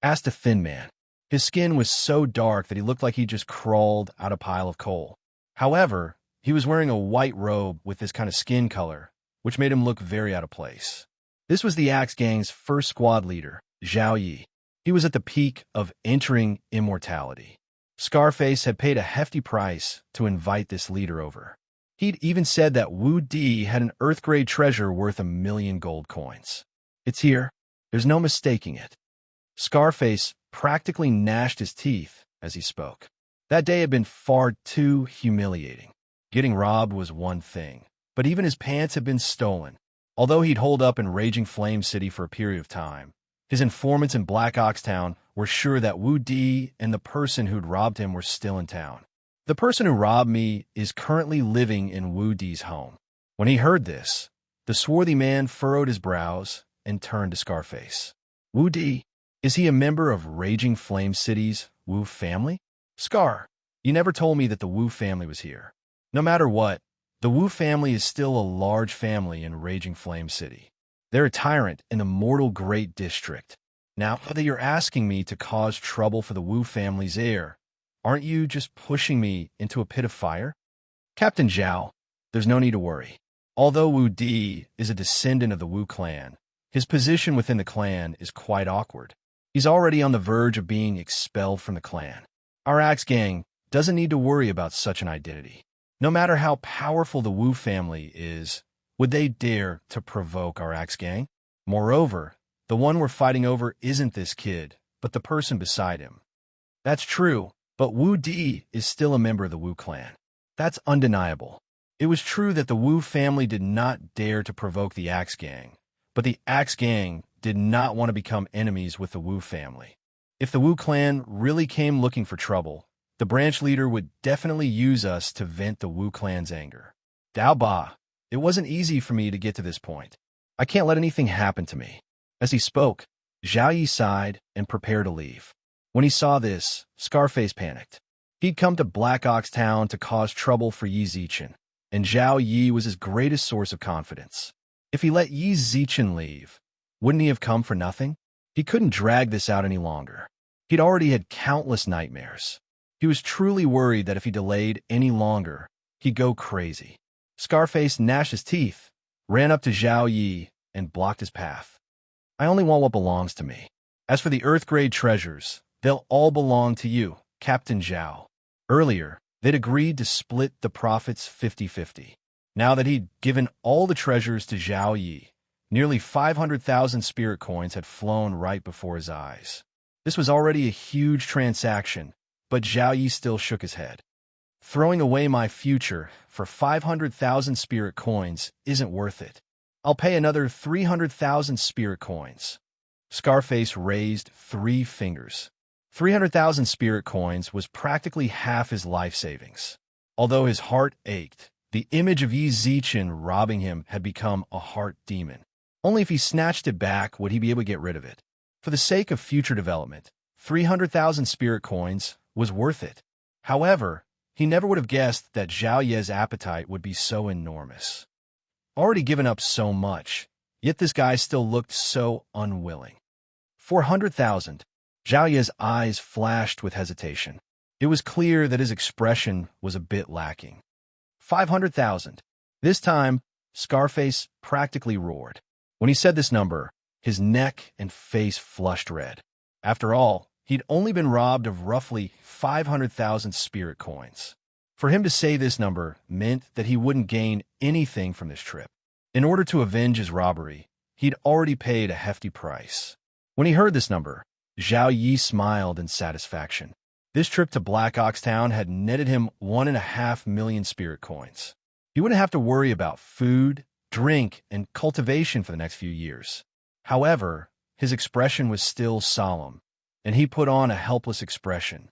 asked a thin man. His skin was so dark that he looked like he just crawled out a pile of coal. However, he was wearing a white robe with this kind of skin color, which made him look very out of place. This was the Axe Gang's first squad leader, Zhao Yi. He was at the peak of entering immortality. Scarface had paid a hefty price to invite this leader over. He'd even said that Wu Di had an Earth-grade treasure worth 1,000,000 gold coins. "It's here. There's no mistaking it." Scarface practically gnashed his teeth as he spoke. That day had been far too humiliating. Getting robbed was one thing, but even his pants had been stolen. Although he'd holed up in Raging Flame City for a period of time, his informants in Black Ox Town were sure that Wu Di and the person who'd robbed him were still in town. The person who robbed me is currently living in Wu Di's home. When he heard this, the swarthy man furrowed his brows and turned to Scarface. Wu Di, is he a member of Raging Flame City's Wu family? Scar, you never told me that the Wu family was here. No matter what, the Wu family is still a large family in Raging Flame City. They're a tyrant in the Mortal Great District. Now that you're asking me to cause trouble for the Wu family's heir, aren't you just pushing me into a pit of fire? Captain Zhao, there's no need to worry. Although Wu Di is a descendant of the Wu clan, his position within the clan is quite awkward. He's already on the verge of being expelled from the clan. Our Axe Gang doesn't need to worry about such an identity. No matter how powerful the Wu family is, would they dare to provoke our Axe Gang? Moreover, the one we're fighting over isn't this kid, but the person beside him. That's true, but Wu Di is still a member of the Wu clan. That's undeniable. It was true that the Wu family did not dare to provoke the Axe Gang, but the Axe Gang did not want to become enemies with the Wu family. If the Wu clan really came looking for trouble, the branch leader would definitely use us to vent the Wu clan's anger. Dao Ba, it wasn't easy for me to get to this point. I can't let anything happen to me. As he spoke, Zhao Yi sighed and prepared to leave. When he saw this, Scarface panicked. He'd come to Black Ox Town to cause trouble for Yi Zichen, and Zhao Yi was his greatest source of confidence. If he let Yi Zichen leave, wouldn't he have come for nothing? He couldn't drag this out any longer. He'd already had countless nightmares. He was truly worried that if he delayed any longer, he'd go crazy. Scarface gnashed his teeth, ran up to Zhao Yi, and blocked his path. I only want what belongs to me. As for the Earth-grade treasures, they'll all belong to you, Captain Zhao. Earlier, they'd agreed to split the profits 50-50. Now that he'd given all the treasures to Zhao Yi, nearly 500,000 spirit coins had flown right before his eyes. This was already a huge transaction, but Zhao Yi still shook his head. Throwing away my future for 500,000 spirit coins isn't worth it. I'll pay another 300,000 spirit coins. Scarface raised 3 fingers. 300,000 spirit coins was practically half his life savings. Although his heart ached, the image of Yi Zichen robbing him had become a heart demon. Only if he snatched it back would he be able to get rid of it. For the sake of future development, 300,000 spirit coins was worth it. However, he never would have guessed that Zhao Ye's appetite would be so enormous. Already given up so much, yet this guy still looked so unwilling. 400,000. Zhao Ye's eyes flashed with hesitation. It was clear that his expression was a bit lacking. 500,000. This time, Scarface practically roared. When he said this number, his neck and face flushed red. After all, he'd only been robbed of roughly 500,000 spirit coins. For him to say this number meant that he wouldn't gain anything from this trip. In order to avenge his robbery, he'd already paid a hefty price. When he heard this number, Zhao Yi smiled in satisfaction. This trip to Black Ox Town had netted him 1.5 million spirit coins. He wouldn't have to worry about food, drink, and cultivation for the next few years. However, his expression was still solemn, and he put on a helpless expression.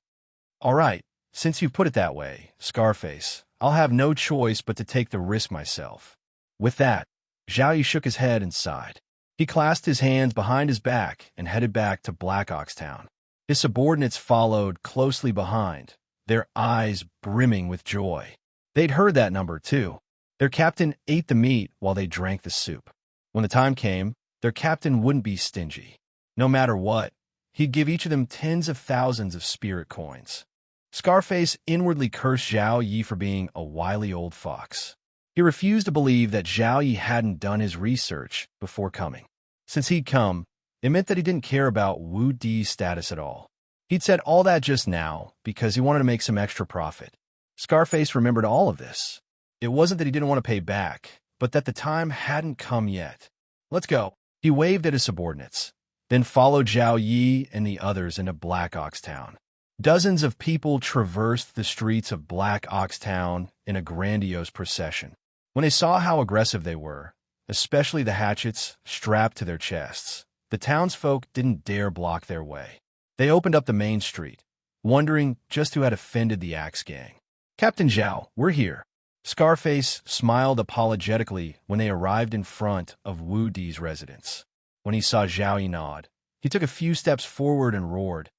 All right, since you've put it that way, Scarface, I'll have no choice but to take the risk myself. With that, Zhao Yi shook his head and sighed. He clasped his hands behind his back and headed back to Black Ox Town. His subordinates followed closely behind, their eyes brimming with joy. They'd heard that number, too. Their captain ate the meat while they drank the soup. When the time came, their captain wouldn't be stingy. No matter what, he'd give each of them tens of thousands of spirit coins. Scarface inwardly cursed Zhao Yi for being a wily old fox. He refused to believe that Zhao Yi hadn't done his research before coming. Since he'd come, it meant that he didn't care about Wu Di's status at all. He'd said all that just now because he wanted to make some extra profit. Scarface remembered all of this. It wasn't that he didn't want to pay back, but that the time hadn't come yet. Let's go. He waved at his subordinates. then followed Zhao Yi and the others into Black Ox Town. Dozens of people traversed the streets of Black Ox Town in a grandiose procession. When they saw how aggressive they were, especially the hatchets strapped to their chests, the townsfolk didn't dare block their way. They opened up the main street, wondering just who had offended the Axe Gang. "Captain Zhao, we're here." Scarface smiled apologetically when they arrived in front of Wu Di's residence. When he saw Zhao Yi nod, he took a few steps forward and roared,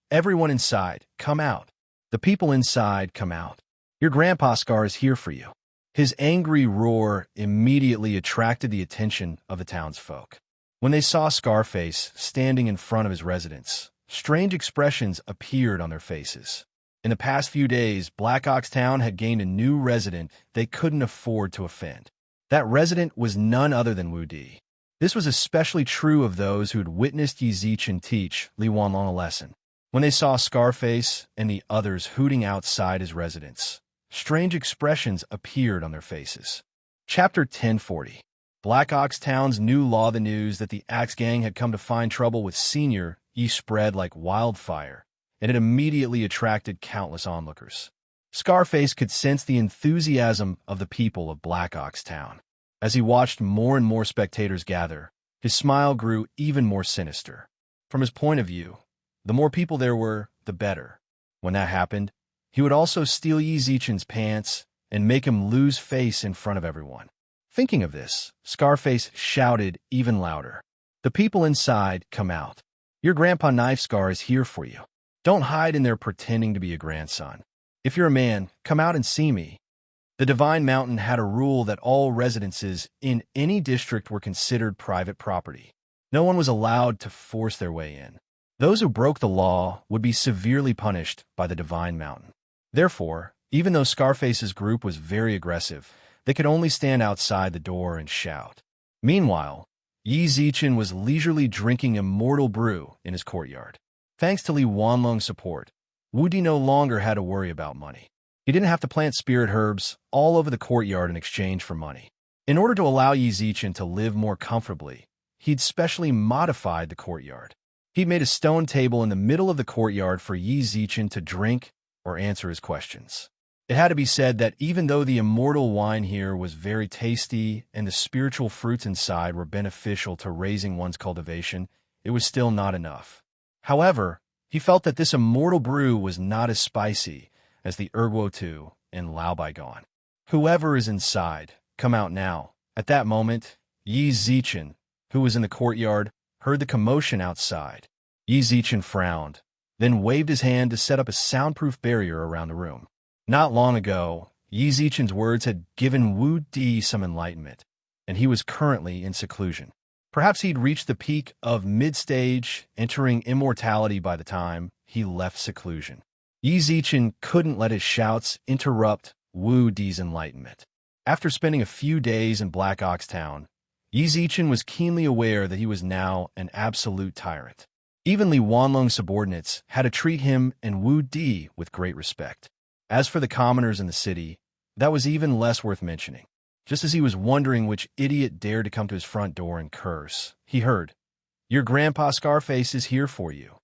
"Everyone inside, come out. The people inside, come out. Your grandpa Scar is here for you." His angry roar immediately attracted the attention of the townsfolk. When they saw Scarface standing in front of his residence, strange expressions appeared on their faces. In the past few days, Black Ox Town had gained a new resident they couldn't afford to offend. That resident was none other than Wu Di. This was especially true of those who had witnessed Yi Zichen teach Li Wanlong a lesson. When they saw Scarface and the others hooting outside his residence, strange expressions appeared on their faces. Chapter 1040. Black Ox Town's new law. The news that the Axe Gang had come to find trouble with Senior Yi spread like wildfire, and it immediately attracted countless onlookers. Scarface could sense the enthusiasm of the people of Black Ox Town. As he watched more and more spectators gather, his smile grew even more sinister. From his point of view, the more people there were, the better. When that happened, he would also steal Yi Zichen's pants and make him lose face in front of everyone. Thinking of this, Scarface shouted even louder, "The people inside, come out. Your Grandpa Knife Scar is here for you. Don't hide in there pretending to be a grandson. If you're a man, come out and see me." The Divine Mountain had a rule that all residences in any district were considered private property. No one was allowed to force their way in. Those who broke the law would be severely punished by the Divine Mountain. Therefore, even though Scarface's group was very aggressive, they could only stand outside the door and shout. Meanwhile, Yi Zichen was leisurely drinking immortal brew in his courtyard. Thanks to Li Wanlong's support, Wu Di no longer had to worry about money. He didn't have to plant spirit herbs all over the courtyard in exchange for money. In order to allow Yi Zichen to live more comfortably, he'd specially modified the courtyard. He'd made a stone table in the middle of the courtyard for Yi Zichen to drink or answer his questions. It had to be said that even though the immortal wine here was very tasty and the spiritual fruits inside were beneficial to raising one's cultivation, it was still not enough. However, he felt that this immortal brew was not as spicy as the Erguo Tu and Lao Baigon. "Whoever is inside, come out now." At that moment, Yi Zichen, who was in the courtyard, heard the commotion outside. Yi Zichen frowned, then waved his hand to set up a soundproof barrier around the room. Not long ago, Yi Zichen's words had given Wu Di some enlightenment, and he was currently in seclusion. Perhaps he'd reached the peak of mid-stage, entering immortality by the time he left seclusion. Yi Zichen couldn't let his shouts interrupt Wu Di's enlightenment. After spending a few days in Black Ox Town, Yi Zichen was keenly aware that he was now an absolute tyrant. Even Li Wanlong's subordinates had to treat him and Wu Di with great respect. As for the commoners in the city, that was even less worth mentioning. Just as he was wondering which idiot dared to come to his front door and curse, he heard, "Your Grandpa Scarface is here for you."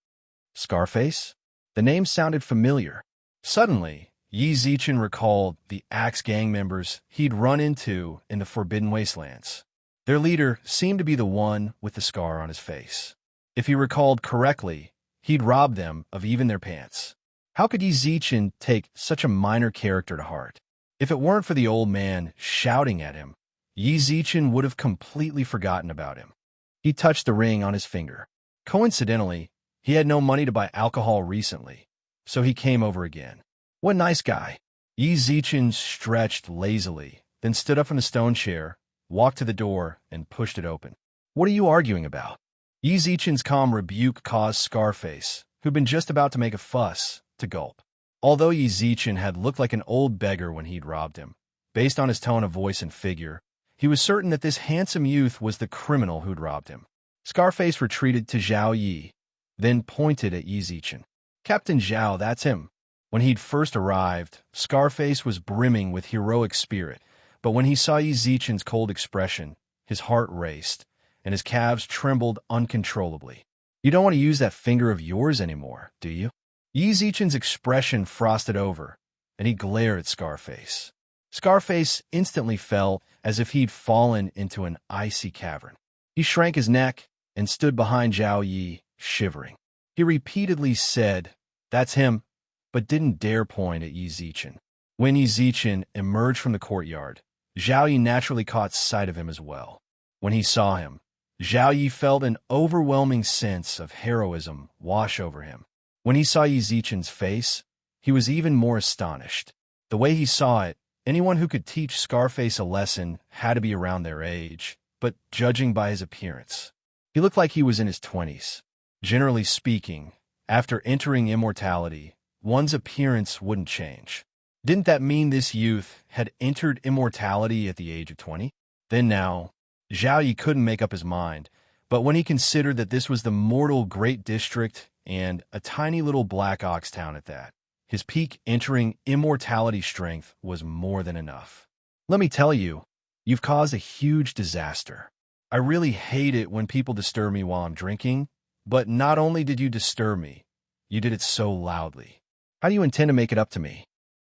Scarface? The name sounded familiar. Suddenly, Yi Zichen recalled the Axe Gang members he'd run into in the Forbidden Wastelands. Their leader seemed to be the one with the scar on his face. If he recalled correctly, he'd robbed them of even their pants. How could Yi Zichen take such a minor character to heart? If it weren't for the old man shouting at him, Yi Zichen would have completely forgotten about him. He touched the ring on his finger. Coincidentally, he had no money to buy alcohol recently, so he came over again. What nice guy. Yi Zichen stretched lazily, then stood up from the stone chair, walked to the door, and pushed it open. "What are you arguing about?" Yi Zichen's calm rebuke caused Scarface, who'd been just about to make a fuss, to gulp. Although Yi Zichen had looked like an old beggar when he'd robbed him, based on his tone of voice and figure, he was certain that this handsome youth was the criminal who'd robbed him. Scarface retreated to Zhao Yi, then pointed at Yi Zichen. "Captain Zhao, that's him." When he'd first arrived, Scarface was brimming with heroic spirit, but when he saw Yi Zichen's cold expression, his heart raced, and his calves trembled uncontrollably. You don't want to use that finger of yours anymore, do you? Yi Zichen's expression frosted over, and he glared at Scarface. Scarface instantly felt as if he'd fallen into an icy cavern. He shrank his neck and stood behind Zhao Yi, shivering. He repeatedly said, "That's him," but didn't dare point at Yi Zichen. When Yi Zichen emerged from the courtyard, Zhao Yi naturally caught sight of him as well. When he saw him, Zhao Yi felt an overwhelming sense of heroism wash over him. When he saw Yi Zichen's face, he was even more astonished. The way he saw it, anyone who could teach Scarface a lesson had to be around their age, but judging by his appearance, he looked like he was in his 20s. Generally speaking, after entering immortality, one's appearance wouldn't change. Didn't that mean this youth had entered immortality at the age of 20? Then now, Zhao Yi couldn't make up his mind, but when he considered that this was the mortal Great District and a tiny little Black Ox town at that, his peak entering immortality strength was more than enough. Let me tell you, you've caused a huge disaster. I really hate it when people disturb me while I'm drinking, but not only did you disturb me, you did it so loudly. How do you intend to make it up to me?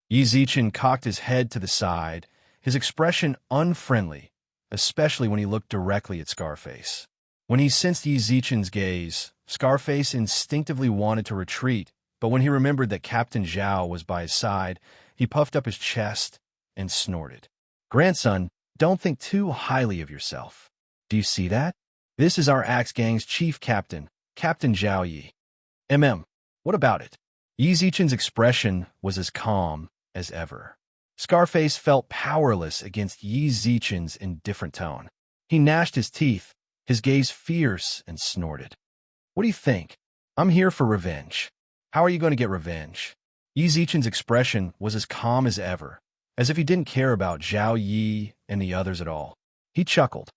Yi Zichen cocked his head to the side, his expression unfriendly, especially when he looked directly at Scarface. When he sensed Yi Zichen's gaze, Scarface instinctively wanted to retreat, but when he remembered that Captain Zhao was by his side, he puffed up his chest and snorted. "Grandson, don't think too highly of yourself. Do you see that? This is our Axe Gang's chief captain, Captain Zhao Yi. What about it?" Yi Zichen's expression was as calm as ever. Scarface felt powerless against Yi Zichen's indifferent tone. He gnashed his teeth, his gaze fierce, and snorted. "What do you think? I'm here for revenge. How are you going to get revenge?" Yi Zichen's expression was as calm as ever, as if he didn't care about Zhao Yi and the others at all. He chuckled.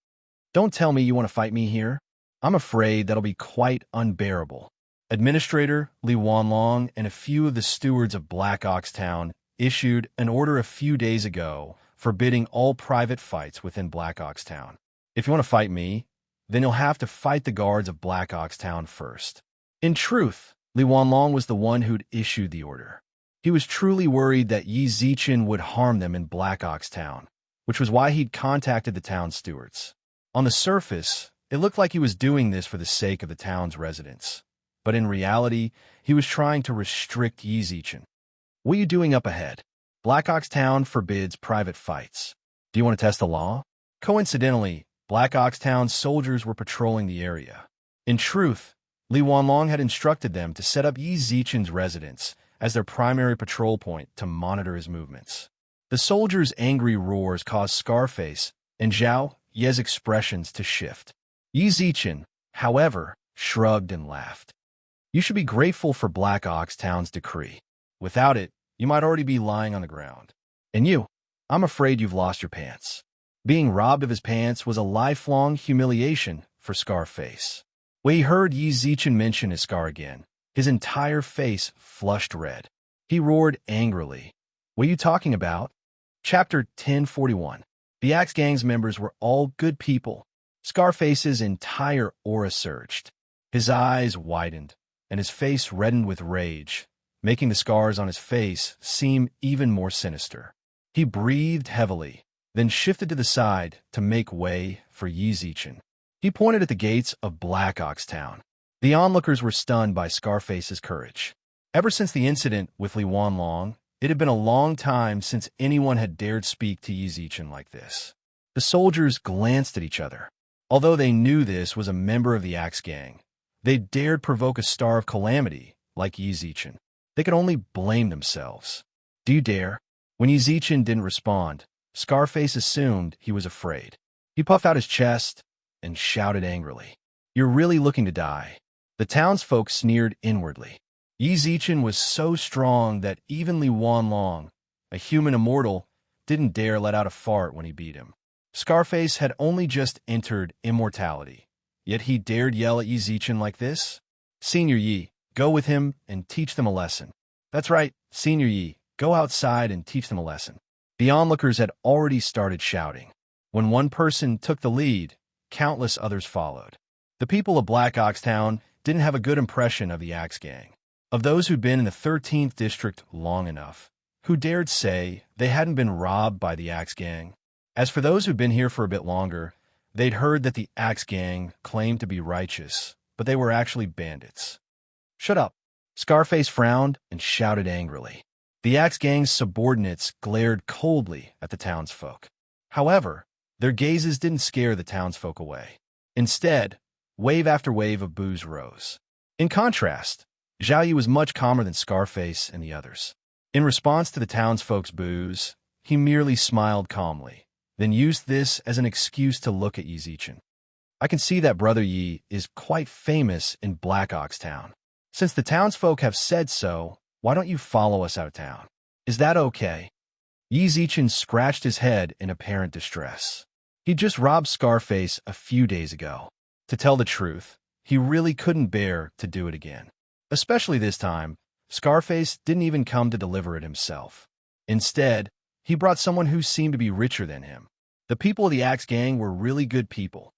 "Don't tell me you want to fight me here. I'm afraid that'll be quite unbearable." Administrator Li Wanlong and a few of the stewards of Black Ox Town issued an order a few days ago forbidding all private fights within Black Ox Town. If you want to fight me, then you'll have to fight the guards of Black Ox Town first. In truth, Li Wanlong was the one who'd issued the order. He was truly worried that Yi Zichen would harm them in Black Ox Town, which was why he'd contacted the town stewards. On the surface, it looked like he was doing this for the sake of the town's residents. But in reality, he was trying to restrict Yi Zichen. "What are you doing up ahead? Black Ox Town forbids private fights. Do you want to test the law?" Coincidentally, Black Ox Town's soldiers were patrolling the area. In truth, Li Wanlong had instructed them to set up Yi Zichen's residence as their primary patrol point to monitor his movements. The soldiers' angry roars caused Scarface and Zhao Yi's expressions to shift. Yi Zichen, however, shrugged and laughed. "You should be grateful for Black Ox Town's decree. Without it, you might already be lying on the ground. And you, I'm afraid you've lost your pants." Being robbed of his pants was a lifelong humiliation for Scarface. When he heard Yi Zichen mention his scar again, his entire face flushed red. He roared angrily. "What are you talking about?" Chapter 1041. The Axe Gang's members were all good people. Scarface's entire aura surged. His eyes widened, and his face reddened with rage, making the scars on his face seem even more sinister. He breathed heavily, then shifted to the side to make way for Yi Zichen. He pointed at the gates of Black Ox Town. The onlookers were stunned by Scarface's courage. Ever since the incident with Li Wanlong, it had been a long time since anyone had dared speak to Yi Zichen like this. The soldiers glanced at each other. Although they knew this was a member of the Axe Gang, they dared provoke a star of calamity like Yi Zichen. They could only blame themselves. "Do you dare?" When Yi Zichen didn't respond, Scarface assumed he was afraid. He puffed out his chest and shouted angrily, "You're really looking to die." The townsfolk sneered inwardly. Yi Zichen was so strong that even Li Wanlong, a human immortal, didn't dare let out a fart when he beat him. Scarface had only just entered immortality, yet he dared yell at Yi Zichen like this? "Senior Yi, go with him and teach them a lesson." "That's right, Senior Yi, go outside and teach them a lesson." The onlookers had already started shouting. When one person took the lead, countless others followed. The people of Black Ox Town didn't have a good impression of the Axe Gang. Of those who'd been in the 13th District long enough, who dared say they hadn't been robbed by the Axe Gang? As for those who'd been here for a bit longer, they'd heard that the Axe Gang claimed to be righteous, but they were actually bandits. "Shut up!" Scarface frowned and shouted angrily. The Axe Gang's subordinates glared coldly at the townsfolk. However, their gazes didn't scare the townsfolk away. Instead, wave after wave of boos rose. In contrast, Zhao Yi was much calmer than Scarface and the others. In response to the townsfolk's boos, he merely smiled calmly, then used this as an excuse to look at Yi Zichen. "I can see that Brother Yi is quite famous in Black Ox Town. Since the townsfolk have said so, why don't you follow us out of town? Is that okay?" Yi Zichen scratched his head in apparent distress. He just robbed Scarface a few days ago. To tell the truth, he really couldn't bear to do it again. Especially this time, Scarface didn't even come to deliver it himself. Instead, he brought someone who seemed to be richer than him. The people of the Axe Gang were really good people.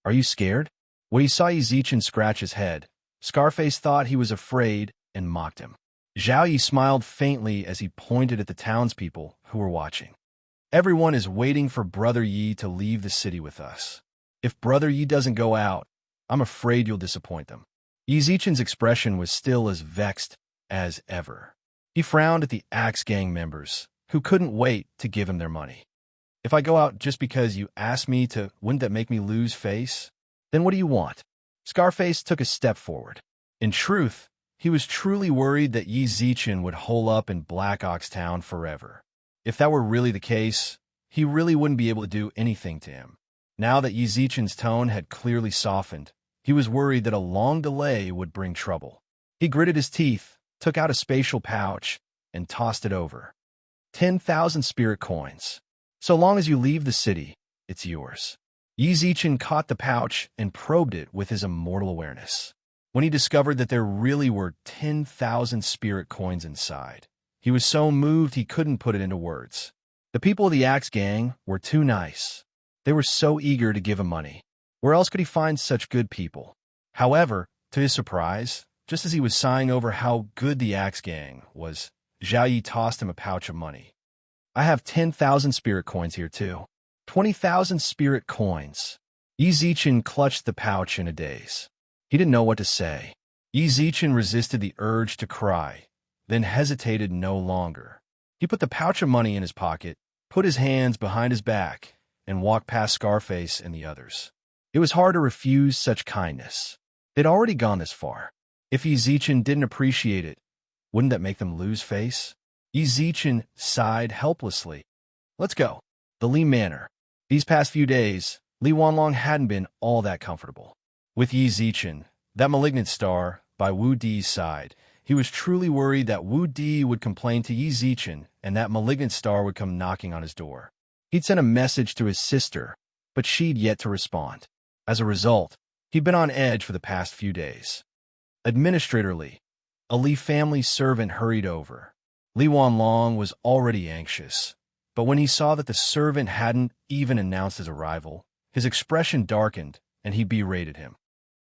"Are you scared?" When he saw Yi Zichen scratch his head, Scarface thought he was afraid and mocked him. Zhao Yi smiled faintly as he pointed at the townspeople who were watching. "Everyone is waiting for Brother Yi to leave the city with us. If Brother Yi doesn't go out, I'm afraid you'll disappoint them." Yi Zichen's expression was still as vexed as ever. He frowned at the Axe Gang members, who couldn't wait to give him their money. "If I go out just because you asked me to, wouldn't that make me lose face? Then what do you want?" Scarface took a step forward. In truth, he was truly worried that Yi Zichen would hole up in Black Ox Town forever. If that were really the case, he really wouldn't be able to do anything to him. Now that Yi Zichen's tone had clearly softened, he was worried that a long delay would bring trouble. He gritted his teeth, took out a spatial pouch, and tossed it over. 10,000 spirit coins. So long as you leave the city, it's yours. Yi Zichen caught the pouch and probed it with his immortal awareness. When he discovered that there really were 10,000 spirit coins inside, he was so moved he couldn't put it into words. The people of the Axe Gang were too nice. They were so eager to give him money. Where else could he find such good people? However, to his surprise, just as he was sighing over how good the Axe Gang was, Zhao Yi tossed him a pouch of money. "I have 10,000 spirit coins here too." 20,000 spirit coins. Yi Zichen clutched the pouch in a daze. He didn't know what to say. Yi Zichen resisted the urge to cry, then hesitated no longer. He put the pouch of money in his pocket, put his hands behind his back, and walked past Scarface and the others. It was hard to refuse such kindness. They'd already gone this far. If Yi Zichen didn't appreciate it, wouldn't that make them lose face? Yi Zichen sighed helplessly. "Let's go." The Li Manor. These past few days, Li Wanlong hadn't been all that comfortable. With Yi Zichen, that malignant star, by Wu Di's side, he was truly worried that Wu Di would complain to Yi Zichen and that malignant star would come knocking on his door. He'd sent a message to his sister, but she'd yet to respond. As a result, he'd been on edge for the past few days. Administrator Li, a Li family servant, hurried over. Li Wanlong was already anxious, but when he saw that the servant hadn't even announced his arrival, his expression darkened and he berated him.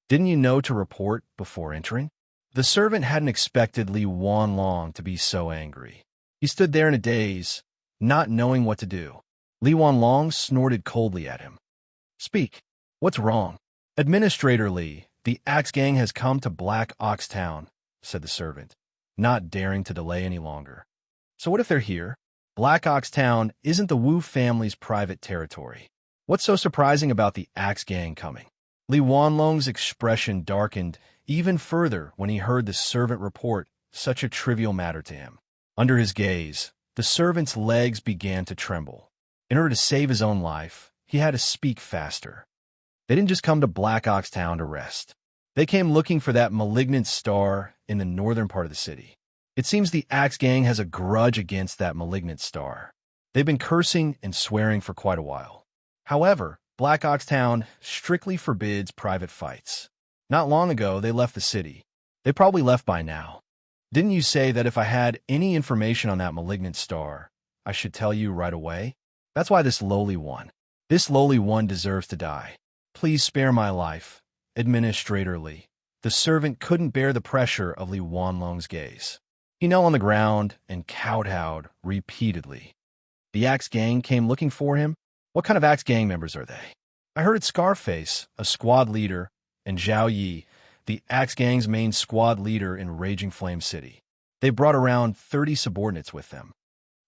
"Didn't you know to report before entering?" The servant hadn't expected Li Wanlong to be so angry. He stood there in a daze, not knowing what to do. Li Wanlong snorted coldly at him. "Speak. What's wrong?" "Administrator Li, the Axe Gang has come to Black Ox Town," said the servant, not daring to delay any longer. "So what if they're here? Black Ox Town isn't the Wu family's private territory. What's so surprising about the Axe Gang coming?" Li Wanlong's expression darkened even further when he heard the servant report such a trivial matter to him. Under his gaze, the servant's legs began to tremble. In order to save his own life, he had to speak faster. They didn't just come to Black Ox Town to rest. They came looking for that malignant star in the northern part of the city. It seems the Axe Gang has a grudge against that malignant star. They've been cursing and swearing for quite a while. However, Black Ox Town strictly forbids private fights. Not long ago, they left the city. They probably left by now. Didn't you say that if I had any information on that malignant star, I should tell you right away? That's why this lowly one deserves to die. Please spare my life, Administrator Li. The the servant couldn't bear the pressure of Li Wanlong's gaze. He knelt on the ground and kowtowed repeatedly. The Axe Gang came looking for him? What kind of Axe Gang members are they? I heard it's Scarface, a squad leader, and Zhao Yi, the Axe Gang's main squad leader in Raging Flame City. They brought around 30 subordinates with them.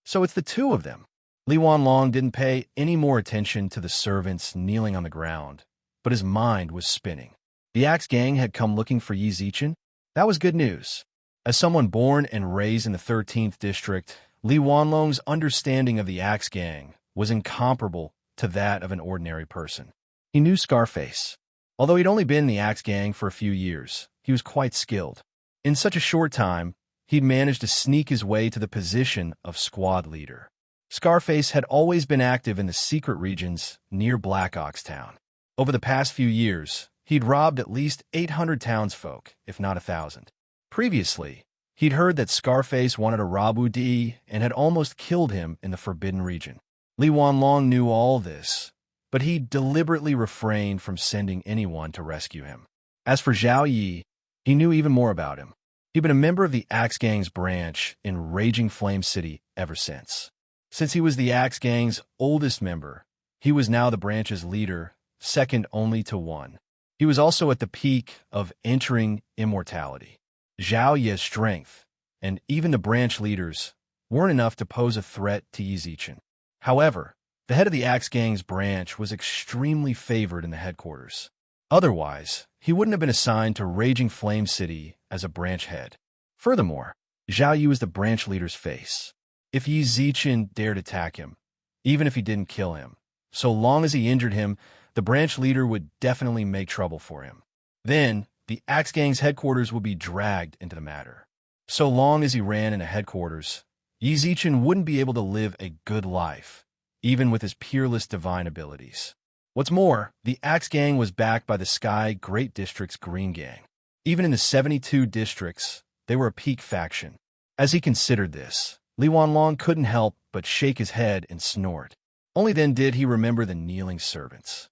So it's the two of them. Li Wanlong didn't pay any more attention to the servants kneeling on the ground, but his mind was spinning. The Axe Gang had come looking for Yi Zichen? That was good news. As someone born and raised in the 13th district, Li Wanlong's understanding of the Axe Gang was incomparable to that of an ordinary person. He knew Scarface. Although he'd only been in the Axe Gang for a few years, he was quite skilled. In such a short time, he'd managed to sneak his way to the position of squad leader. Scarface had always been active in the secret regions near Black Ox Town. Over the past few years, he'd robbed at least 800 townsfolk, if not 1,000. Previously, he'd heard that Scarface wanted to rob Wu Di and had almost killed him in the Forbidden Region. Li Wanlong knew all this, but he deliberately refrained from sending anyone to rescue him. As for Zhao Yi, he knew even more about him. He'd been a member of the Axe Gang's branch in Raging Flame City ever since. Since he was the Axe Gang's oldest member, he was now the branch's leader, second only to one. He was also at the peak of entering immortality. Zhao Yi's strength, and even the branch leaders, weren't enough to pose a threat to Yi Zichen. However, the head of the Axe Gang's branch was extremely favored in the headquarters. Otherwise, he wouldn't have been assigned to Raging Flame City as a branch head. Furthermore, Zhao Yi was the branch leader's face. If Yi Zichen dared attack him, even if he didn't kill him, so long as he injured him, the branch leader would definitely make trouble for him. Then, the Axe Gang's headquarters would be dragged into the matter. So long as he ran into headquarters, Yi Zichen wouldn't be able to live a good life, even with his peerless divine abilities. What's more, the Axe Gang was backed by the Sky Great District's Green Gang. Even in the 72 districts, they were a peak faction. As he considered this, Li Wanlong couldn't help but shake his head and snort. Only then did he remember the kneeling servants.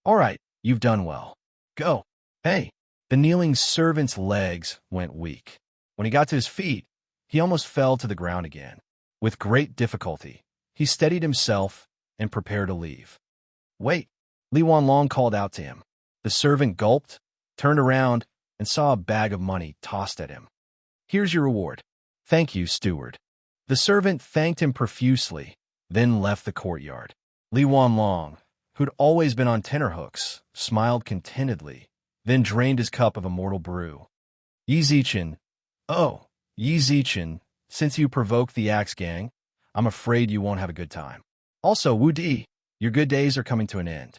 All right, you've done well. Go. Hey. The kneeling servant's legs went weak. When he got to his feet, he almost fell to the ground again. With great difficulty, he steadied himself and prepared to leave. Wait, Li Wanlong called out to him. The servant gulped, turned around, and saw a bag of money tossed at him. Here's your reward. Thank you, steward. The servant thanked him profusely, then left the courtyard. Li Wanlong, who'd always been on tenterhooks, smiled contentedly, then drained his cup of immortal brew. Yi Zichen, oh, Yi Zichen, since you provoked the Axe Gang, I'm afraid you won't have a good time. Also, Wu Di, your good days are coming to an end.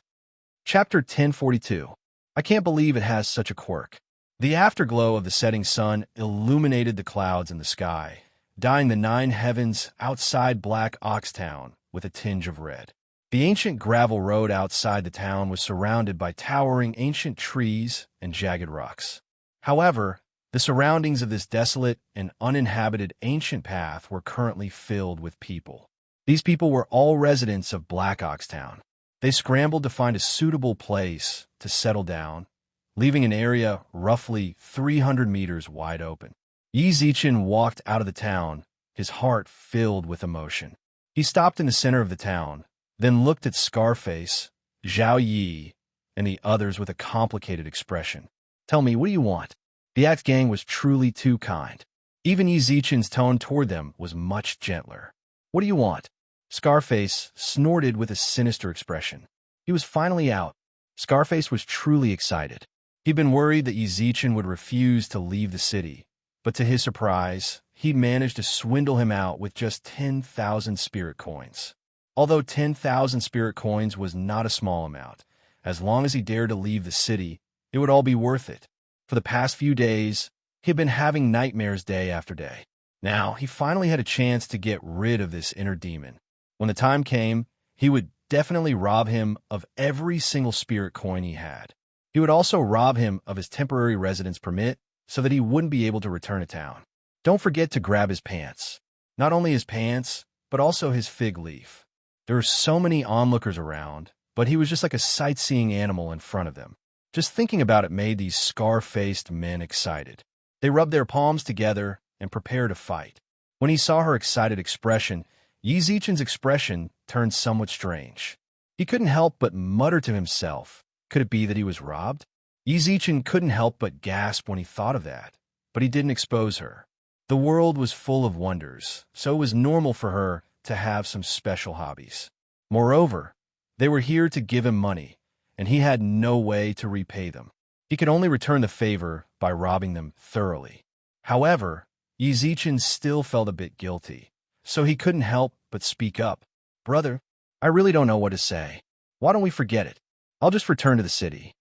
Chapter 1042. I can't believe it has such a quirk. The afterglow of the setting sun illuminated the clouds in the sky, dyeing the 9 heavens outside Black Ox Town with a tinge of red. The ancient gravel road outside the town was surrounded by towering ancient trees and jagged rocks. However, the surroundings of this desolate and uninhabited ancient path were currently filled with people. These people were all residents of Black Ox Town. They scrambled to find a suitable place to settle down, leaving an area roughly 300 meters wide open. Yi Zichen walked out of the town, his heart filled with emotion. He stopped in the center of the town, then looked at Scarface, Zhao Yi, and the others with a complicated expression. Tell me, what do you want? The Axe Gang was truly too kind. Even Yi Zichen's tone toward them was much gentler. What do you want? Scarface snorted with a sinister expression. He was finally out. Scarface was truly excited. He'd been worried that Yi Zichen would refuse to leave the city, but to his surprise, he managed to swindle him out with just 10,000 spirit coins. Although 10,000 spirit coins was not a small amount, as long as he dared to leave the city, it would all be worth it. For the past few days, he had been having nightmares day after day. Now, he finally had a chance to get rid of this inner demon. When the time came, he would definitely rob him of every single spirit coin he had. He would also rob him of his temporary residence permit so that he wouldn't be able to return to town. Don't forget to grab his pants. Not only his pants, but also his fig leaf. There were so many onlookers around, but he was just like a sightseeing animal in front of them. Just thinking about it made these scar-faced men excited. They rubbed their palms together and prepared to fight. When he saw her excited expression, Yi Zichen's expression turned somewhat strange. He couldn't help but mutter to himself, could it be that he was robbed? Yi Zichen couldn't help but gasp when he thought of that, but he didn't expose her. The world was full of wonders, so it was normal for her to have some special hobbies. Moreover, they were here to give him money, and he had no way to repay them. He could only return the favor by robbing them thoroughly. However, Yi Zichen still felt a bit guilty, so he couldn't help but speak up. "Brother, I really don't know what to say. Why don't we forget it? I'll just return to the city."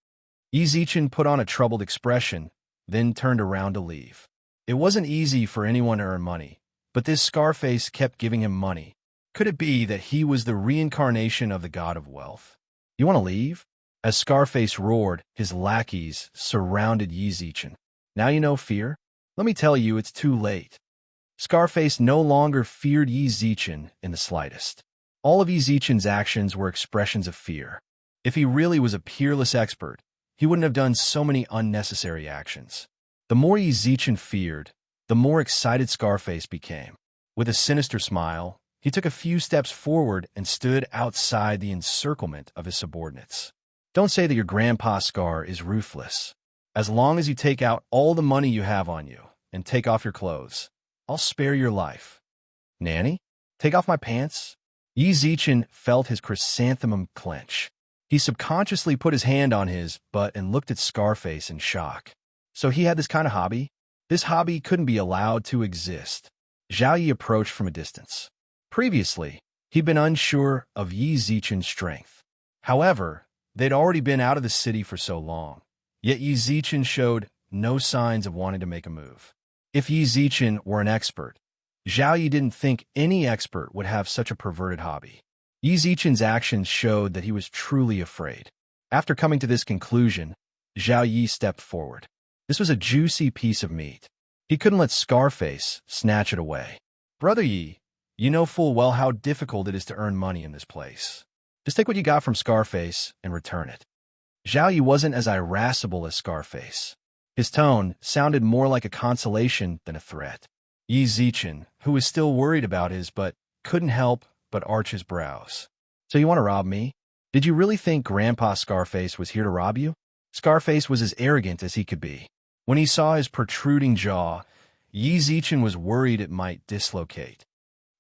Yi Zichen put on a troubled expression, then turned around to leave. It wasn't easy for anyone to earn money, but this Scarface kept giving him money. Could it be that he was the reincarnation of the god of wealth? "You want to leave?" As Scarface roared, his lackeys surrounded Yi Zichen. "Now you know fear? Let me tell you, it's too late." Scarface no longer feared Yi Zichen in the slightest. All of Yi Zichen's actions were expressions of fear. If he really was a peerless expert, he wouldn't have done so many unnecessary actions. The more Yi Zichen feared, the more excited Scarface became. With a sinister smile, he took a few steps forward and stood outside the encirclement of his subordinates. "Don't say that your grandpa Scar is ruthless. As long as you take out all the money you have on you and take off your clothes, I'll spare your life." "Nanny, take off my pants?" Yi Zichen felt his chrysanthemum clench. He subconsciously put his hand on his butt and looked at Scarface in shock. So he had this kind of hobby? This hobby couldn't be allowed to exist. Zhao Yi approached from a distance. Previously, he'd been unsure of Yi Zichen's strength. However, they'd already been out of the city for so long. Yet Yi Zichen showed no signs of wanting to make a move. If Yi Zichen were an expert, Zhao Yi didn't think any expert would have such a perverted hobby. Yi Zichen's actions showed that he was truly afraid. After coming to this conclusion, Zhao Yi stepped forward. This was a juicy piece of meat. He couldn't let Scarface snatch it away. "Brother Yi, you know full well how difficult it is to earn money in this place. Just take what you got from Scarface and return it." Zhao Yi wasn't as irascible as Scarface. His tone sounded more like a consolation than a threat. Yi Zichen, who was still worried about his but couldn't help but arch his brows. "So you want to rob me? Did you really think Grandpa Scarface was here to rob you?" Scarface was as arrogant as he could be. When he saw his protruding jaw, Yi Zichen was worried it might dislocate.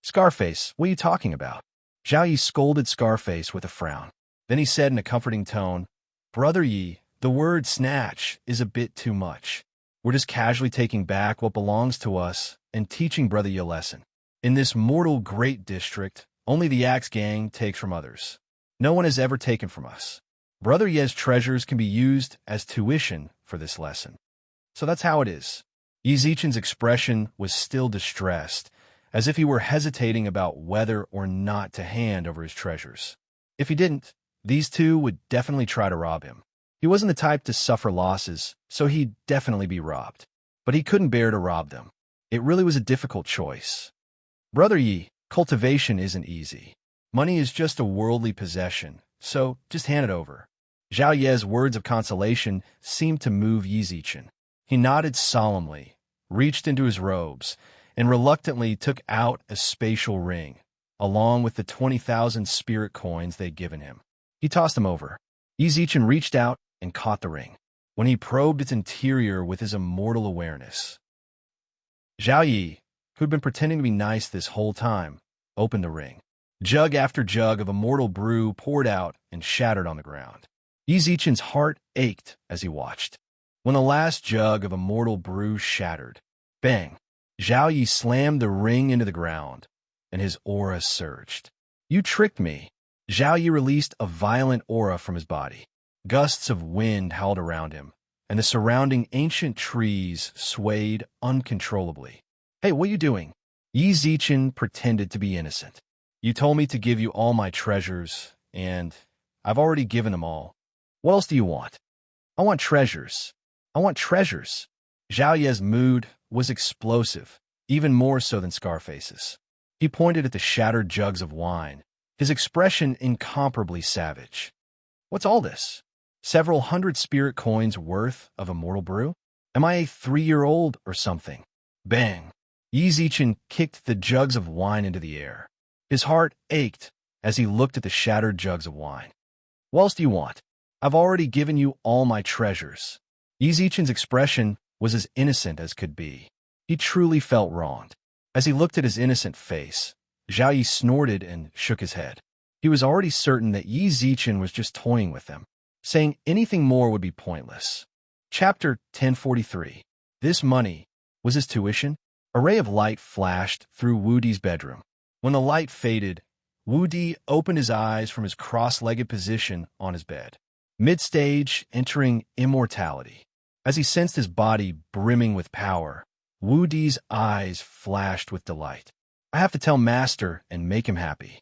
"Scarface, what are you talking about?" Zhao Yi scolded Scarface with a frown. Then he said in a comforting tone, "Brother Yi, the word snatch is a bit too much. We're just casually taking back what belongs to us and teaching Brother Yi a lesson. In this mortal great district, only the Axe Gang takes from others. No one has ever taken from us. Brother Yi's treasures can be used as tuition for this lesson. So that's how it is." Yi Zichen's expression was still distressed, as if he were hesitating about whether or not to hand over his treasures. If he didn't, these two would definitely try to rob him. He wasn't the type to suffer losses, so he'd definitely be robbed. But he couldn't bear to rob them. It really was a difficult choice. "Brother Yi, cultivation isn't easy. Money is just a worldly possession, so just hand it over." Zhao Yi's words of consolation seemed to move Yi Zichen. He nodded solemnly, reached into his robes, and reluctantly took out a spatial ring, along with the 20,000 spirit coins they'd given him. He tossed them over. Yi Zichen reached out and caught the ring. When he probed its interior with his immortal awareness, Zhao Yi, who'd been pretending to be nice this whole time, opened the ring. Jug after jug of immortal brew poured out and shattered on the ground. Yi Zichen's heart ached as he watched. When the last jug of immortal brew shattered, bang, Zhao Yi slammed the ring into the ground, and his aura surged. "You tricked me." Zhao Yi released a violent aura from his body. Gusts of wind howled around him, and the surrounding ancient trees swayed uncontrollably. "Hey, what are you doing?" Yi Zichen pretended to be innocent. "You told me to give you all my treasures, and I've already given them all. What else do you want?" "I want treasures. I want treasures." Zhao Yi's mood was explosive, even more so than Scarface's. He pointed at the shattered jugs of wine, his expression incomparably savage. "What's all this?" Several hundred spirit coins worth of immortal brew? Am I a 3-year-old or something? Bang! Yi Zichen kicked the jugs of wine into the air. His heart ached as he looked at the shattered jugs of wine. What else do you want? I've already given you all my treasures. Yi Zichen's expression was as innocent as could be. He truly felt wronged. As he looked at his innocent face, Zhao Yi snorted and shook his head. He was already certain that Yi Zichen was just toying with them. Saying anything more would be pointless. Chapter 1043. This money was his tuition? A ray of light flashed through Wu Di's bedroom. When the light faded, Wu Di opened his eyes from his cross-legged position on his bed. Mid-stage, entering immortality. As he sensed his body brimming with power, Wu Di's eyes flashed with delight. I have to tell Master and make him happy.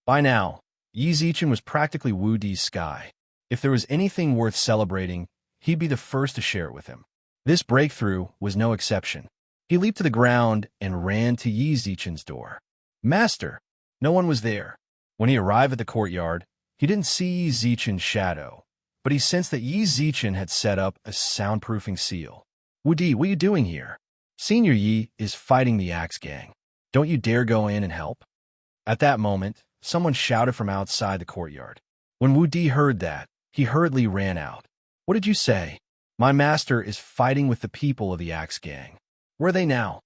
By now, Yi Zichen was practically Wu Di's sky. If there was anything worth celebrating, he'd be the first to share it with him. This breakthrough was no exception. He leaped to the ground and ran to Yi Zichen's door. Master! No one was there. When he arrived at the courtyard, he didn't see Yi Zichen's shadow, but he sensed that Yi Zichen had set up a soundproofing seal. Wu Di, what are you doing here? Senior Yi is fighting the Axe Gang. Don't you dare go in and help? At that moment, someone shouted from outside the courtyard. When Wu Di heard that, he hurriedly ran out. What did you say? My master is fighting with the people of the Axe Gang. Where are they now?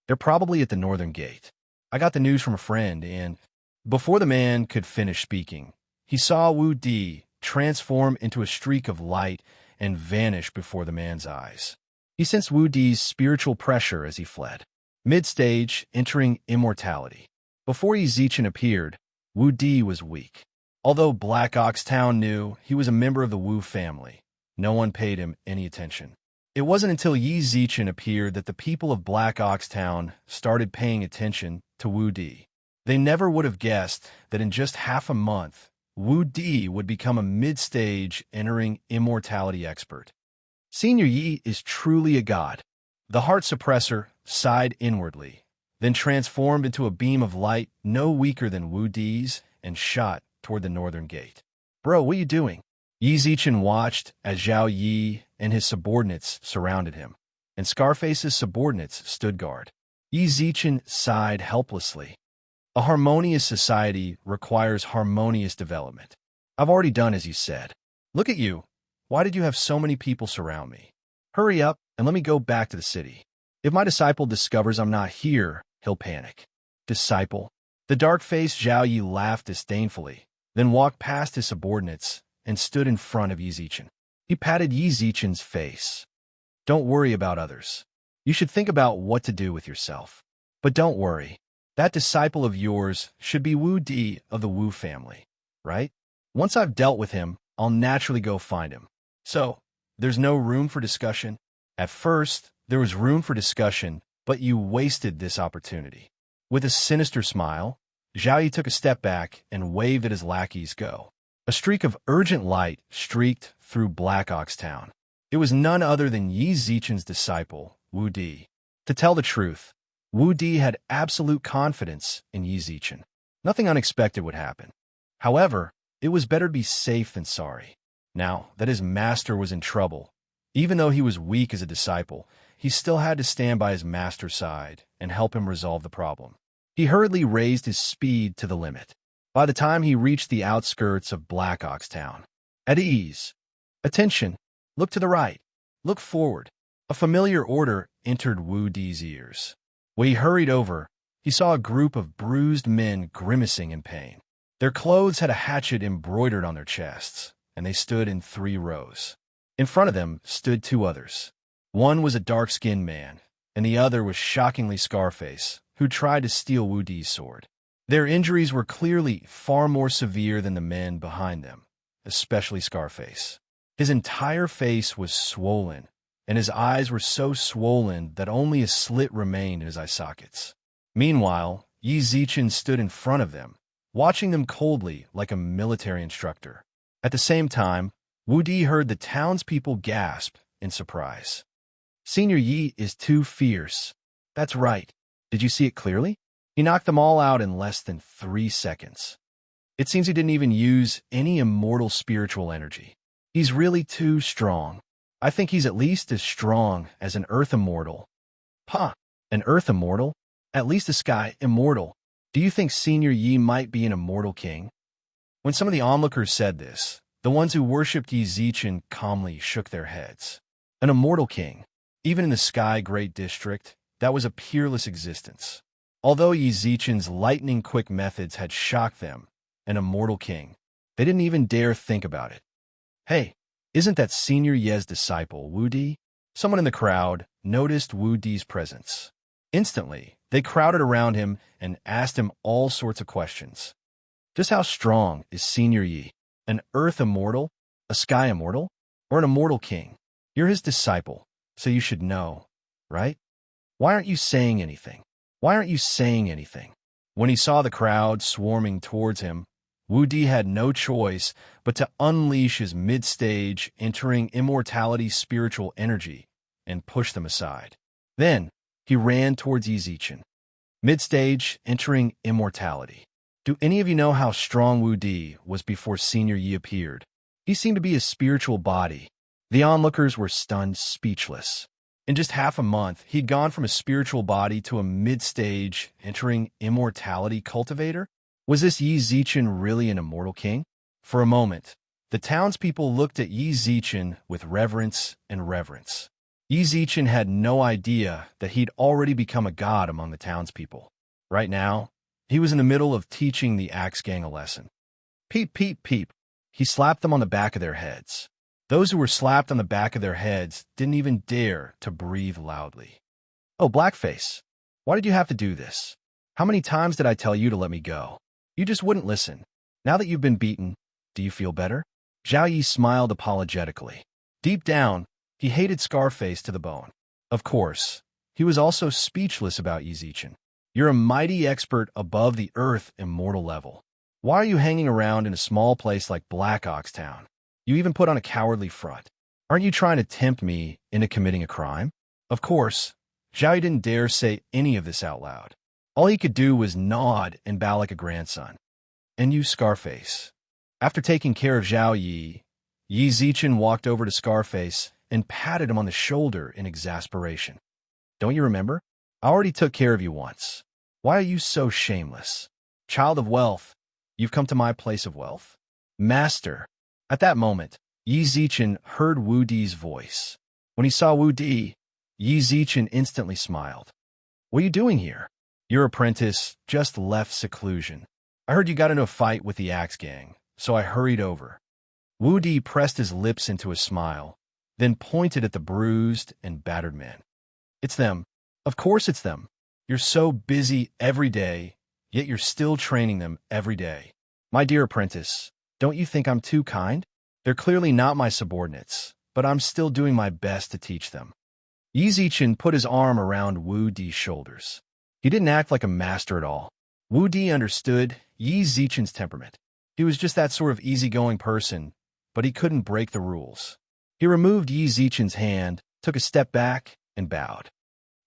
They're probably at the northern gate. I got the news from a friend, and before the man could finish speaking, he saw Wu Di transform into a streak of light and vanish before the man's eyes. He sensed Wu Di's spiritual pressure as he fled. Mid-stage, entering immortality. Before Yi Zichen appeared, Wu Di was weak. Although Black Ox Town knew he was a member of the Wu family, no one paid him any attention. It wasn't until Yi Zichen appeared that the people of Black Ox Town started paying attention to Wu Di. They never would have guessed that in just half a month, Wu Di would become a mid-stage, entering immortality expert. Senior Yi is truly a god. The heart suppressor sighed inwardly, then transformed into a beam of light no weaker than Wu Di's and shot toward the northern gate. Bro, what are you doing? Yi Zichen watched as Zhao Yi and his subordinates surrounded him, and Scarface's subordinates stood guard. Yi Zichen sighed helplessly. A harmonious society requires harmonious development. I've already done as you said. Look at you. Why did you have so many people surround me? Hurry up and let me go back to the city. If my disciple discovers I'm not here, he'll panic. Disciple? The dark-faced Zhao Yi laughed disdainfully, then walked past his subordinates and stood in front of Yi Zichen. He patted Yi Zichen's face. Don't worry about others. You should think about what to do with yourself. But don't worry. That disciple of yours should be Wu Di of the Wu family, right? Once I've dealt with him, I'll naturally go find him. So, there's no room for discussion? At first, there was room for discussion, but you wasted this opportunity. With a sinister smile, Zhao Yi took a step back and waved at his lackeys go. A streak of urgent light streaked through Black Ox Town. It was none other than Yi Zichen's disciple, Wu Di. To tell the truth, Wu Di had absolute confidence in Yi Zichen. Nothing unexpected would happen. However, it was better to be safe than sorry. Now that his master was in trouble, even though he was weak as a disciple, he still had to stand by his master's side and help him resolve the problem. He hurriedly raised his speed to the limit. By the time he reached the outskirts of Black Ox Town, at ease. Attention! Look to the right. Look forward. A familiar order entered Wu Di's ears. When he hurried over, he saw a group of bruised men grimacing in pain. Their clothes had a hatchet embroidered on their chests, and they stood in 3 rows. In front of them stood 2 others. One was a dark-skinned man, and the other was shockingly Scarface, who tried to steal Wu Di's sword. Their injuries were clearly far more severe than the men behind them, especially Scarface. His entire face was swollen, and his eyes were so swollen that only a slit remained in his eye sockets. Meanwhile, Yi Zichen stood in front of them, watching them coldly like a military instructor. At the same time, Wu Di heard the townspeople gasp in surprise. Senior Yi is too fierce. That's right. Did you see it clearly? He knocked them all out in less than 3 seconds. It seems he didn't even use any immortal spiritual energy. He's really too strong. I think he's at least as strong as an earth immortal. Huh, an earth immortal? At least a sky immortal. Do you think Senior Yi might be an immortal king? When some of the onlookers said this, the ones who worshipped Yi Zichen calmly shook their heads. An immortal king, even in the Sky Great District, that was a peerless existence. Although Yi Zichen's lightning-quick methods had shocked them, an immortal king, they didn't even dare think about it. Hey, isn't that Senior Ye's disciple, Wu Di? Someone in the crowd noticed Wu Di's presence. Instantly, they crowded around him and asked him all sorts of questions. Just how strong is Senior Yi? An earth immortal? A sky immortal? Or an immortal king? You're his disciple, so you should know, right? Why aren't you saying anything? Why aren't you saying anything? When he saw the crowd swarming towards him, Wu Di had no choice but to unleash his mid-stage, entering immortality spiritual energy and push them aside. Then, he ran towards Yi Zichen. Mid-stage, entering immortality. Do any of you know how strong Wu Di was before Senior Yi appeared? He seemed to be a spiritual body. The onlookers were stunned speechless. In just half a month, he'd gone from a spiritual body to a mid-stage, entering immortality cultivator? Was this Yi Zichen really an immortal king? For a moment, the townspeople looked at Yi Zichen with reverence and reverence. Yi Zichen had no idea that he'd already become a god among the townspeople. Right now, he was in the middle of teaching the Axe Gang a lesson. Peep, peep, peep. He slapped them on the back of their heads. Those who were slapped on the back of their heads didn't even dare to breathe loudly. Oh, Blackface, why did you have to do this? How many times did I tell you to let me go? You just wouldn't listen. Now that you've been beaten, do you feel better? Zhao Yi smiled apologetically. Deep down, he hated Scarface to the bone. Of course, he was also speechless about Yi Zichen. You're a mighty expert above the earth immortal level. Why are you hanging around in a small place like Black Ox Town? You even put on a cowardly front. Aren't you trying to tempt me into committing a crime? Of course, Zhao Yi didn't dare say any of this out loud. All he could do was nod and bow like a grandson. And you, Scarface. After taking care of Zhao Yi, Yi Zichen walked over to Scarface and patted him on the shoulder in exasperation. Don't you remember? I already took care of you once. Why are you so shameless? Child of wealth, you've come to my place of wealth. Master. At that moment, Yi Zichen heard Wu Di's voice. When he saw Wu Di, Yi Zichen instantly smiled. What are you doing here? Your apprentice just left seclusion. I heard you got into a fight with the Axe Gang, so I hurried over. Wu Di pressed his lips into a smile, then pointed at the bruised and battered men. It's them. Of course it's them. You're so busy every day, yet you're still training them every day. My dear apprentice, don't you think I'm too kind? They're clearly not my subordinates, but I'm still doing my best to teach them. Yi Zichen put his arm around Wu Di's shoulders. He didn't act like a master at all. Wu Di understood Yi Zichen's temperament. He was just that sort of easygoing person, but he couldn't break the rules. He removed Yi Zichen's hand, took a step back, and bowed.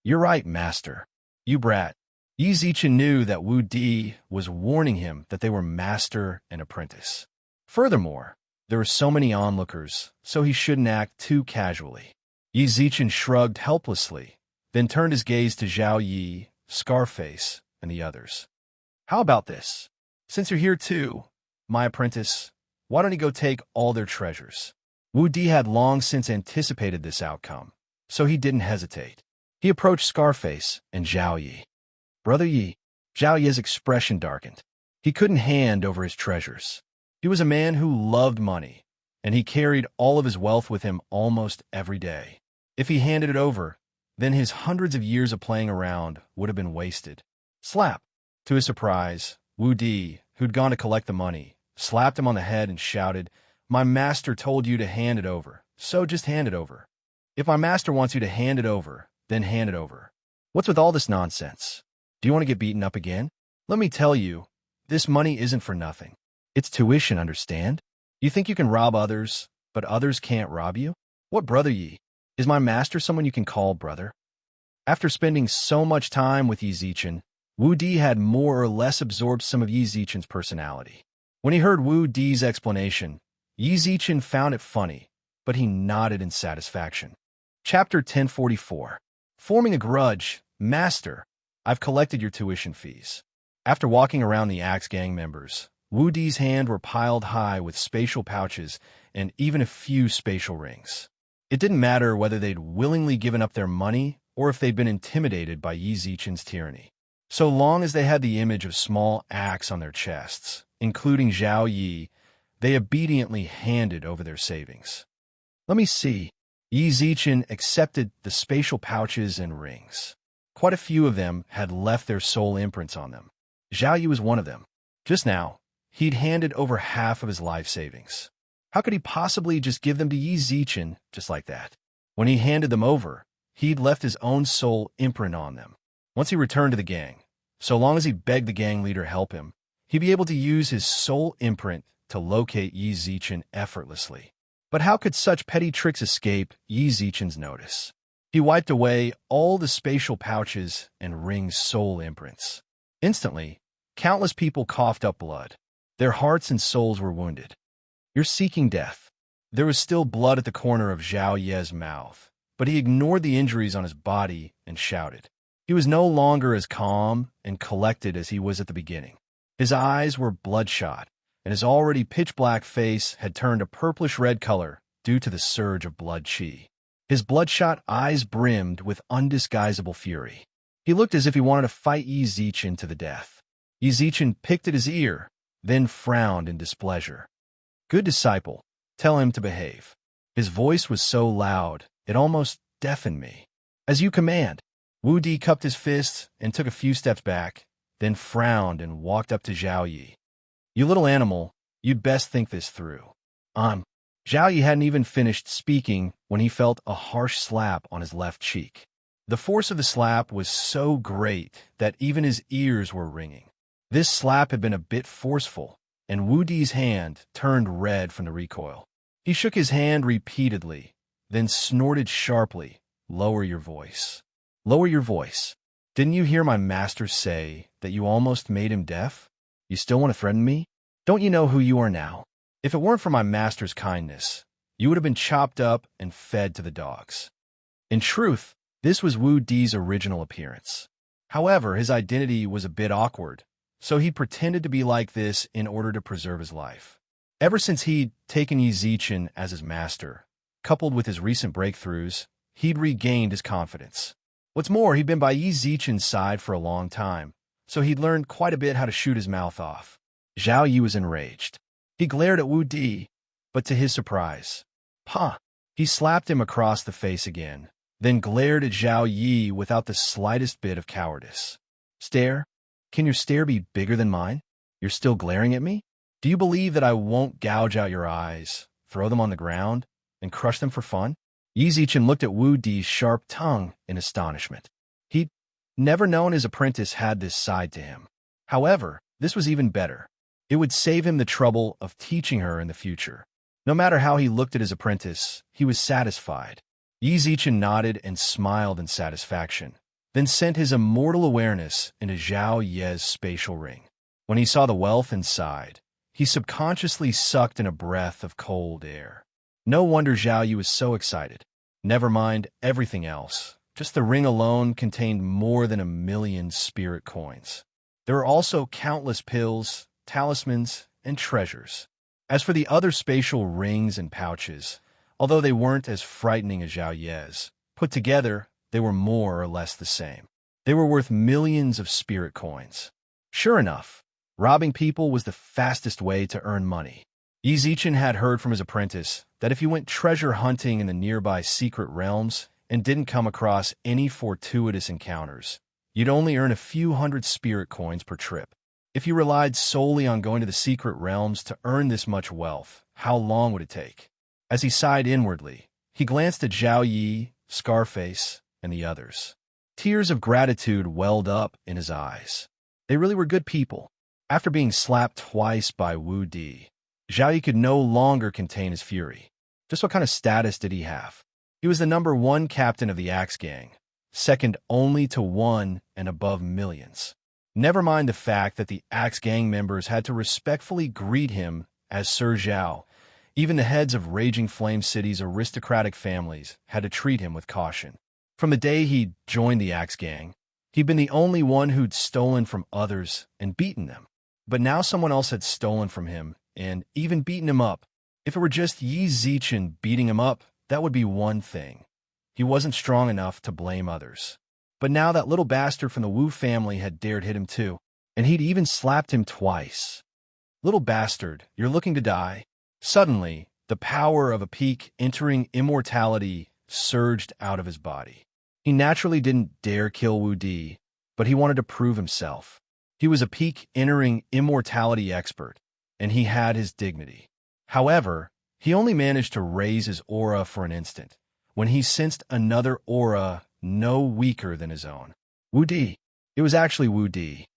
You're right, master. You brat. Yi Zichen knew that Wu Di was warning him that they were master and apprentice. Furthermore, there were so many onlookers, so he shouldn't act too casually. Yi Zichen shrugged helplessly, then turned his gaze to Zhao Yi, Scarface, and the others. How about this? Since you're here too, my apprentice, why don't you go take all their treasures? Wu Di had long since anticipated this outcome, so he didn't hesitate. He approached Scarface and Zhao Yi. Brother Yi, Zhao Yi's expression darkened. He couldn't hand over his treasures. He was a man who loved money, and he carried all of his wealth with him almost every day. If he handed it over, then his hundreds of years of playing around would have been wasted. Slap! To his surprise, Wu Di, who'd gone to collect the money, slapped him on the head and shouted, My master told you to hand it over, so just hand it over. If my master wants you to hand it over, then hand it over. What's with all this nonsense? Do you want to get beaten up again? Let me tell you, this money isn't for nothing. It's tuition, understand? You think you can rob others, but others can't rob you? What brother Yi? Is my master someone you can call brother? After spending so much time with Yi Zichen, Wu Di had more or less absorbed some of Yi Zichen's personality. When he heard Wu Di's explanation, Yi Zichen found it funny, but he nodded in satisfaction. Chapter 1044. Forming a grudge. Master, I've collected your tuition fees. After walking around the Axe Gang members, Wu Di's hands were piled high with spatial pouches and even a few spatial rings. It didn't matter whether they'd willingly given up their money or if they'd been intimidated by Yi Zichen's tyranny. So long as they had the image of small axe on their chests, including Zhao Yi, they obediently handed over their savings. Let me see. Yi Zichen accepted the spatial pouches and rings. Quite a few of them had left their soul imprints on them. Zhao Yi was one of them. Just now, he'd handed over half of his life savings. How could he possibly just give them to Yi Zichen just like that? When he handed them over, he'd left his own soul imprint on them. Once he returned to the gang, so long as he begged the gang leader help him, he'd be able to use his soul imprint to locate Yi Zichen effortlessly. But how could such petty tricks escape Yi Zichen's notice? He wiped away all the spatial pouches and rings' soul imprints. Instantly, countless people coughed up blood. Their hearts and souls were wounded. You're seeking death. There was still blood at the corner of Zhao Ye's mouth, but he ignored the injuries on his body and shouted. He was no longer as calm and collected as he was at the beginning. His eyes were bloodshot, and his already pitch-black face had turned a purplish-red color due to the surge of blood chi. His bloodshot eyes brimmed with undisguisable fury. He looked as if he wanted to fight Yi Zichen to the death. Yi Zichen picked at his ear, then frowned in displeasure. Good disciple, tell him to behave. His voice was so loud, it almost deafened me. As you command. Wu Di cupped his fists and took a few steps back, then frowned and walked up to Zhao Yi. You little animal, you'd best think this through. Zhao Yi hadn't even finished speaking when he felt a harsh slap on his left cheek. The force of the slap was so great that even his ears were ringing. This slap had been a bit forceful, and Wu Di's hand turned red from the recoil. He shook his hand repeatedly, then snorted sharply, Lower your voice. Lower your voice. Didn't you hear my master say that you almost made him deaf? You still want to threaten me? Don't you know who you are now? If it weren't for my master's kindness, you would have been chopped up and fed to the dogs. In truth, this was Wu Di's original appearance. However, his identity was a bit awkward, so he pretended to be like this in order to preserve his life. Ever since he'd taken Yi Zichen as his master, coupled with his recent breakthroughs, he'd regained his confidence. What's more, he'd been by Yi Zichen's side for a long time, so he'd learned quite a bit how to shoot his mouth off. Zhao Yi was enraged. He glared at Wu Di, but to his surprise, he slapped him across the face again, then glared at Zhao Yi without the slightest bit of cowardice. Stare? Can your stare be bigger than mine? You're still glaring at me? Do you believe that I won't gouge out your eyes, throw them on the ground, and crush them for fun? Yi Zichen looked at Wu Di's sharp tongue in astonishment. He'd never known his apprentice had this side to him. However, this was even better. It would save him the trouble of teaching her in the future. No matter how he looked at his apprentice, he was satisfied. Yi Zichen nodded and smiled in satisfaction, then sent his immortal awareness into Zhao Ye's spatial ring. When he saw the wealth inside, he subconsciously sucked in a breath of cold air. No wonder Zhao Yi was so excited. Never mind everything else. Just the ring alone contained more than 1 million spirit coins. There were also countless pills, talismans, and treasures. As for the other spatial rings and pouches, although they weren't as frightening as Zhao Ye's, put together, they were more or less the same. They were worth millions of spirit coins. Sure enough, robbing people was the fastest way to earn money. Yi Zichen had heard from his apprentice that if he went treasure hunting in the nearby secret realms and didn't come across any fortuitous encounters, you'd only earn a few hundred spirit coins per trip. If you relied solely on going to the secret realms to earn this much wealth, how long would it take? As he sighed inwardly, he glanced at Zhao Yi, Scarface, and the others. Tears of gratitude welled up in his eyes. They really were good people. After being slapped twice by Wu Di, Zhao Yi could no longer contain his fury. Just what kind of status did he have? He was the #1 captain of the Axe Gang, second only to one and above millions. Never mind the fact that the Axe Gang members had to respectfully greet him as Sir Zhao, Even the heads of Raging Flame City's aristocratic families had to treat him with caution. From the day he'd joined the Axe Gang, he'd been the only one who'd stolen from others and beaten them. But now someone else had stolen from him and even beaten him up. If it were just Yi Zichen beating him up, that would be one thing. He wasn't strong enough to blame others. But now that little bastard from the Wu family had dared hit him too, and he'd even slapped him twice. Little bastard, you're looking to die? Suddenly, the power of a peak entering immortality surged out of his body. He naturally didn't dare kill Wu Di, but he wanted to prove himself. He was a peak entering immortality expert, and he had his dignity. However, he only managed to raise his aura for an instant, when he sensed another aura no weaker than his own. Wu Di. It was actually Wu Di.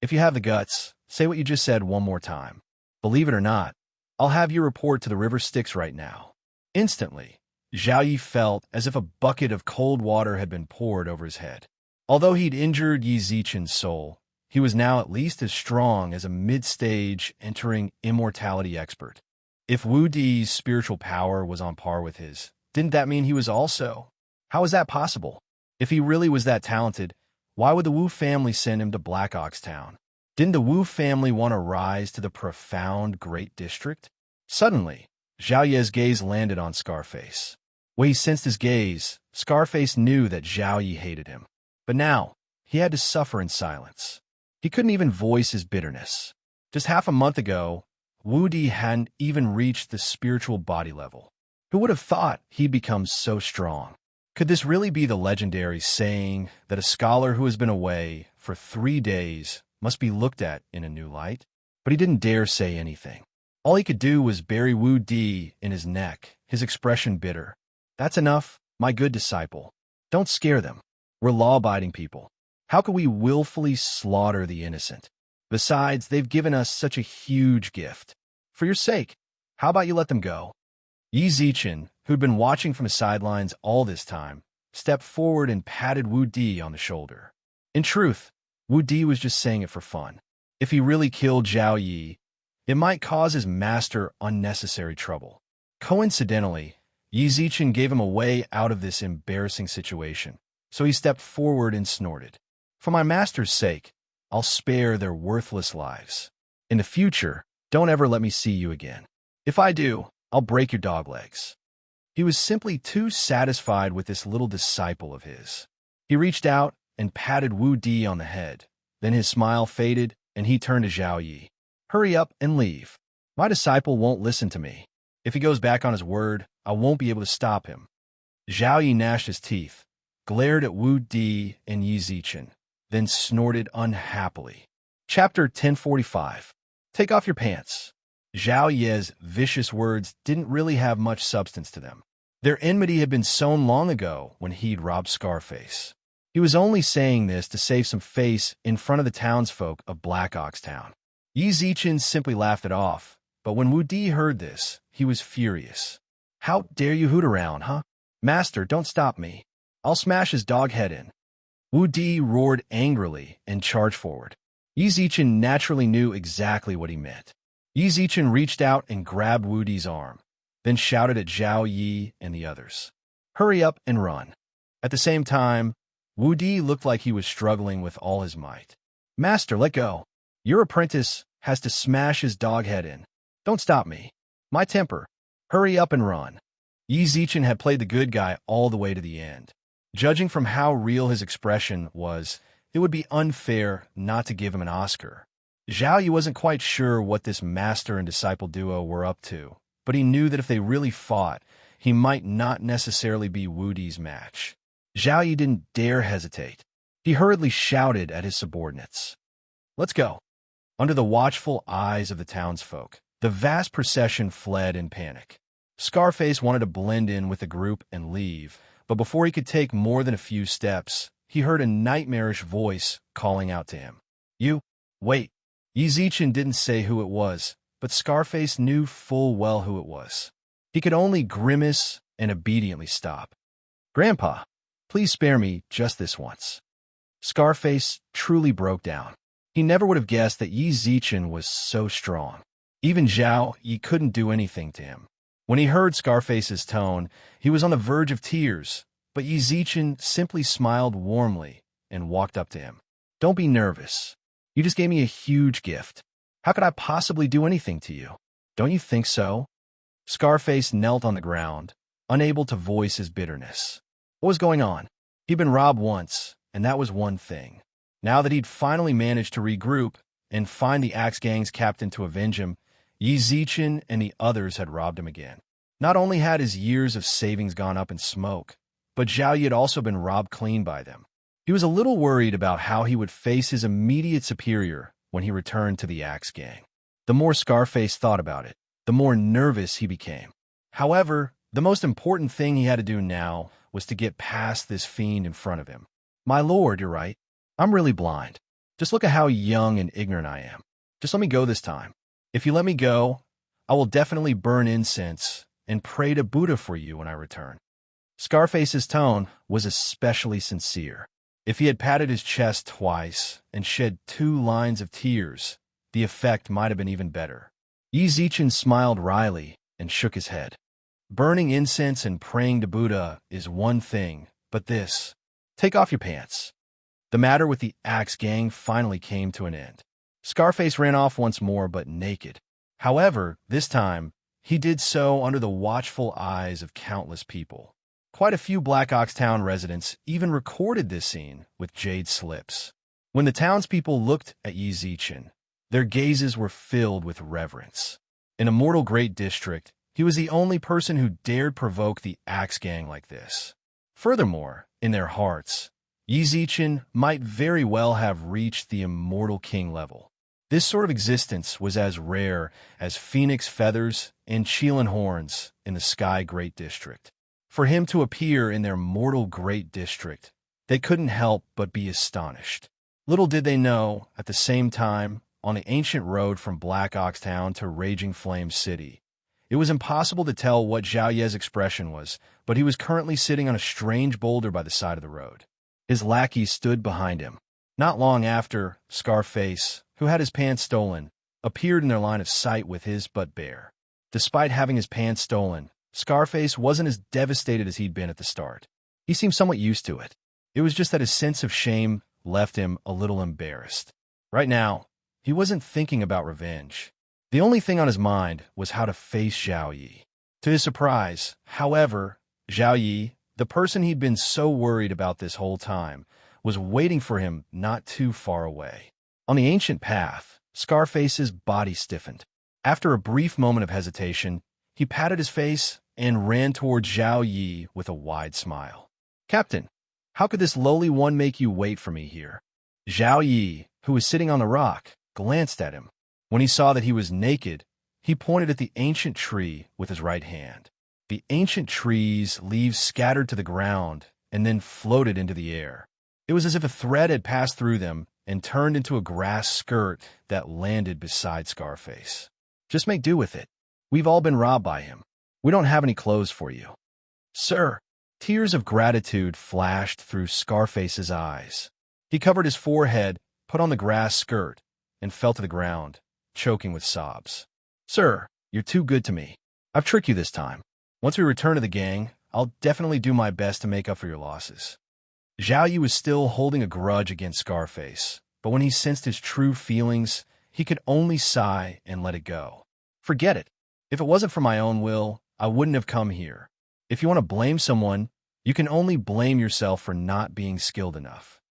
If you have the guts, say what you just said one more time. Believe it or not, I'll have you report to the river Styx right now. Instantly, Zhao Yi felt as if a bucket of cold water had been poured over his head. Although he'd injured Yi Zichen's soul, he was now at least as strong as a mid-stage entering immortality expert. If Wu Di's spiritual power was on par with his, didn't that mean he was also? How is that possible? If he really was that talented, why would the Wu family send him to Black Ox Town? Didn't the Wu family want to rise to the profound Great District? Suddenly, Zhao Yi's gaze landed on Scarface. When he sensed his gaze, Scarface knew that Zhao Yi hated him. But now, he had to suffer in silence. He couldn't even voice his bitterness. Just half a month ago, Wu Di hadn't even reached the spiritual body level. Who would have thought he'd become so strong? Could this really be the legendary saying that a scholar who has been away for 3 days must be looked at in a new light? But he didn't dare say anything. All he could do was bury Wu Di in his neck, his expression bitter. That's enough, my good disciple. Don't scare them. We're law-abiding people. How could we willfully slaughter the innocent? Besides, they've given us such a huge gift. For your sake, how about you let them go? Yi Zichen, who'd been watching from the sidelines all this time, stepped forward and patted Wu Di on the shoulder. In truth, Wu Di was just saying it for fun. If he really killed Zhao Yi, it might cause his master unnecessary trouble. Coincidentally, Yi Zichen gave him a way out of this embarrassing situation, so he stepped forward and snorted. For my master's sake, I'll spare their worthless lives. In the future, don't ever let me see you again. If I do, I'll break your dog legs. He was simply too satisfied with this little disciple of his. He reached out and patted Wu Di on the head. Then his smile faded, and he turned to Zhao Yi. Hurry up and leave. My disciple won't listen to me. If he goes back on his word, I won't be able to stop him. Zhao Yi gnashed his teeth, glared at Wu Di and Yi Zichen, then snorted unhappily. Chapter 1045. Take off your pants. Zhao Yi's vicious words didn't really have much substance to them. Their enmity had been sown long ago when he'd robbed Scarface. He was only saying this to save some face in front of the townsfolk of Black Ox Town. Yi Zichen simply laughed it off, but when Wu Di heard this, he was furious. How dare you hoot around, huh? Master, don't stop me. I'll smash his dog head in. Wu Di roared angrily and charged forward. Yi Zichen naturally knew exactly what he meant. Yi Zichen reached out and grabbed Wu Di's arm, then shouted at Zhao Yi and the others. Hurry up and run. At the same time, Wu Di looked like he was struggling with all his might. Master, let go. Your apprentice has to smash his dog head in. Don't stop me. My temper. Hurry up and run. Yi Zichen had played the good guy all the way to the end. Judging from how real his expression was, it would be unfair not to give him an Oscar. Zhao Yi wasn't quite sure what this master and disciple duo were up to, but he knew that if they really fought, he might not necessarily be Wu Di's match. Zhao Yi didn't dare hesitate. He hurriedly shouted at his subordinates. Let's go. Under the watchful eyes of the townsfolk, the vast procession fled in panic. Scarface wanted to blend in with the group and leave, but before he could take more than a few steps, he heard a nightmarish voice calling out to him. You, wait. Yi Zichen didn't say who it was, but Scarface knew full well who it was. He could only grimace and obediently stop. Grandpa, please spare me just this once. Scarface truly broke down. He never would have guessed that Yi Zichen was so strong. Even Zhao Yi couldn't do anything to him. When he heard Scarface's tone, he was on the verge of tears, but Yizichin simply smiled warmly and walked up to him. Don't be nervous. You just gave me a huge gift. How could I possibly do anything to you? Don't you think so? Scarface knelt on the ground, unable to voice his bitterness. What was going on? He'd been robbed once, and that was one thing. Now that he'd finally managed to regroup and find the Axe Gang's captain to avenge him, Yizichin and the others had robbed him again. Not only had his years of savings gone up in smoke, but Zhao Yi had also been robbed clean by them. He was a little worried about how he would face his immediate superior when he returned to the Axe Gang. The more Scarface thought about it, the more nervous he became. However, the most important thing he had to do now was to get past this fiend in front of him. My lord, you're right. I'm really blind. Just look at how young and ignorant I am. Just let me go this time. If you let me go, I will definitely burn incense and pray to Buddha for you when I return. Scarface's tone was especially sincere. If he had patted his chest twice and shed 2 lines of tears, the effect might have been even better. Yizichin smiled wryly and shook his head. Burning incense and praying to Buddha is one thing, but this, take off your pants. The matter with the Axe Gang finally came to an end. Scarface ran off once more, but naked. However, this time, he did so under the watchful eyes of countless people. Quite a few Black Ox Town residents even recorded this scene with jade slips. When the townspeople looked at Yizichin, their gazes were filled with reverence. In Immortal Great District, he was the only person who dared provoke the Axe Gang like this. Furthermore, in their hearts, Yizichin might very well have reached the Immortal King level. This sort of existence was as rare as phoenix feathers and Chelan horns in the Sky Great District. For him to appear in their mortal Great District, they couldn't help but be astonished. Little did they know, at the same time, on the ancient road from Black Ox Town to Raging Flame City, it was impossible to tell what Zhao Ye's expression was, but he was currently sitting on a strange boulder by the side of the road. His lackeys stood behind him. Not long after, Scarface, who had his pants stolen, appeared in their line of sight with his butt bare. Despite having his pants stolen, Scarface wasn't as devastated as he'd been at the start. He seemed somewhat used to it. It was just that his sense of shame left him a little embarrassed. Right now, he wasn't thinking about revenge. The only thing on his mind was how to face Zhao Yi. To his surprise, however, Zhao Yi, the person he'd been so worried about this whole time, was waiting for him not too far away. On the ancient path, Scarface's body stiffened. After a brief moment of hesitation, he patted his face and ran towards Zhao Yi with a wide smile. Captain, how could this lowly one make you wait for me here? Zhao Yi, who was sitting on the rock, glanced at him. When he saw that he was naked, he pointed at the ancient tree with his right hand. The ancient tree's leaves scattered to the ground and then floated into the air. It was as if a thread had passed through them and turned into a grass skirt that landed beside Scarface. Just make do with it. We've all been robbed by him. We don't have any clothes for you. Sir, tears of gratitude flashed through Scarface's eyes. He covered his forehead, put on the grass skirt, and fell to the ground, choking with sobs. Sir, you're too good to me. I've tricked you this time. Once we return to the gang, I'll definitely do my best to make up for your losses. Zhao Yi was still holding a grudge against Scarface, but when he sensed his true feelings, he could only sigh and let it go. Forget it. If it wasn't for my own will, I wouldn't have come here. If you want to blame someone, you can only blame yourself for not being skilled enough.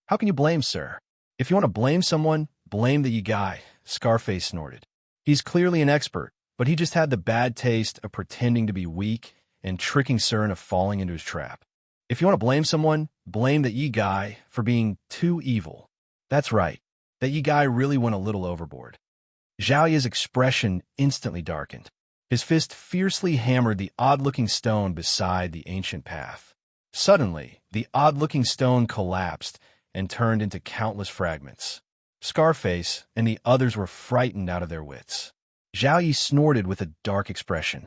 How can you blame, sir? If you want to blame someone, blame the guy, Scarface snorted. He's clearly an expert, but he just had the bad taste of pretending to be weak and tricking Sir into falling into his trap. If you want to blame someone, blame the guy for being too evil. That's right. That guy really went a little overboard. Zhao Yi's expression instantly darkened. His fist fiercely hammered the odd-looking stone beside the ancient path. Suddenly, the odd-looking stone collapsed and turned into countless fragments. Scarface and the others were frightened out of their wits. Zhao Yi snorted with a dark expression.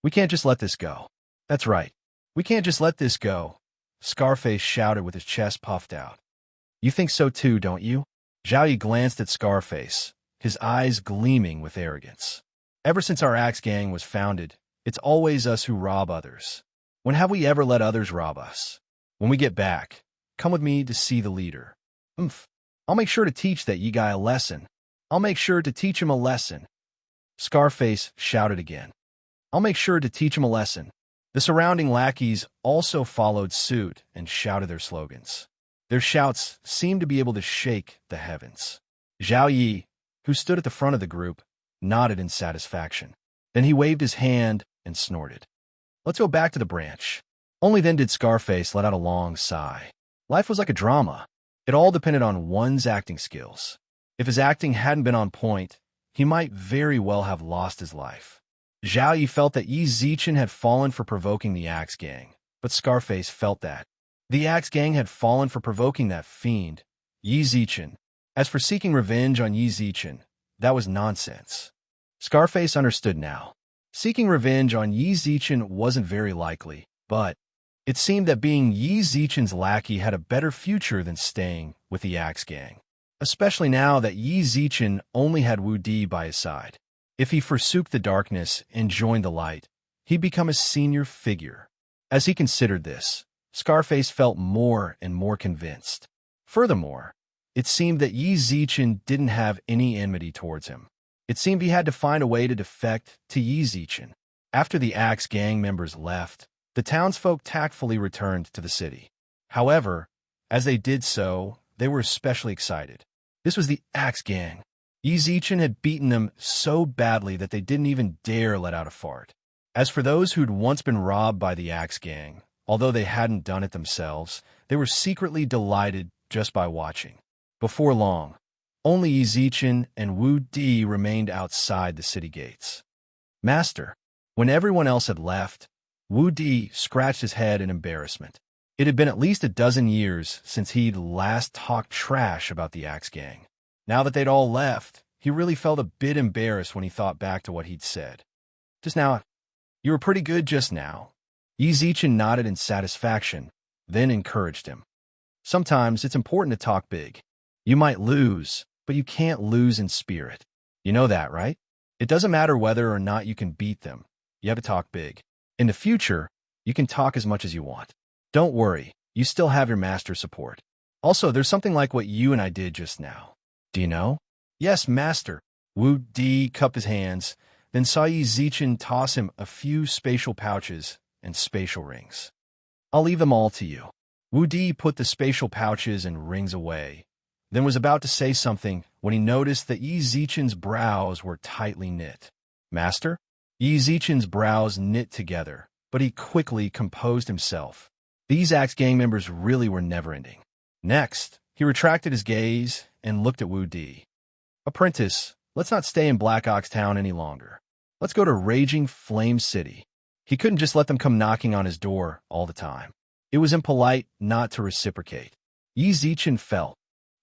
We can't just let this go. That's right. We can't just let this go, Scarface shouted with his chest puffed out. You think so too, don't you? Zhao Yi glanced at Scarface, his eyes gleaming with arrogance. Ever since our Axe Gang was founded, It's always us who rob others. When have we ever let others rob us? When we get back, come with me to see the leader. Umph. I'll make sure to teach that ye guy a lesson. I'll make sure to teach him a lesson. Scarface shouted again. I'll make sure to teach him a lesson. The surrounding lackeys also followed suit and shouted their slogans. Their shouts seemed to be able to shake the heavens. Zhao Yi, who stood at the front of the group, nodded in satisfaction. Then he waved his hand and snorted. Let's go back to the branch. Only then did Scarface let out a long sigh. Life was like a drama. It all depended on one's acting skills. If his acting hadn't been on point, he might very well have lost his life. Zhao Yi felt that Yi Zichen had fallen for provoking the Axe Gang, but Scarface felt that the Axe Gang had fallen for provoking that fiend, Yi Zichen. As for seeking revenge on Yi Zichen, that was nonsense. Scarface understood now. Seeking revenge on Yi Zichen wasn't very likely, but it seemed that being Yi Zichen's lackey had a better future than staying with the Axe Gang, especially now that Yi Zichen only had Wu Di by his side. If he forsook the darkness and joined the light, he'd become a senior figure. As he considered this, Scarface felt more and more convinced. Furthermore, it seemed that Yi Zichen didn't have any enmity towards him. It seemed he had to find a way to defect to Yi Zichen. After the Axe Gang members left, the townsfolk tactfully returned to the city. However, as they did so, they were especially excited. This was the Axe Gang. Yi Zichen had beaten them so badly that they didn't even dare let out a fart. As for those who'd once been robbed by the Axe Gang, although they hadn't done it themselves, they were secretly delighted just by watching. Before long, only Yi Zichen and Wu Di remained outside the city gates. Master, when everyone else had left, Wu Di scratched his head in embarrassment. It had been at least a dozen years since he'd last talked trash about the Axe Gang. Now that they'd all left, he really felt a bit embarrassed when he thought back to what he'd said. Just now, you were pretty good just now. Yi Zichen nodded in satisfaction, then encouraged him. Sometimes it's important to talk big. You might lose, but you can't lose in spirit. You know that, right? It doesn't matter whether or not you can beat them. You have to talk big. In the future, you can talk as much as you want. Don't worry, you still have your master's support. Also, there's something like what you and I did just now. Do you know? Yes, master. Wu Di cupped his hands, then saw Yi Zichen toss him a few spatial pouches and spatial rings. I'll leave them all to you. Wu Di put the spatial pouches and rings away, then was about to say something when he noticed that Yi Zichen's brows were tightly knit. Master? Yi Zichen's brows knit together, but he quickly composed himself. These Axe Gang members really were never-ending. Next, he retracted his gaze and looked at Wu Di. Apprentice, let's not stay in Black Ox Town any longer. Let's go to Raging Flame City. He couldn't just let them come knocking on his door all the time. It was impolite not to reciprocate. Yi Zichen felt.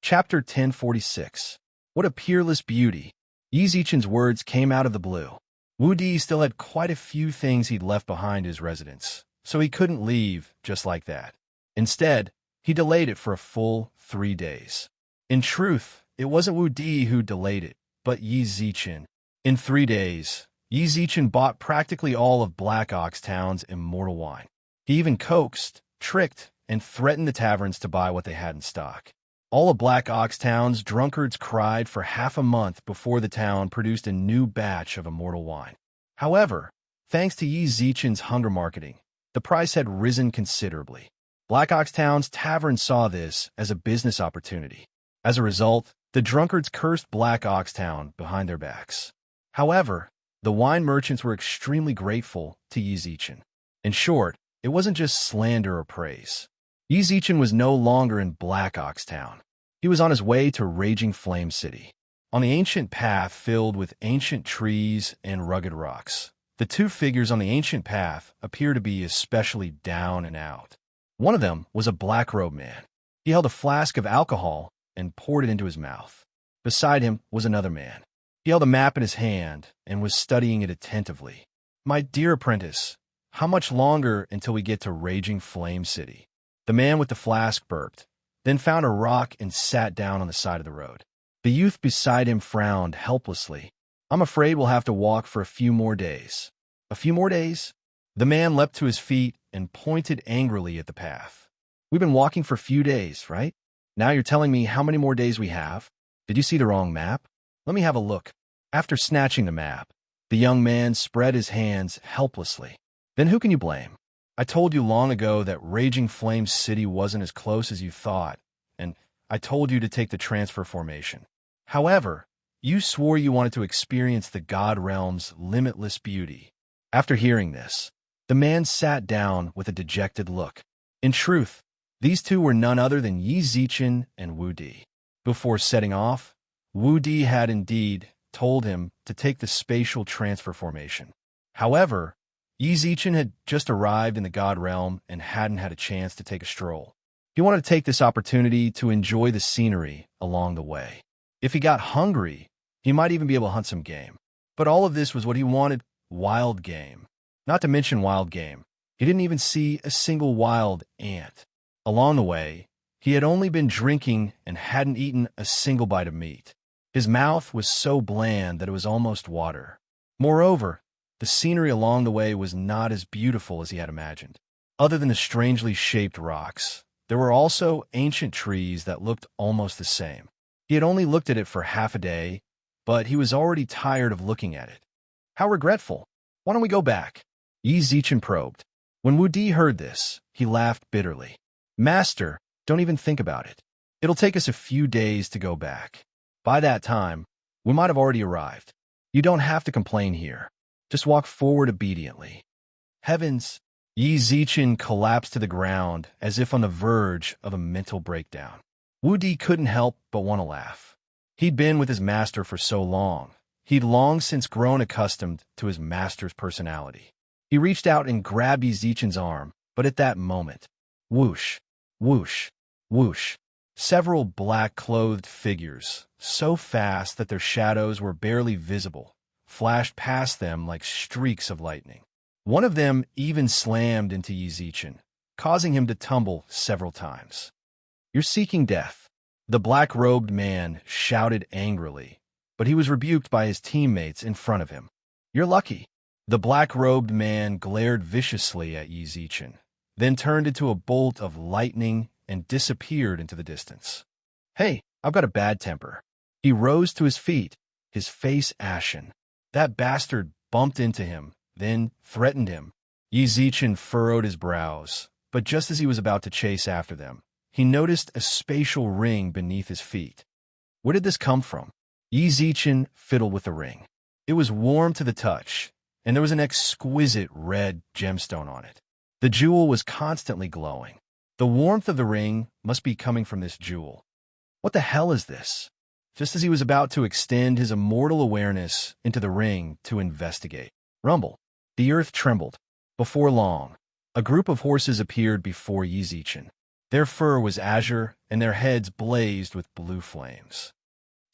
Chapter 1046. What a peerless beauty. Yi Zichen's words came out of the blue. Wu Di still had quite a few things he'd left behind his residence, so he couldn't leave just like that. Instead, he delayed it for a full 3 days. In truth, it wasn't Wu Di who delayed it, but Yi Zichen. In 3 days, Yi Zichen bought practically all of Black Ox Town's immortal wine. He even coaxed, tricked, and threatened the taverns to buy what they had in stock. All of Black Ox Town's drunkards cried for half a month before the town produced a new batch of immortal wine. However, thanks to Yi Zichen's hunger marketing, the price had risen considerably. Black Ox Town's tavern saw this as a business opportunity. As a result, the drunkards cursed Black Ox Town behind their backs. However, the wine merchants were extremely grateful to Yi Zichen. In short, it wasn't just slander or praise. Yi Zichen was no longer in Black Ox Town. He was on his way to Raging Flame City. On the ancient path filled with ancient trees and rugged rocks, the two figures on the ancient path appeared to be especially down and out. One of them was a black-robed man. He held a flask of alcohol and poured it into his mouth. Beside him was another man. He held a map in his hand and was studying it attentively. My dear apprentice, how much longer until we get to Raging Flame City? The man with the flask burped, then found a rock and sat down on the side of the road. The youth beside him frowned helplessly. I'm afraid we'll have to walk for a few more days. A few more days? The man leapt to his feet and pointed angrily at the path. We've been walking for a few days, right? Now you're telling me how many more days we have? Did you see the wrong map? Let me have a look. After snatching the map, the young man spread his hands helplessly. Then who can you blame? I told you long ago that Raging Flame City wasn't as close as you thought, and I told you to take the transfer formation. However, you swore you wanted to experience the God Realm's limitless beauty. After hearing this, the man sat down with a dejected look. In truth, these two were none other than Yi Zichen and Wu Di. Before setting off, Wu Di had indeed told him to take the spatial transfer formation. However, Yi Zichen had just arrived in the God Realm and hadn't had a chance to take a stroll. He wanted to take this opportunity to enjoy the scenery along the way. If he got hungry, he might even be able to hunt some game. But all of this was what he wanted: wild game. Not to mention wild game, he didn't even see a single wild ant. Along the way, he had only been drinking and hadn't eaten a single bite of meat. His mouth was so bland that it was almost water. Moreover, the scenery along the way was not as beautiful as he had imagined. Other than the strangely shaped rocks, there were also ancient trees that looked almost the same. He had only looked at it for half a day, but he was already tired of looking at it. How regretful. Why don't we go back? Yi Zichen probed. When Wu Di heard this, he laughed bitterly. Master, don't even think about it. It'll take us a few days to go back. By that time, we might have already arrived. You don't have to complain here. Just walk forward obediently. Heavens! Yi Zichen collapsed to the ground as if on the verge of a mental breakdown. Wu Di couldn't help but want to laugh. He'd been with his master for so long. He'd long since grown accustomed to his master's personality. He reached out and grabbed Yi Zichen's arm, but at that moment, whoosh, whoosh, whoosh, several black-clothed figures, so fast that their shadows were barely visible, flashed past them like streaks of lightning. One of them even slammed into Yi Zichen, causing him to tumble several times. You're seeking death, the black-robed man shouted angrily, but he was rebuked by his teammates in front of him. You're lucky. The black-robed man glared viciously at Yi Zichen, then turned into a bolt of lightning and disappeared into the distance. Hey, I've got a bad temper. He rose to his feet, his face ashen. That bastard bumped into him, then threatened him. Yi Zichen furrowed his brows, but just as he was about to chase after them, he noticed a spatial ring beneath his feet. Where did this come from? Yi Zichen fiddled with the ring. It was warm to the touch, and there was an exquisite red gemstone on it. The jewel was constantly glowing. The warmth of the ring must be coming from this jewel. What the hell is this? Just as he was about to extend his immortal awareness into the ring to investigate. Rumble. The earth trembled. Before long, a group of horses appeared before Yi Zichen. Their fur was azure, and their heads blazed with blue flames.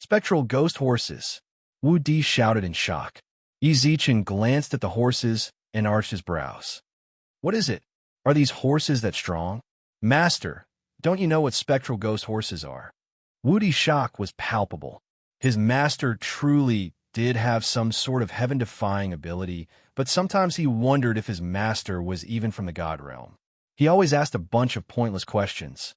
Spectral ghost horses, Wu Di shouted in shock. Yi Zichen glanced at the horses and arched his brows. What is it? Are these horses that strong? Master, don't you know what spectral ghost horses are? Wu Di's shock was palpable. His master truly did have some sort of heaven-defying ability, but sometimes he wondered if his master was even from the God Realm. He always asked a bunch of pointless questions.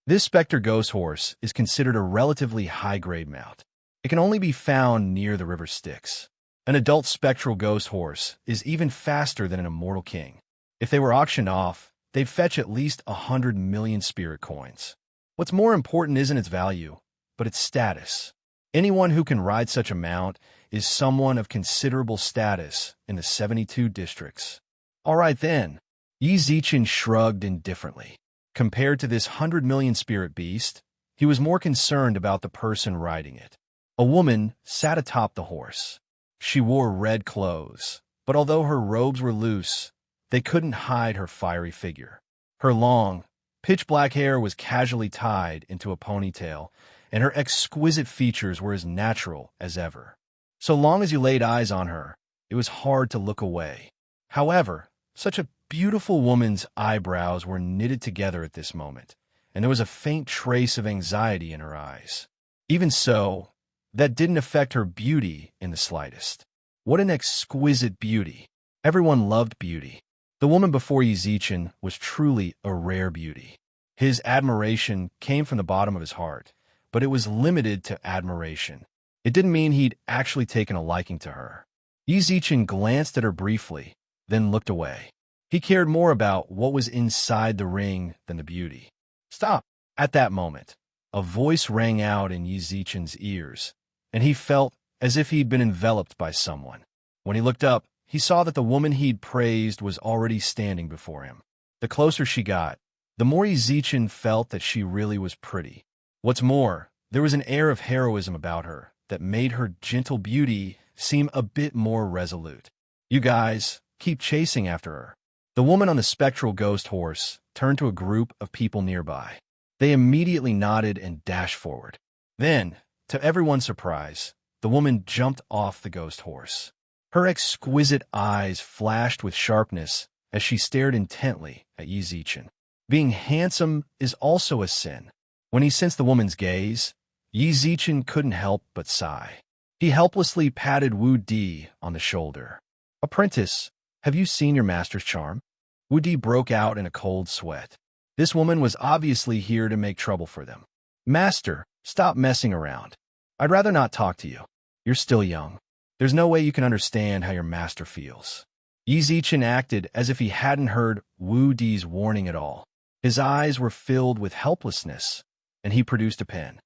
This specter ghost horse is considered a relatively high-grade mount. It can only be found near the river Styx. An adult spectral ghost horse is even faster than an immortal king. If they were auctioned off, they'd fetch at least 100 million spirit coins. What's more important isn't its value, but its status. Anyone who can ride such a mount is someone of considerable status in the 72 districts. All right then. Yi Zichen shrugged indifferently. Compared to this 100 million spirit beast, he was more concerned about the person riding it. A woman sat atop the horse. She wore red clothes, but although her robes were loose, they couldn't hide her fiery figure. Her long, pitch-black hair was casually tied into a ponytail, and her exquisite features were as natural as ever. So long as you laid eyes on her, it was hard to look away. However, such a beautiful woman's eyebrows were knitted together at this moment, and there was a faint trace of anxiety in her eyes. Even so, that didn't affect her beauty in the slightest. What an exquisite beauty! Everyone loved beauty. The woman before Yi Zichen was truly a rare beauty. His admiration came from the bottom of his heart, but it was limited to admiration. It didn't mean he'd actually taken a liking to her. Yi Zichen glanced at her briefly, then looked away. He cared more about what was inside the ring than the beauty. Stop! At that moment, a voice rang out in Yi Zichen's ears, and he felt as if he'd been enveloped by someone. When he looked up, he saw that the woman he'd praised was already standing before him. The closer she got, the more Yi Zichen felt that she really was pretty. What's more, there was an air of heroism about her that made her gentle beauty seem a bit more resolute. You guys, keep chasing after her. The woman on the spectral ghost horse turned to a group of people nearby. They immediately nodded and dashed forward. Then, to everyone's surprise, the woman jumped off the ghost horse. Her exquisite eyes flashed with sharpness as she stared intently at Yi Zichen. Being handsome is also a sin. When he sensed the woman's gaze, Yi Zichen couldn't help but sigh. He helplessly patted Wu Di on the shoulder. "Apprentice, have you seen your master's charm?" Wu Di broke out in a cold sweat. This woman was obviously here to make trouble for them. "Master, stop messing around. I'd rather not talk to you. You're still young. There's no way you can understand how your master feels." Yi Zichen acted as if he hadn't heard Wu Di's warning at all. His eyes were filled with helplessness, and he produced a pen.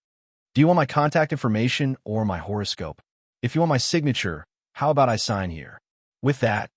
"Do you want my contact information or my horoscope? If you want my signature, how about I sign here?" With that,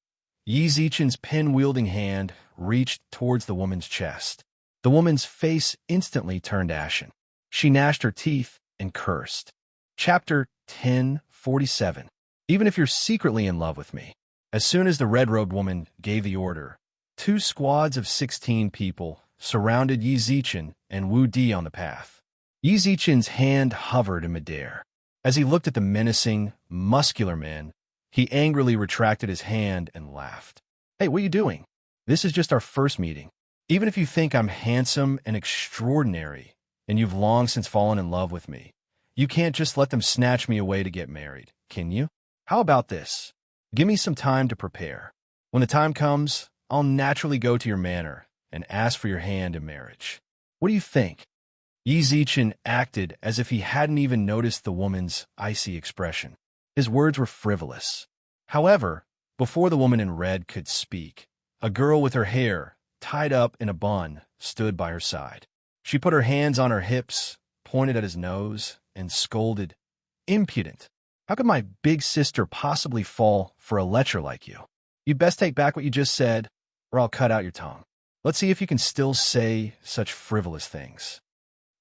Yi Zichen's pen-wielding hand reached towards the woman's chest. The woman's face instantly turned ashen. She gnashed her teeth and cursed. Chapter 1047. Even if you're secretly in love with me. As soon as the red-robed woman gave the order, 2 squads of 16 people surrounded Yi Zichen and Wu Di on the path. Yi Zichen's hand hovered in midair. As he looked at the menacing, muscular men, he angrily retracted his hand and laughed. "Hey, what are you doing? This is just our first meeting. Even if you think I'm handsome and extraordinary, and you've long since fallen in love with me, you can't just let them snatch me away to get married, can you? How about this? Give me some time to prepare. When the time comes, I'll naturally go to your manor and ask for your hand in marriage. What do you think?" Yi Zichen acted as if he hadn't even noticed the woman's icy expression. His words were frivolous. However, before the woman in red could speak, a girl with her hair tied up in a bun stood by her side. She put her hands on her hips, pointed at his nose, and scolded, "Impudent! How could my big sister possibly fall for a lecher like you? You'd best take back what you just said, or I'll cut out your tongue. Let's see if you can still say such frivolous things."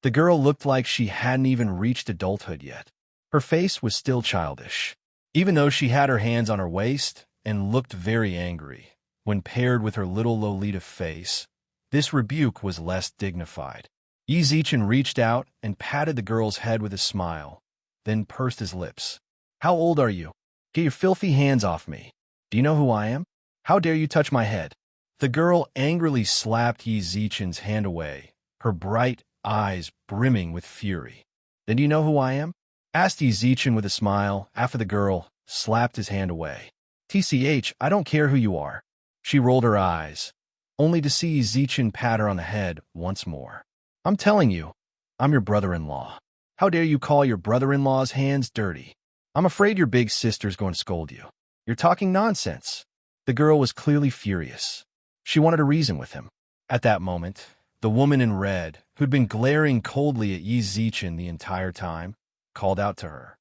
The girl looked like she hadn't even reached adulthood yet. Her face was still childish, even though she had her hands on her waist and looked very angry. When paired with her little Lolita face, this rebuke was less dignified. Yi Zichen reached out and patted the girl's head with a smile, then pursed his lips. "How old are you? Get your filthy hands off me. Do you know who I am? How dare you touch my head?" The girl angrily slapped Yi Zichen's hand away, her bright eyes brimming with fury. "Then do you know who I am?" asked Yi Zichen with a smile after the girl slapped his hand away. "TCH, I don't care who you are." She rolled her eyes, only to see Yi Zichen pat her on the head once more. "I'm telling you, I'm your brother-in-law. How dare you call your brother-in-law's hands dirty? I'm afraid your big sister's going to scold you. You're talking nonsense." The girl was clearly furious. She wanted to reason with him. At that moment, the woman in red, who'd been glaring coldly at Yi Zichen the entire time, called out to her.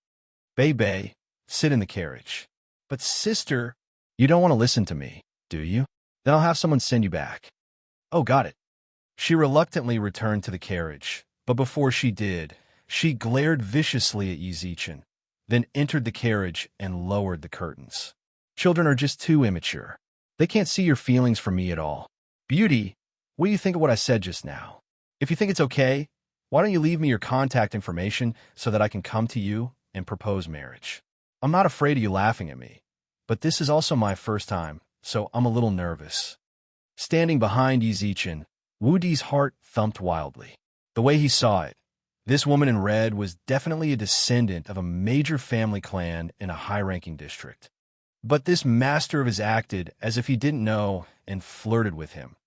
"Bei Bei, sit in the carriage." "But sister," "You don't want to listen to me, do you? Then I'll have someone send you back." "Oh, got it." She reluctantly returned to the carriage, but before she did, she glared viciously at Yi Zichen, then entered the carriage and lowered the curtains. "Children are just too immature. They can't see your feelings for me at all. Beauty, what do you think of what I said just now? If you think it's okay, why don't you leave me your contact information so that I can come to you and propose marriage? I'm not afraid of you laughing at me, but this is also my first time, so I'm a little nervous." Standing behind Yi Zichen, Wu Di's heart thumped wildly. The way he saw it, this woman in red was definitely a descendant of a major family clan in a high-ranking district. But this master of his acted as if he didn't know and flirted with him.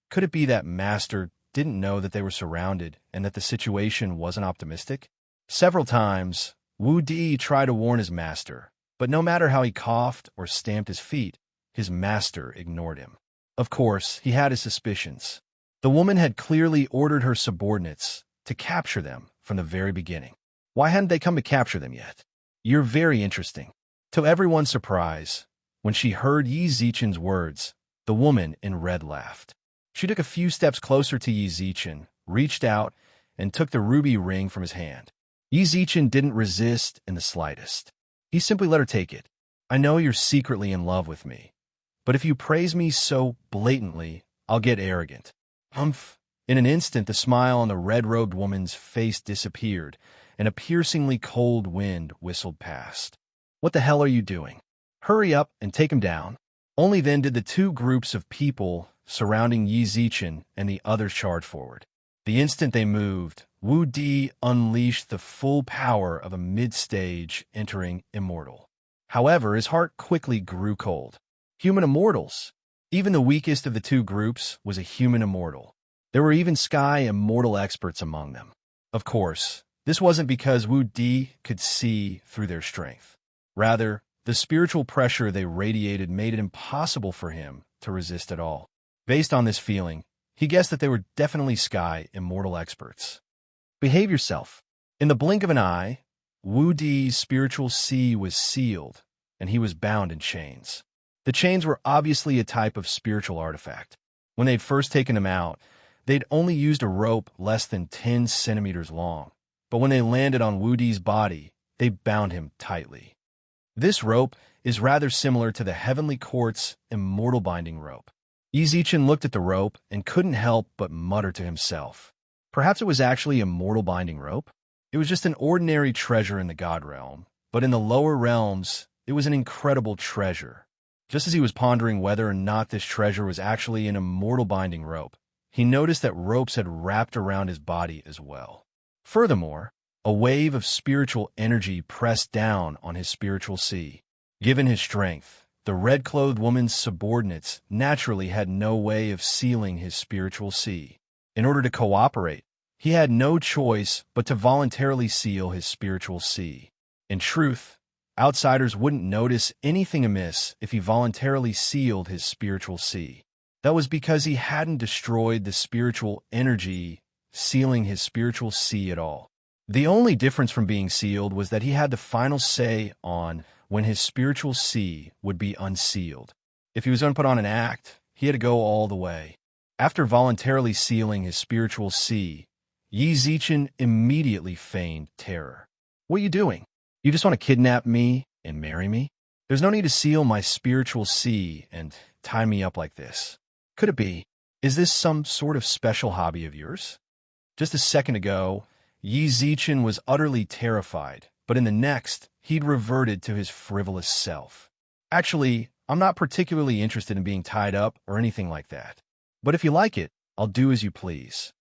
Could it be that master didn't know that they were surrounded and that the situation wasn't optimistic? Several times, Wu Di tried to warn his master, but no matter how he coughed or stamped his feet, his master ignored him. Of course, he had his suspicions. The woman had clearly ordered her subordinates to capture them from the very beginning. Why hadn't they come to capture them yet? You're very interesting. To everyone's surprise, when she heard Yi Zichen's words, the woman in red laughed. She took a few steps closer to Yi Zichen, reached out, and took the ruby ring from his hand. Yi Zichen didn't resist in the slightest. He simply let her take it. I know you're secretly in love with me, but if you praise me so blatantly, I'll get arrogant. Humph! In an instant, the smile on the red-robed woman's face disappeared, and a piercingly cold wind whistled past. What the hell are you doing? Hurry up and take him down. Only then did the two groups of people surrounding Yi Zichen and the others charge forward. The instant they moved, Wu Di unleashed the full power of a mid-stage entering immortal. However, his heart quickly grew cold. Human immortals. Even the weakest of the two groups was a human immortal. There were even sky immortal experts among them. Of course, this wasn't because Wu Di could see through their strength. Rather, the spiritual pressure they radiated made it impossible for him to resist at all. Based on this feeling, he guessed that they were definitely sky immortal experts. Behave yourself. In the blink of an eye, Wu Di's spiritual sea was sealed, and he was bound in chains. The chains were obviously a type of spiritual artifact. When they'd first taken him out, they'd only used a rope less than 10 centimeters long, but when they landed on Wu Di's body, they bound him tightly. This rope is rather similar to the Heavenly Court's immortal binding rope. Yi Zichen looked at the rope and couldn't help but mutter to himself. Perhaps it was actually a mortal binding rope? It was just an ordinary treasure in the God realm, but in the lower realms, it was an incredible treasure. Just as he was pondering whether or not this treasure was actually an immortal binding rope, he noticed that ropes had wrapped around his body as well. Furthermore, a wave of spiritual energy pressed down on his spiritual sea. Given his strength, the red-clothed woman's subordinates naturally had no way of sealing his spiritual sea. In order to cooperate, he had no choice but to voluntarily seal his spiritual sea. In truth, outsiders wouldn't notice anything amiss if he voluntarily sealed his spiritual sea. That was because he hadn't destroyed the spiritual energy sealing his spiritual sea at all. The only difference from being sealed was that he had the final say on when his spiritual sea would be unsealed. If he was going to put on an act, he had to go all the way. After voluntarily sealing his spiritual sea, Yi Zichen immediately feigned terror. What are you doing? You just want to kidnap me and marry me? There's no need to seal my spiritual sea and tie me up like this. Could it be? Is this some sort of special hobby of yours? Just a second ago, Yi Zichen was utterly terrified, but in the next, he'd reverted to his frivolous self. Actually, I'm not particularly interested in being tied up or anything like that. But if you like it, I'll do as you please.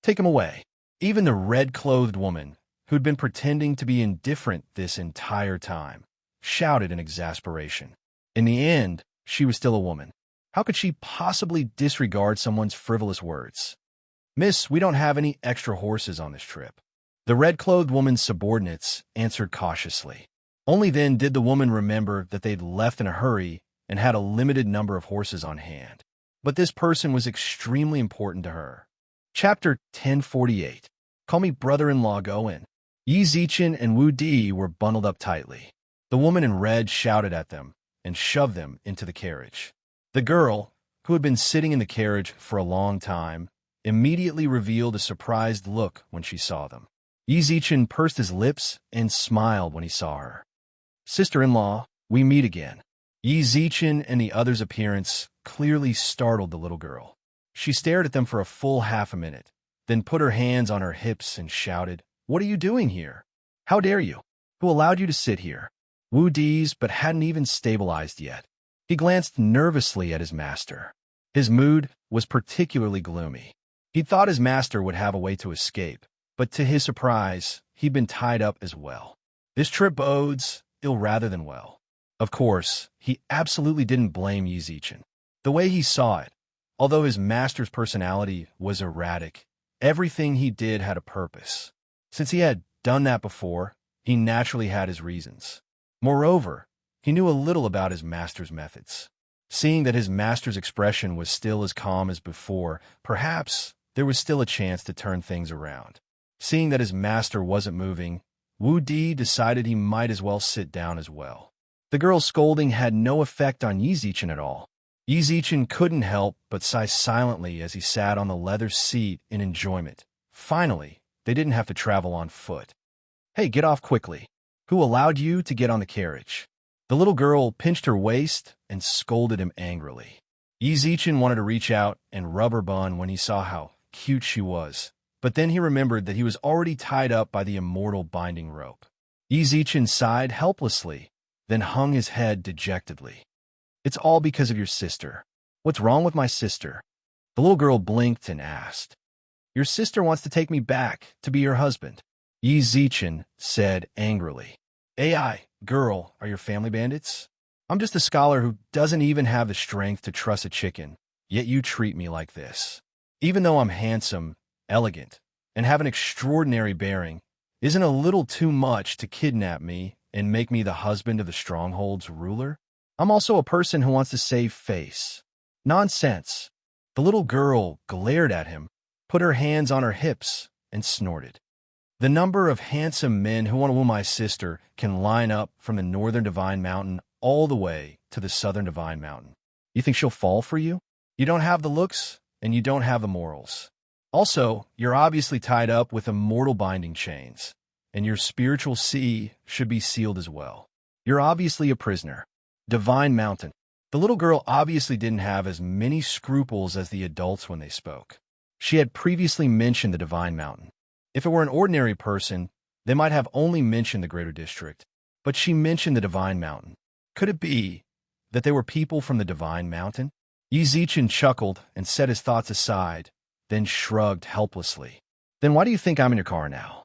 Take him away. Even the red-clothed woman, who'd been pretending to be indifferent this entire time, shouted in exasperation. In the end, she was still a woman. How could she possibly disregard someone's frivolous words? Miss, we don't have any extra horses on this trip. The red-clothed woman's subordinates answered cautiously. Only then did the woman remember that they'd left in a hurry and had a limited number of horses on hand. But this person was extremely important to her. Chapter 1048. Call me brother-in-law Goen. Yi Zichen and Wu Di were bundled up tightly. The woman in red shouted at them and shoved them into the carriage. The girl, who had been sitting in the carriage for a long time, immediately revealed a surprised look when she saw them. Yi Zichen pursed his lips and smiled when he saw her. Sister-in-law, we meet again. Yi Zichen and the other's appearance clearly startled the little girl. She stared at them for a full half a minute, then put her hands on her hips and shouted, "What are you doing here? How dare you? Who allowed you to sit here?" Wu Di's but hadn't even stabilized yet. He glanced nervously at his master. His mood was particularly gloomy. He thought his master would have a way to escape, but to his surprise, he'd been tied up as well. This trip bodes ill rather than well. Of course, he absolutely didn't blame Yizichin. The way he saw it, although his master's personality was erratic, everything he did had a purpose. Since he had done that before, he naturally had his reasons. Moreover, he knew a little about his master's methods. Seeing that his master's expression was still as calm as before, perhaps there was still a chance to turn things around. Seeing that his master wasn't moving, Wu Di decided he might as well sit down as well. The girl's scolding had no effect on Yizichin at all. Yizichin couldn't help but sigh silently as he sat on the leather seat in enjoyment. Finally, they didn't have to travel on foot. "Hey, get off quickly. Who allowed you to get on the carriage?" The little girl pinched her waist and scolded him angrily. Yizichin wanted to reach out and rub her bun when he saw how cute she was, but then he remembered that he was already tied up by the immortal binding rope. Yizichin sighed helplessly, then hung his head dejectedly. "It's all because of your sister." "What's wrong with my sister?" The little girl blinked and asked. "Your sister wants to take me back to be her husband," Yizichin said angrily. "AI, girl, are your family bandits? I'm just a scholar who doesn't even have the strength to truss a chicken, yet you treat me like this. Even though I'm handsome, elegant, and have an extraordinary bearing, isn't a little too much to kidnap me and make me the husband of the stronghold's ruler? I'm also a person who wants to save face." "Nonsense." The little girl glared at him, put her hands on her hips, and snorted. "The number of handsome men who want to woo my sister can line up from the northern Divine Mountain all the way to the southern Divine Mountain. You think she'll fall for you? You don't have the looks, and you don't have the morals. Also, you're obviously tied up with immortal binding chains, and your spiritual sea should be sealed as well. You're obviously a prisoner. Divine Mountain." The little girl obviously didn't have as many scruples as the adults when they spoke. She had previously mentioned the Divine Mountain. If it were an ordinary person, they might have only mentioned the greater district, but she mentioned the Divine Mountain. Could it be that they were people from the Divine Mountain? Yizichin chuckled and set his thoughts aside, then shrugged helplessly. "Then why do you think I'm in your car now?"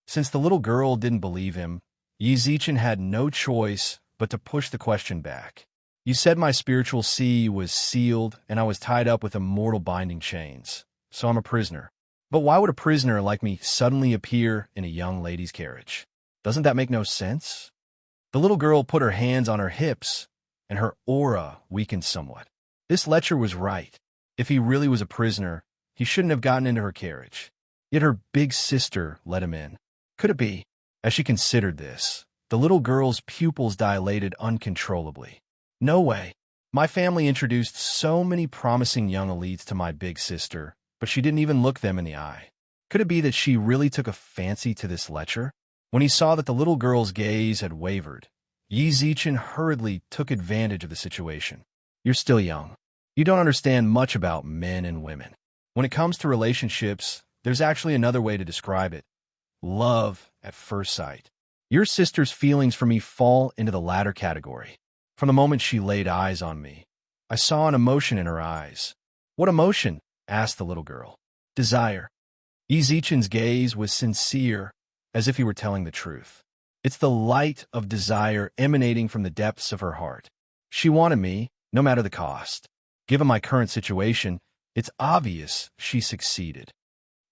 Since the little girl didn't believe him, Yizichin had no choice but to push the question back. "You said my spiritual sea was sealed and I was tied up with immortal binding chains, so I'm a prisoner. But why would a prisoner like me suddenly appear in a young lady's carriage? Doesn't that make no sense?" The little girl put her hands on her hips, and her aura weakened somewhat. This lecher was right. If he really was a prisoner, he shouldn't have gotten into her carriage. Yet her big sister let him in. Could it be? As she considered this, the little girl's pupils dilated uncontrollably. "No way. My family introduced so many promising young elites to my big sister, but she didn't even look them in the eye. Could it be that she really took a fancy to this lecher?" When he saw that the little girl's gaze had wavered, Yizichin hurriedly took advantage of the situation. "You're still young. You don't understand much about men and women. When it comes to relationships, there's actually another way to describe it. Love at first sight. Your sister's feelings for me fall into the latter category. From the moment she laid eyes on me, I saw an emotion in her eyes." "What emotion?" asked the little girl. "Desire." Yizichin's gaze was sincere, as if he were telling the truth. It's the light of desire emanating from the depths of her heart. She wanted me, no matter the cost. Given my current situation, it's obvious she succeeded.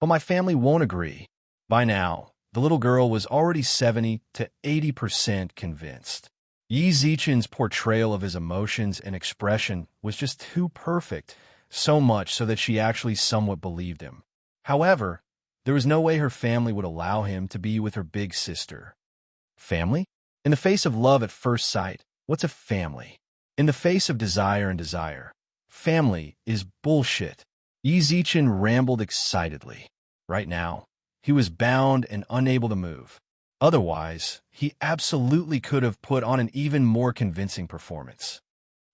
But my family won't agree. By now, the little girl was already 70 to 80% convinced. Yizichin's portrayal of his emotions and expression was just too perfect, so much so that she actually somewhat believed him. However, there was no way her family would allow him to be with her big sister. Family? In the face of love at first sight, what's a family? In the face of desire and desire, family is bullshit. Yizichin rambled excitedly. Right now, he was bound and unable to move. Otherwise, he absolutely could have put on an even more convincing performance.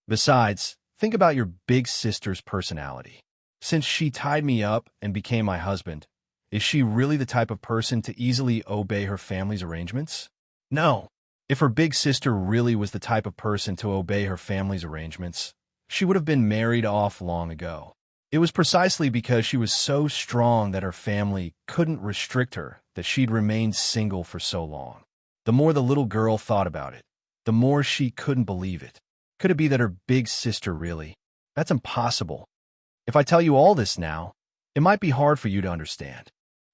Besides, think about your big sister's personality. Since she tied me up and became my husband, is she really the type of person to easily obey her family's arrangements? No. If her big sister really was the type of person to obey her family's arrangements, she would have been married off long ago. It was precisely because she was so strong that her family couldn't restrict her that she'd remained single for so long. The more the little girl thought about it, the more she couldn't believe it. Could it be that her big sister really? That's impossible. If I tell you all this now, it might be hard for you to understand.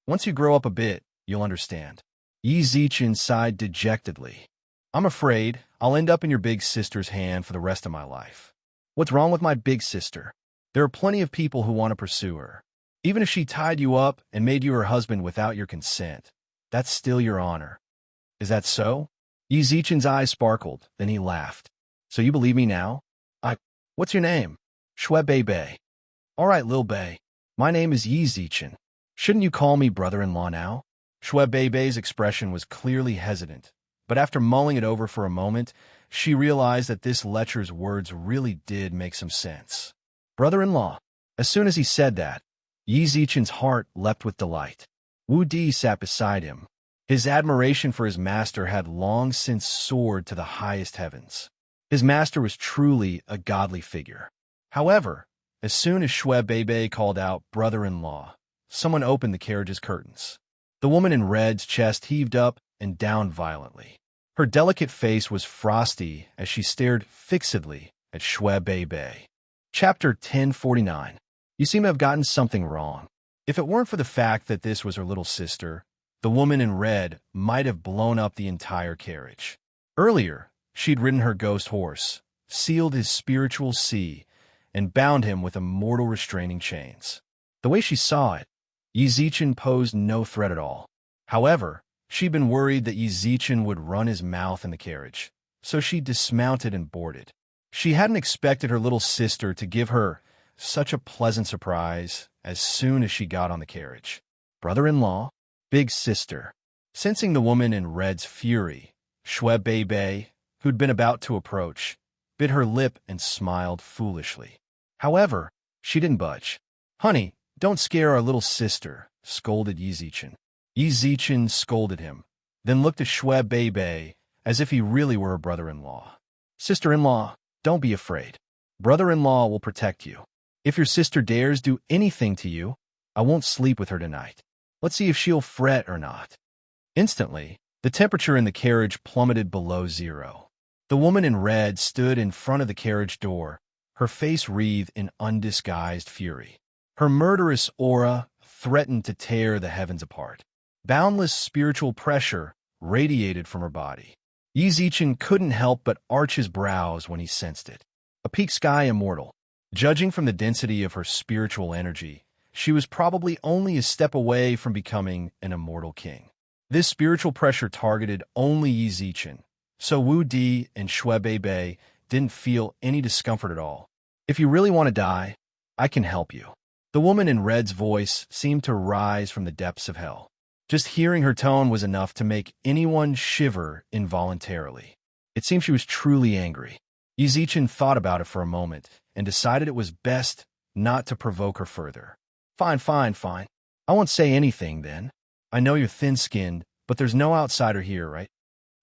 Once you grow up a bit, you'll understand. Yi Zichen sighed dejectedly. I'm afraid I'll end up in your big sister's hand for the rest of my life. What's wrong with my big sister? There are plenty of people who want to pursue her. Even if she tied you up and made you her husband without your consent, that's still your honor. Is that so? Yi Zichen's eyes sparkled, then he laughed. So you believe me now? What's your name? Shui Bei. All right, Lil Bei. My name is Yi Zichen. Shouldn't you call me brother-in-law now? Shui Bei's expression was clearly hesitant, but after mulling it over for a moment, she realized that this lecher's words really did make some sense. Brother-in-law. As soon as he said that, Yi Zichen's heart leapt with delight. Wu Di sat beside him. His admiration for his master had long since soared to the highest heavens. His master was truly a godly figure. However, as soon as Shui Bei called out brother-in-law, someone opened the carriage's curtains. The woman in red's chest heaved up and down violently. Her delicate face was frosty as she stared fixedly at Shui Bei. Chapter 1049. You seem to have gotten something wrong. If it weren't for the fact that this was her little sister, the woman in red might have blown up the entire carriage. Earlier, she'd ridden her ghost horse, sealed his spiritual sea, and bound him with immortal restraining chains. The way she saw it, Yi Zichen posed no threat at all. However, she'd been worried that Yi Zichen would run his mouth in the carriage, so she dismounted and boarded. She hadn't expected her little sister to give her such a pleasant surprise as soon as she got on the carriage. Brother-in-law, big sister. Sensing the woman in red's fury, Shui Bei, who'd been about to approach, bit her lip and smiled foolishly. However, she didn't budge. Honey, don't scare our little sister, scolded Yi Zichen. Yi Zichen scolded him, then looked at Shui Bei as if he really were a brother-in-law. Sister-in-law, don't be afraid. Brother-in-law will protect you. If your sister dares do anything to you, I won't sleep with her tonight. Let's see if she'll fret or not. Instantly, the temperature in the carriage plummeted below zero. The woman in red stood in front of the carriage door, her face wreathed in undisguised fury. Her murderous aura threatened to tear the heavens apart. Boundless spiritual pressure radiated from her body. Yi Zichen couldn't help but arch his brows when he sensed it. A peak sky immortal. Judging from the density of her spiritual energy, she was probably only a step away from becoming an immortal king. This spiritual pressure targeted only Yi Zichen, so Wu Di and Shui Bei didn't feel any discomfort at all. If you really want to die, I can help you. The woman in red's voice seemed to rise from the depths of hell. Just hearing her tone was enough to make anyone shiver involuntarily. It seemed she was truly angry. Yi Zichen thought about it for a moment and decided it was best not to provoke her further. Fine. I won't say anything then. I know you're thin-skinned, but there's no outsider here, right?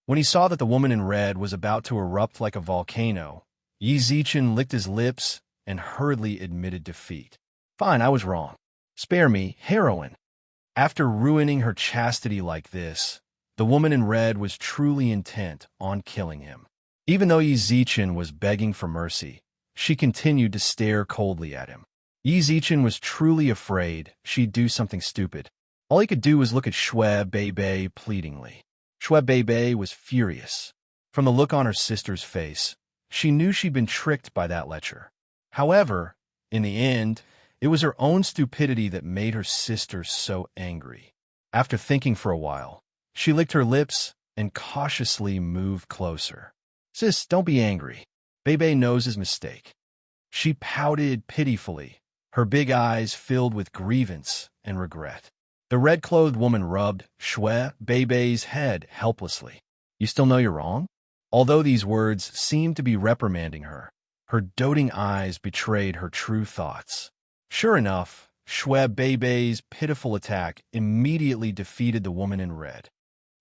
When he saw that the woman in red was about to erupt like a volcano, Yi Zichen licked his lips and hurriedly admitted defeat. Fine, I was wrong. Spare me, heroine. After ruining her chastity like this, the woman in red was truly intent on killing him. Even though Yi Zichen was begging for mercy, she continued to stare coldly at him. Yi Zichen was truly afraid she'd do something stupid. All he could do was look at Shui Bei pleadingly. Shui Bei was furious. From the look on her sister's face, she knew she'd been tricked by that lecher. However, in the end, it was her own stupidity that made her sister so angry. After thinking for a while, she licked her lips and cautiously moved closer. Sis, don't be angry. Bei knows his mistake. She pouted pitifully, her big eyes filled with grievance and regret. The red-clothed woman rubbed Shui Bei's head helplessly. You still know you're wrong? Although these words seemed to be reprimanding her, her doting eyes betrayed her true thoughts. Sure enough, Shui Bei's pitiful attack immediately defeated the woman in red.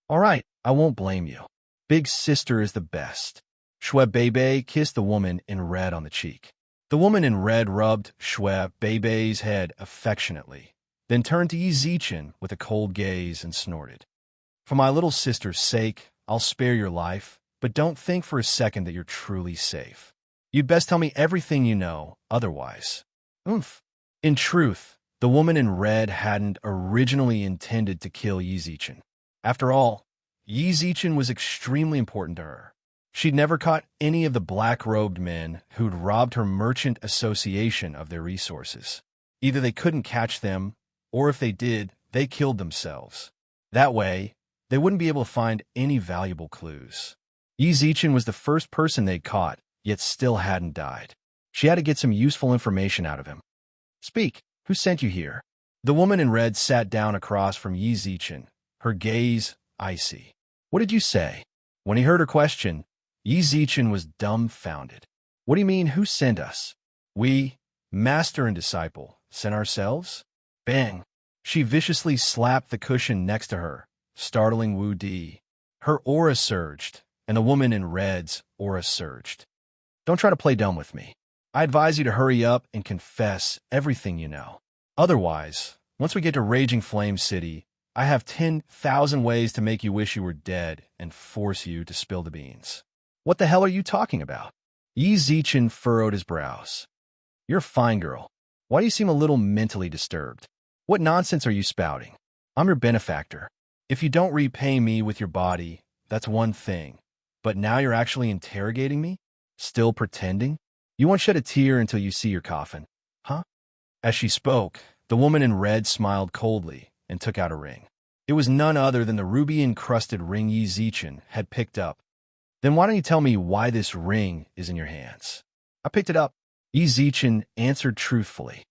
All right, I won't blame you. Big sister is the best. Shui Bei kissed the woman in red on the cheek. The woman in red rubbed Shui Bei's head affectionately, then turned to Yi Zichen with a cold gaze and snorted. For my little sister's sake, I'll spare your life, but don't think for a second that you're truly safe. You'd best tell me everything you know, otherwise. Oomph. In truth, the woman in red hadn't originally intended to kill Yi Zichen. After all, Yi Zichen was extremely important to her. She'd never caught any of the black-robed men who'd robbed her merchant association of their resources. Either they couldn't catch them, or if they did, they killed themselves. That way, they wouldn't be able to find any valuable clues. Yi Zichen was the first person they'd caught, yet still hadn't died. She had to get some useful information out of him. Speak, who sent you here? The woman in red sat down across from Yi Zichen, her gaze icy. What did you say? When he heard her question, Yi Zichen was dumbfounded. What do you mean, who sent us? We, master and disciple, sent ourselves? Bang! She viciously slapped the cushion next to her, startling Wu Di. Her aura surged, and the woman in red's aura surged. Don't try to play dumb with me. I advise you to hurry up and confess everything you know. Otherwise, once we get to Raging Flame City, I have 10,000 ways to make you wish you were dead and force you to spill the beans. What the hell are you talking about? Yi Zichen furrowed his brows. You're a fine girl. Why do you seem a little mentally disturbed? What nonsense are you spouting? I'm your benefactor. If you don't repay me with your body, that's one thing. But now you're actually interrogating me? Still pretending? You won't shed a tear until you see your coffin. Huh? As she spoke, the woman in red smiled coldly and took out a ring. It was none other than the ruby-encrusted ring Yi Zichen had picked up. Then why don't you tell me why this ring is in your hands? I picked it up. Yi Zichen answered truthfully.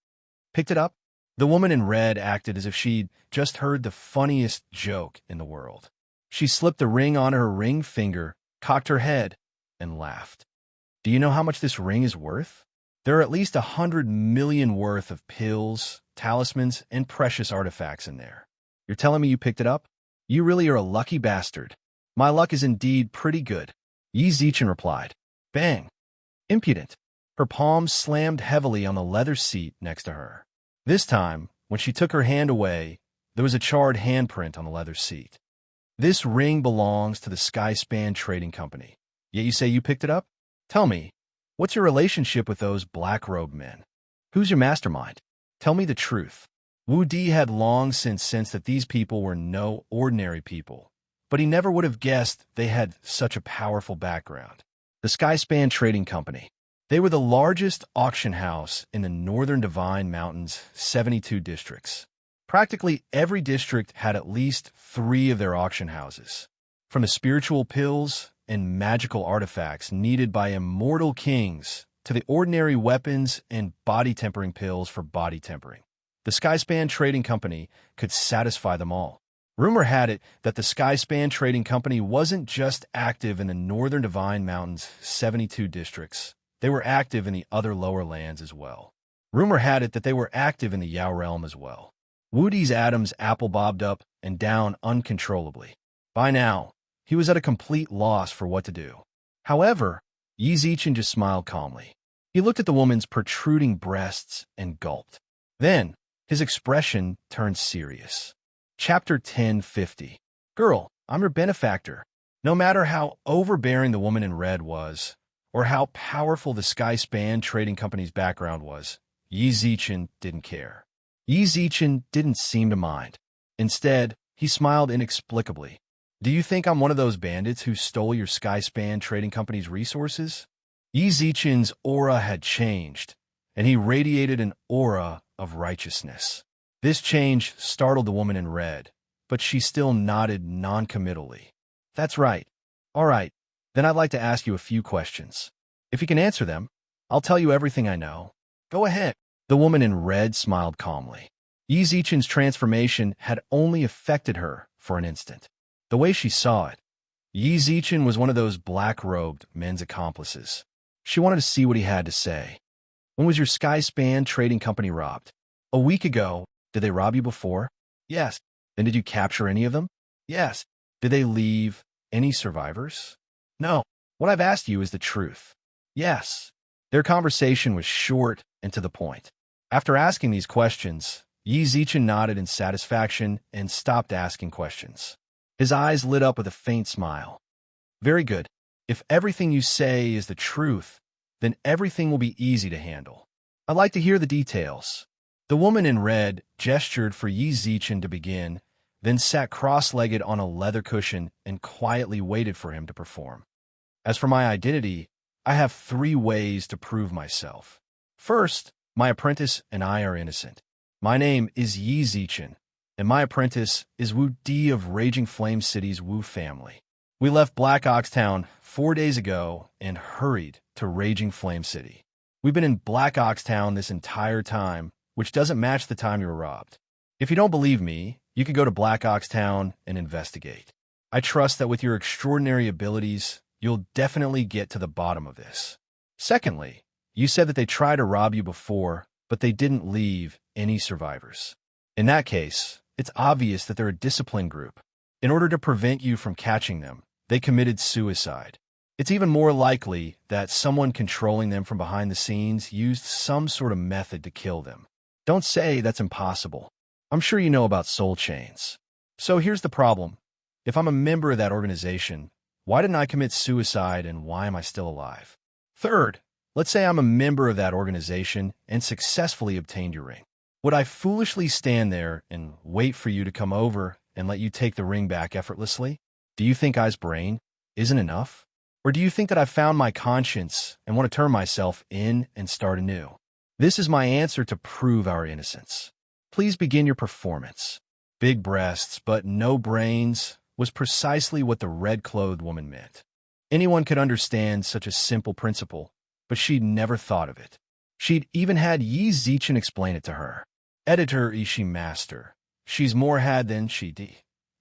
Picked it up? The woman in red acted as if she'd just heard the funniest joke in the world. She slipped the ring on her ring finger, cocked her head, and laughed. Do you know how much this ring is worth? There are at least 100 million worth of pills, talismans, and precious artifacts in there. You're telling me you picked it up? You really are a lucky bastard. My luck is indeed pretty good. Yi Zichen replied. Bang! Impudent. Her palms slammed heavily on the leather seat next to her. This time, when she took her hand away, there was a charred handprint on the leather seat. This ring belongs to the Skyspan Trading Company. Yet you say you picked it up? Tell me, what's your relationship with those black-robed men? Who's your mastermind? Tell me the truth. Wu Di had long since sensed that these people were no ordinary people, but he never would have guessed they had such a powerful background. The Skyspan Trading Company. They were the largest auction house in the northern Divine Mountains' 72 districts. Practically every district had at least 3 of their auction houses. From the spiritual pills and magical artifacts needed by immortal kings to the ordinary weapons and body-tempering pills for body tempering. The Skyspan Trading Company could satisfy them all. Rumor had it that the Skyspan Trading Company wasn't just active in the northern Divine Mountains' 72 districts. They were active in the other lower lands as well. Rumor had it that they were active in the Yao realm as well. Wu Di's atoms apple bobbed up and down uncontrollably. By now, he was at a complete loss for what to do. However, Yi Zichen just smiled calmly. He looked at the woman's protruding breasts and gulped. Then, his expression turned serious. Chapter 1050. Girl, I'm your benefactor. No matter how overbearing the woman in red was, or how powerful the Skyspan Trading Company's background was, Yi Zichen didn't care. Yi Zichen didn't seem to mind. Instead, he smiled inexplicably. Do you think I'm one of those bandits who stole your Skyspan Trading Company's resources? Yi Zichen's aura had changed, and he radiated an aura of righteousness. This change startled the woman in red, but she still nodded noncommittally. That's right. All right. Then I'd like to ask you a few questions. If you can answer them, I'll tell you everything I know. Go ahead. The woman in red smiled calmly. Yi Zichen's transformation had only affected her for an instant. The way she saw it, Yi Zichen was one of those black-robed men's accomplices. She wanted to see what he had to say. When was your Skyspan Trading Company robbed? A week ago. Did they rob you before? Yes. Then did you capture any of them? Yes. Did they leave any survivors? No. What I've asked you is the truth. Yes. Their conversation was short and to the point. After asking these questions, Yi Zichen nodded in satisfaction and stopped asking questions. His eyes lit up with a faint smile. Very good. If everything you say is the truth, then everything will be easy to handle. I'd like to hear the details. The woman in red gestured for Yi Zichen to begin, then sat cross-legged on a leather cushion and quietly waited for him to perform. As for my identity, I have 3 ways to prove myself. First, my apprentice and I are innocent. My name is Yi Zichen, and my apprentice is Wu Di of Raging Flame City's Wu family. We left Black Ox Town 4 days ago and hurried to Raging Flame City. We've been in Black Ox Town this entire time, which doesn't match the time you were robbed. If you don't believe me, you can go to Black Ox Town and investigate. I trust that with your extraordinary abilities, you'll definitely get to the bottom of this. Secondly, you said that they tried to rob you before, but they didn't leave any survivors. In that case, it's obvious that they're a disciplined group. In order to prevent you from catching them, they committed suicide. It's even more likely that someone controlling them from behind the scenes used some sort of method to kill them. Don't say that's impossible. I'm sure you know about soul chains. So here's the problem. If I'm a member of that organization, why didn't I commit suicide and why am I still alive? Third, let's say I'm a member of that organization and successfully obtained your ring. Would I foolishly stand there and wait for you to come over and let you take the ring back effortlessly? Do you think I's brain isn't enough? Or do you think that I've found my conscience and want to turn myself in and start anew? This is my answer to prove our innocence. Please begin your performance. Big breasts, but no brains was precisely what the red-clothed woman meant. Anyone could understand such a simple principle, but she'd never thought of it. She'd even had Yi Zichen explain it to her. Editor Ishi Master. She's more had than she did.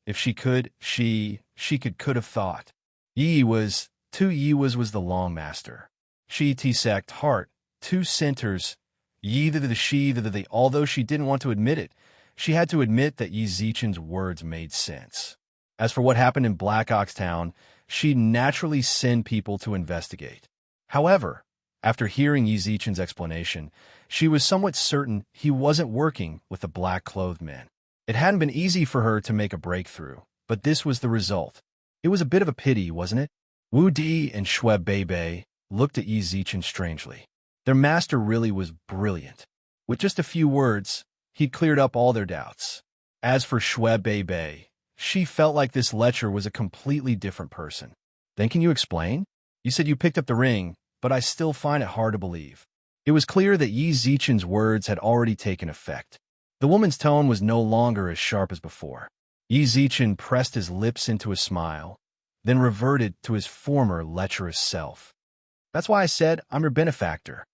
If she could, she could have thought. Yi was the long master. She T-sect heart, 2 centers, Yi the she the although she didn't want to admit it, she had to admit that Yi Zichen's words made sense. As for what happened in Black Ox Town, she'd naturally send people to investigate. However, after hearing Yi Zichen's explanation, she was somewhat certain he wasn't working with the black-clothed men. It hadn't been easy for her to make a breakthrough, but this was the result. It was a bit of a pity, wasn't it? Wu Di and Shue Bei looked at Yi Zichen strangely. Their master really was brilliant. With just a few words, he'd cleared up all their doubts. As for Shue Bei, she felt like this lecher was a completely different person. Then can you explain? You said you picked up the ring, but I still find it hard to believe. It was clear that Yi Zichen's words had already taken effect. The woman's tone was no longer as sharp as before. Yi Zichen pressed his lips into a smile, then reverted to his former lecherous self. That's why I said I'm your benefactor.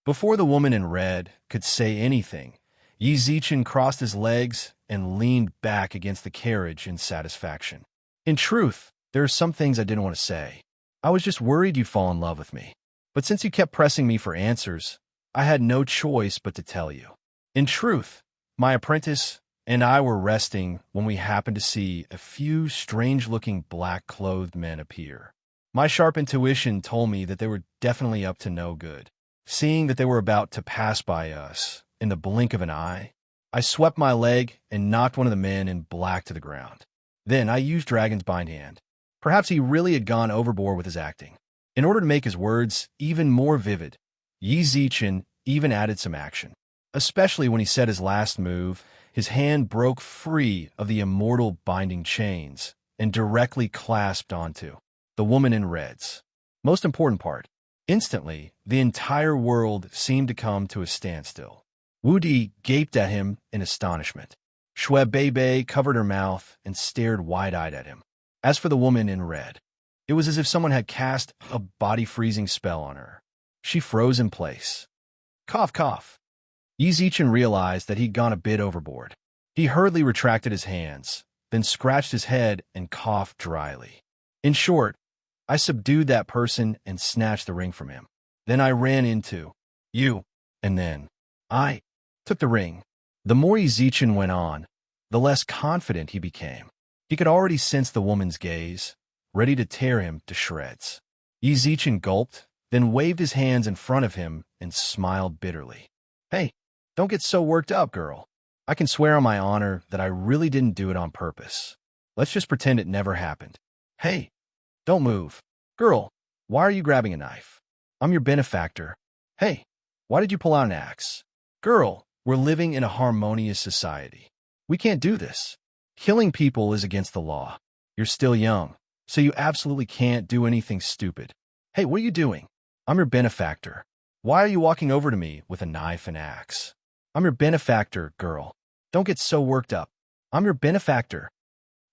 Before the woman in red could say anything, Yi Zichen crossed his legs and leaned back against the carriage in satisfaction. In truth, there are some things I didn't want to say. I was just worried you'd fall in love with me. But since you kept pressing me for answers, I had no choice but to tell you. In truth, my apprentice and I were resting when we happened to see a few strange-looking black-clothed men appear. My sharp intuition told me that they were definitely up to no good. Seeing that they were about to pass by us in the blink of an eye, I swept my leg and knocked one of the men in black to the ground. Then I used Dragon's Bind Hand. Perhaps he really had gone overboard with his acting. In order to make his words even more vivid, Yi Zichen even added some action. Especially when he said his last move, his hand broke free of the immortal binding chains and directly clasped onto the woman in red's. Most important part, instantly, the entire world seemed to come to a standstill. Wu Di gaped at him in astonishment. Shue Bei covered her mouth and stared wide-eyed at him. As for the woman in red, it was as if someone had cast a body-freezing spell on her. She froze in place. Cough, cough. Yi Zichen realized that he'd gone a bit overboard. He hurriedly retracted his hands, then scratched his head and coughed dryly. In short, I subdued that person and snatched the ring from him. Then I ran into you, and then I took the ring. The more Yi Zichen went on, the less confident he became. He could already sense the woman's gaze, ready to tear him to shreds. Yi Zichen gulped, then waved his hands in front of him and smiled bitterly. Hey, don't get so worked up, girl. I can swear on my honor that I really didn't do it on purpose. Let's just pretend it never happened. Hey, don't move. Girl, Why are you grabbing a knife? I'm your benefactor. Hey, why did you pull out an axe? Girl, we're living in a harmonious society. We can't do this. Killing people is against the law. You're still young, so you absolutely can't do anything stupid. Hey, what are you doing? I'm your benefactor. Why are you walking over to me with a knife and axe? I'm your benefactor, girl. Don't get so worked up. I'm your benefactor.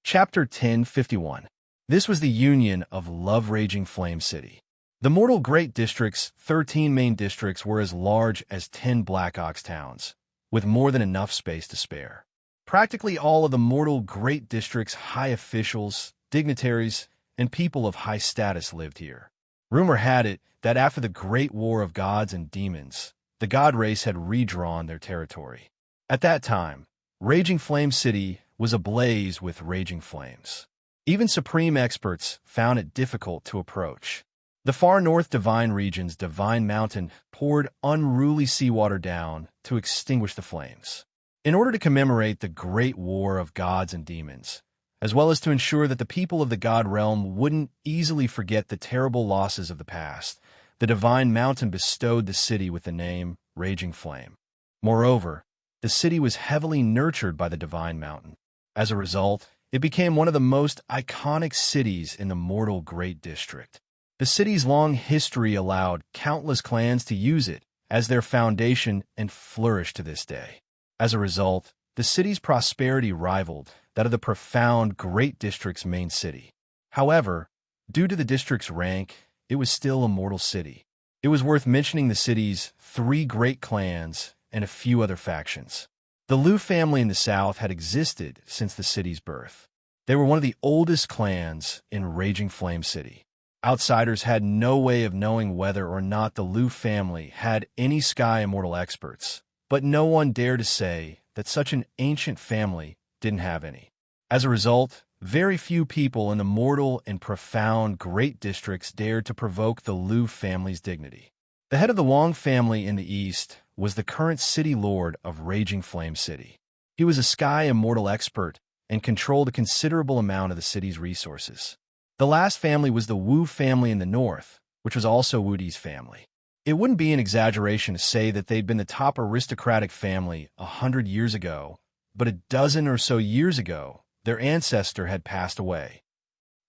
Chapter 1051. This was the union of love-raging Flame City. The mortal Great District's 13 main districts were as large as 10 Black Ox towns, with more than enough space to spare. Practically all of the mortal Great District's high officials, dignitaries, and people of high status lived here. Rumor had it that after the Great War of Gods and Demons, the god race had redrawn their territory. At that time, Raging Flame City was ablaze with raging flames. Even supreme experts found it difficult to approach. The far north divine region's divine mountain poured unruly seawater down to extinguish the flames. In order to commemorate the Great War of Gods and Demons, as well as to ensure that the people of the god realm wouldn't easily forget the terrible losses of the past, the divine mountain bestowed the city with the name Raging Flame. Moreover, the city was heavily nurtured by the divine mountain. As a result, it became one of the most iconic cities in the mortal Great District. The city's long history allowed countless clans to use it as their foundation and flourish to this day. As a result, the city's prosperity rivaled that of the profound Great District's main city. However, due to the district's rank, it was still a mortal city. It was worth mentioning the city's 3 great clans and a few other factions. The Liu family in the south had existed since the city's birth. They were one of the oldest clans in Raging Flame City. Outsiders had no way of knowing whether or not the Liu family had any sky immortal experts, but no one dared to say that such an ancient family didn't have any. As a result, very few people in the mortal and profound Great Districts dared to provoke the Liu family's dignity. The head of the Wang family in the east was the current city lord of Raging Flame City. He was a sky immortal expert and controlled a considerable amount of the city's resources. The last family was the Wu family in the north, which was also Wu Di's family. It wouldn't be an exaggeration to say that they'd been the top aristocratic family 100 years ago, but a dozen or so years ago, their ancestor had passed away.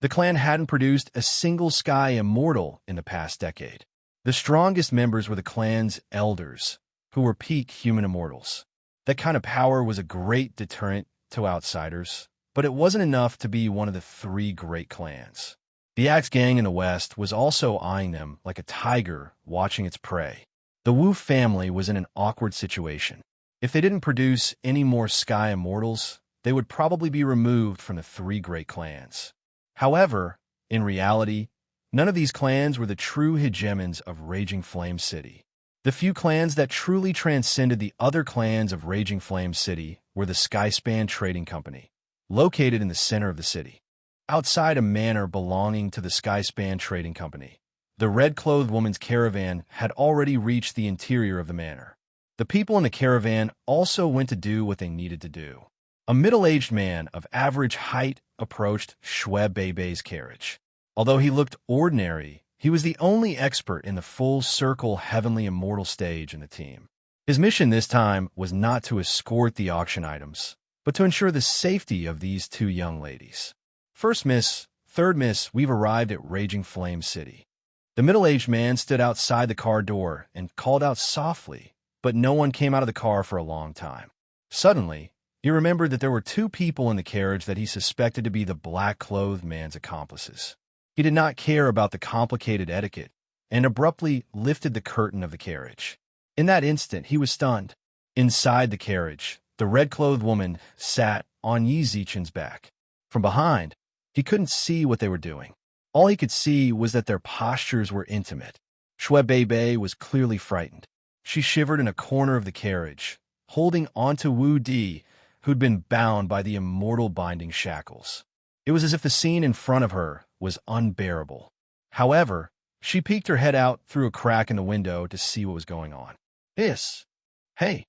The clan hadn't produced a single sky immortal in the past decade. The strongest members were the clan's elders, who were peak human immortals. That kind of power was a great deterrent to outsiders, but it wasn't enough to be one of the 3 great clans. The Axe Gang in the west was also eyeing them like a tiger watching its prey. The Wu family was in an awkward situation. If they didn't produce any more sky immortals, they would probably be removed from the 3 great clans. However, in reality, none of these clans were the true hegemons of Raging Flame City. The few clans that truly transcended the other clans of Raging Flame City were the Skyspan Trading Company, located in the center of the city. Outside a manor belonging to the Skyspan Trading Company, the red-clothed woman's caravan had already reached the interior of the manor. The people in the caravan also went to do what they needed to do. A middle-aged man of average height approached Shue Beibei's carriage. Although he looked ordinary, he was the only expert in the full-circle heavenly immortal stage in the team. His mission this time was not to escort the auction items, but to ensure the safety of these 2 young ladies. First miss, third miss, we've arrived at Raging Flame City. The middle-aged man stood outside the car door and called out softly, but no one came out of the car for a long time. Suddenly, he remembered that there were 2 people in the carriage that he suspected to be the black-clothed man's accomplices. He did not care about the complicated etiquette and abruptly lifted the curtain of the carriage. In that instant, he was stunned. Inside the carriage, the red-clothed woman sat on Yi Zichen's back. From behind, he couldn't see what they were doing. All he could see was that their postures were intimate. Shue Beibei was clearly frightened. She shivered in a corner of the carriage, holding onto Wu Di, who'd been bound by the immortal binding shackles. It was as if the scene in front of her was unbearable. However, she peeked her head out through a crack in the window to see what was going on. Hey,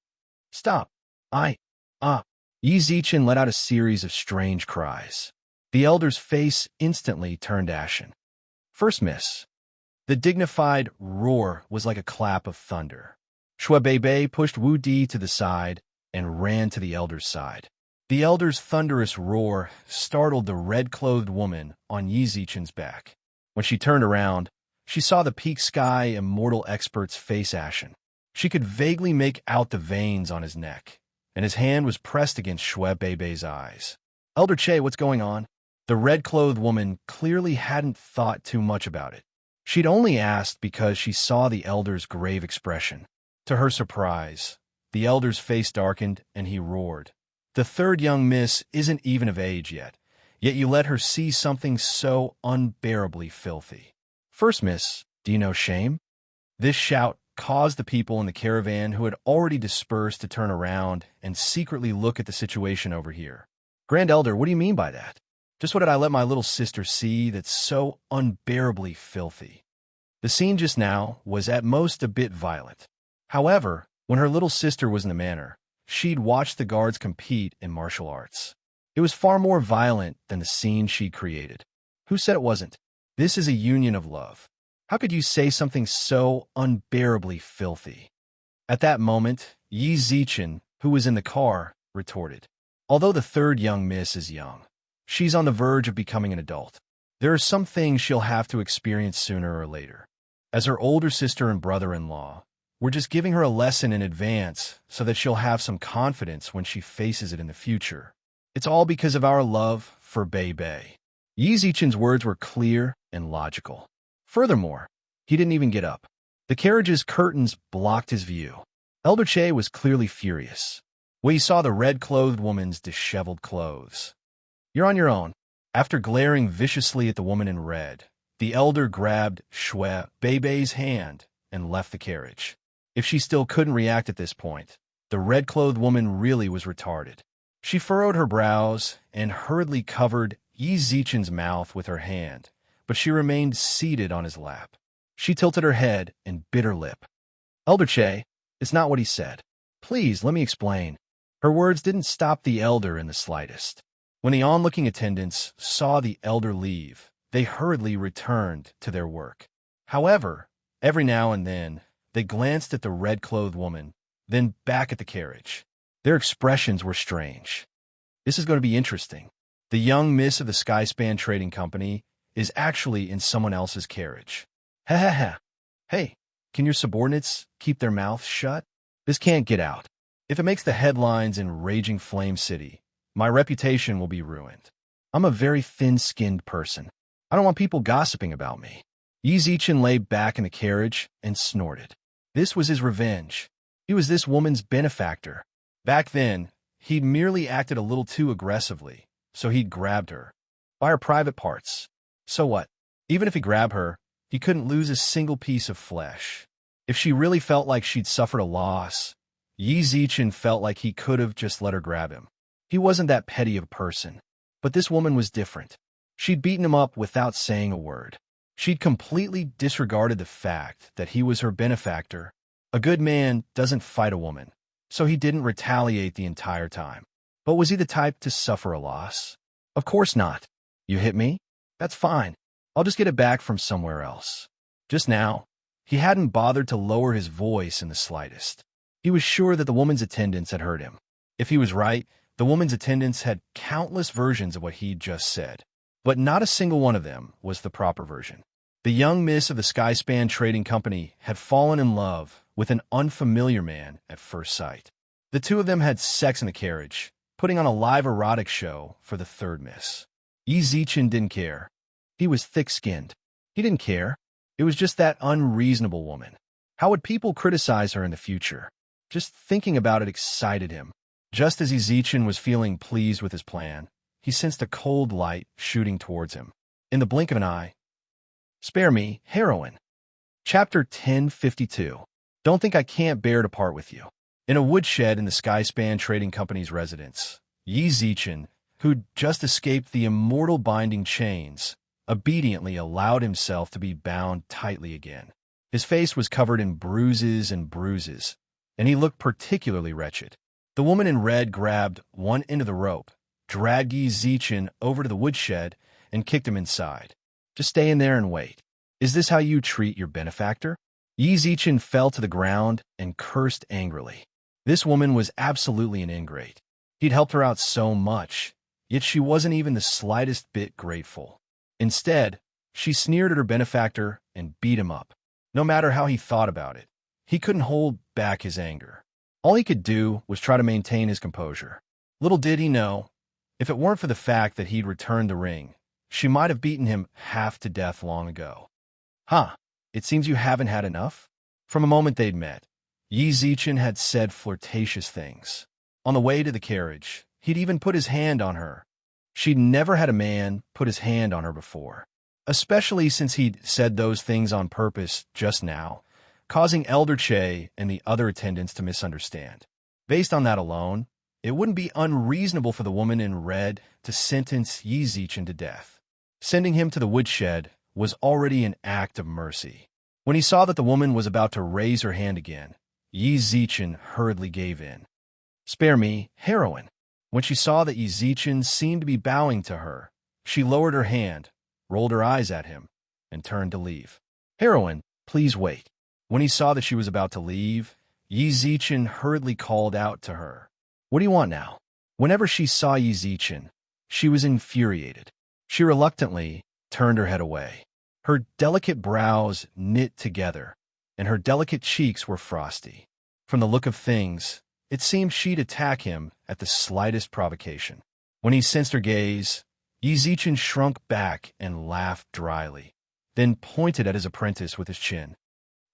stop. Yi Zichen let out a series of strange cries. The elder's face instantly turned ashen. First miss, The dignified roar was like a clap of thunder. Shuebei pushed Wu Di to the side and ran to the elder's side. The elder's thunderous roar startled the red-clothed woman on Yi Zichen's back. When she turned around, she saw the peak sky immortal expert's face ashen. She could vaguely make out the veins on his neck, and his hand was pressed against Shuebei's eyes. "Elder Che, what's going on?" The red-clothed woman clearly hadn't thought too much about it. She'd only asked because she saw the elder's grave expression. To her surprise, the elder's face darkened and he roared. "The third young miss isn't even of age yet you let her see something so unbearably filthy. First miss, do you know shame?" This shout caused the people in the caravan who had already dispersed to turn around and secretly look at the situation over here. "Grand Elder, what do you mean by that? Just what did I let my little sister see that's so unbearably filthy?" The scene just now was at most a bit violent. However, when her little sister was in the manor, she'd watched the guards compete in martial arts. It was far more violent than the scene she'd created. Who said it wasn't? This is a union of love. How could you say something so unbearably filthy? At that moment, Yi Zichen, who was in the car, retorted. Although the third young miss is young, she's on the verge of becoming an adult. There are some things she'll have to experience sooner or later. As her older sister and brother-in-law, we're just giving her a lesson in advance so that she'll have some confidence when she faces it in the future. It's all because of our love for Bei. Yi Zichen's words were clear and logical. Furthermore, he didn't even get up. The carriage's curtains blocked his view. Elder Che was clearly furious when he saw the red-clothed woman's disheveled clothes. "You're on your own." After glaring viciously at the woman in red, the elder grabbed Shuebei's hand and left the carriage. If she still couldn't react at this point, the red-clothed woman really was retarded. She furrowed her brows and hurriedly covered Yi Zichen's mouth with her hand, but she remained seated on his lap. She tilted her head and bit her lip. "Elder Che, it's not what he said. Please, let me explain." Her words didn't stop the elder in the slightest. When the onlooking attendants saw the elder leave, they hurriedly returned to their work. However, every now and then, they glanced at the red-clothed woman, then back at the carriage. Their expressions were strange. "This is going to be interesting. The young miss of the Skyspan Trading Company is actually in someone else's carriage. Ha ha ha. Hey, can your subordinates keep their mouths shut? This can't get out. If it makes the headlines in Raging Flame City, my reputation will be ruined. I'm a very thin-skinned person. I don't want people gossiping about me." Yi Zichen lay back in the carriage and snorted. This was his revenge. He was this woman's benefactor. Back then, he'd merely acted a little too aggressively, so he'd grabbed her. By her private parts. So what? Even if he grabbed her, he couldn't lose a single piece of flesh. If she really felt like she'd suffered a loss, Yi Zichen felt like he could have just let her grab him. He wasn't that petty of a person. But this woman was different. She'd beaten him up without saying a word. She'd completely disregarded the fact that he was her benefactor. A good man doesn't fight a woman, so he didn't retaliate the entire time. But was he the type to suffer a loss? Of course not. "You hit me? That's fine. I'll just get it back from somewhere else." Just now, he hadn't bothered to lower his voice in the slightest. He was sure that the woman's attendants had heard him. If he was right, the woman's attendants had countless versions of what he'd just said. But not a single one of them was the proper version. The young miss of the Skyspan Trading Company had fallen in love with an unfamiliar man at first sight. The two of them had sex in the carriage, putting on a live erotic show for the third miss. Yi Zichen didn't care. He was thick-skinned. He didn't care. It was just that unreasonable woman. How would people criticize her in the future? Just thinking about it excited him. Just as Yi Zichen was feeling pleased with his plan, he sensed a cold light shooting towards him. In the blink of an eye, "Spare me, heroine." Chapter 1052. Don't think I can't bear to part with you. In a woodshed in the Skyspan Trading Company's residence, Yi Zichen, who'd just escaped the immortal binding chains, obediently allowed himself to be bound tightly again. His face was covered in bruises, and he looked particularly wretched. The woman in red grabbed one end of the rope, dragged Yi Zichen over to the woodshed, and kicked him inside. "Just stay in there and wait." Is this how you treat your benefactor? Yi Zichen fell to the ground and cursed angrily. This woman was absolutely an ingrate. He'd helped her out so much, yet she wasn't even the slightest bit grateful. Instead, she sneered at her benefactor and beat him up. No matter how he thought about it, he couldn't hold back his anger. All he could do was try to maintain his composure. Little did he know, if it weren't for the fact that he'd returned the ring, she might have beaten him half to death long ago. Huh, it seems you haven't had enough? From a moment they'd met, Yi Zichen had said flirtatious things. On the way to the carriage, he'd even put his hand on her. She'd never had a man put his hand on her before, especially since he'd said those things on purpose just now, causing Elder Che and the other attendants to misunderstand. Based on that alone, it wouldn't be unreasonable for the woman in red to sentence Yi Zichen to death. Sending him to the woodshed was already an act of mercy. When he saw that the woman was about to raise her hand again, Yi Zichen hurriedly gave in. "Spare me, heroine." When she saw that Yi Zichen seemed to be bowing to her, she lowered her hand, rolled her eyes at him, and turned to leave. "Heroine, please wait." When he saw that she was about to leave, Yi Zichen hurriedly called out to her. "What do you want now?" Whenever she saw Yi Zichen, she was infuriated. She reluctantly turned her head away. Her delicate brows knit together, and her delicate cheeks were frosty. From the look of things, it seemed she'd attack him at the slightest provocation. When he sensed her gaze, Yi Zichen shrunk back and laughed dryly, then pointed at his apprentice with his chin.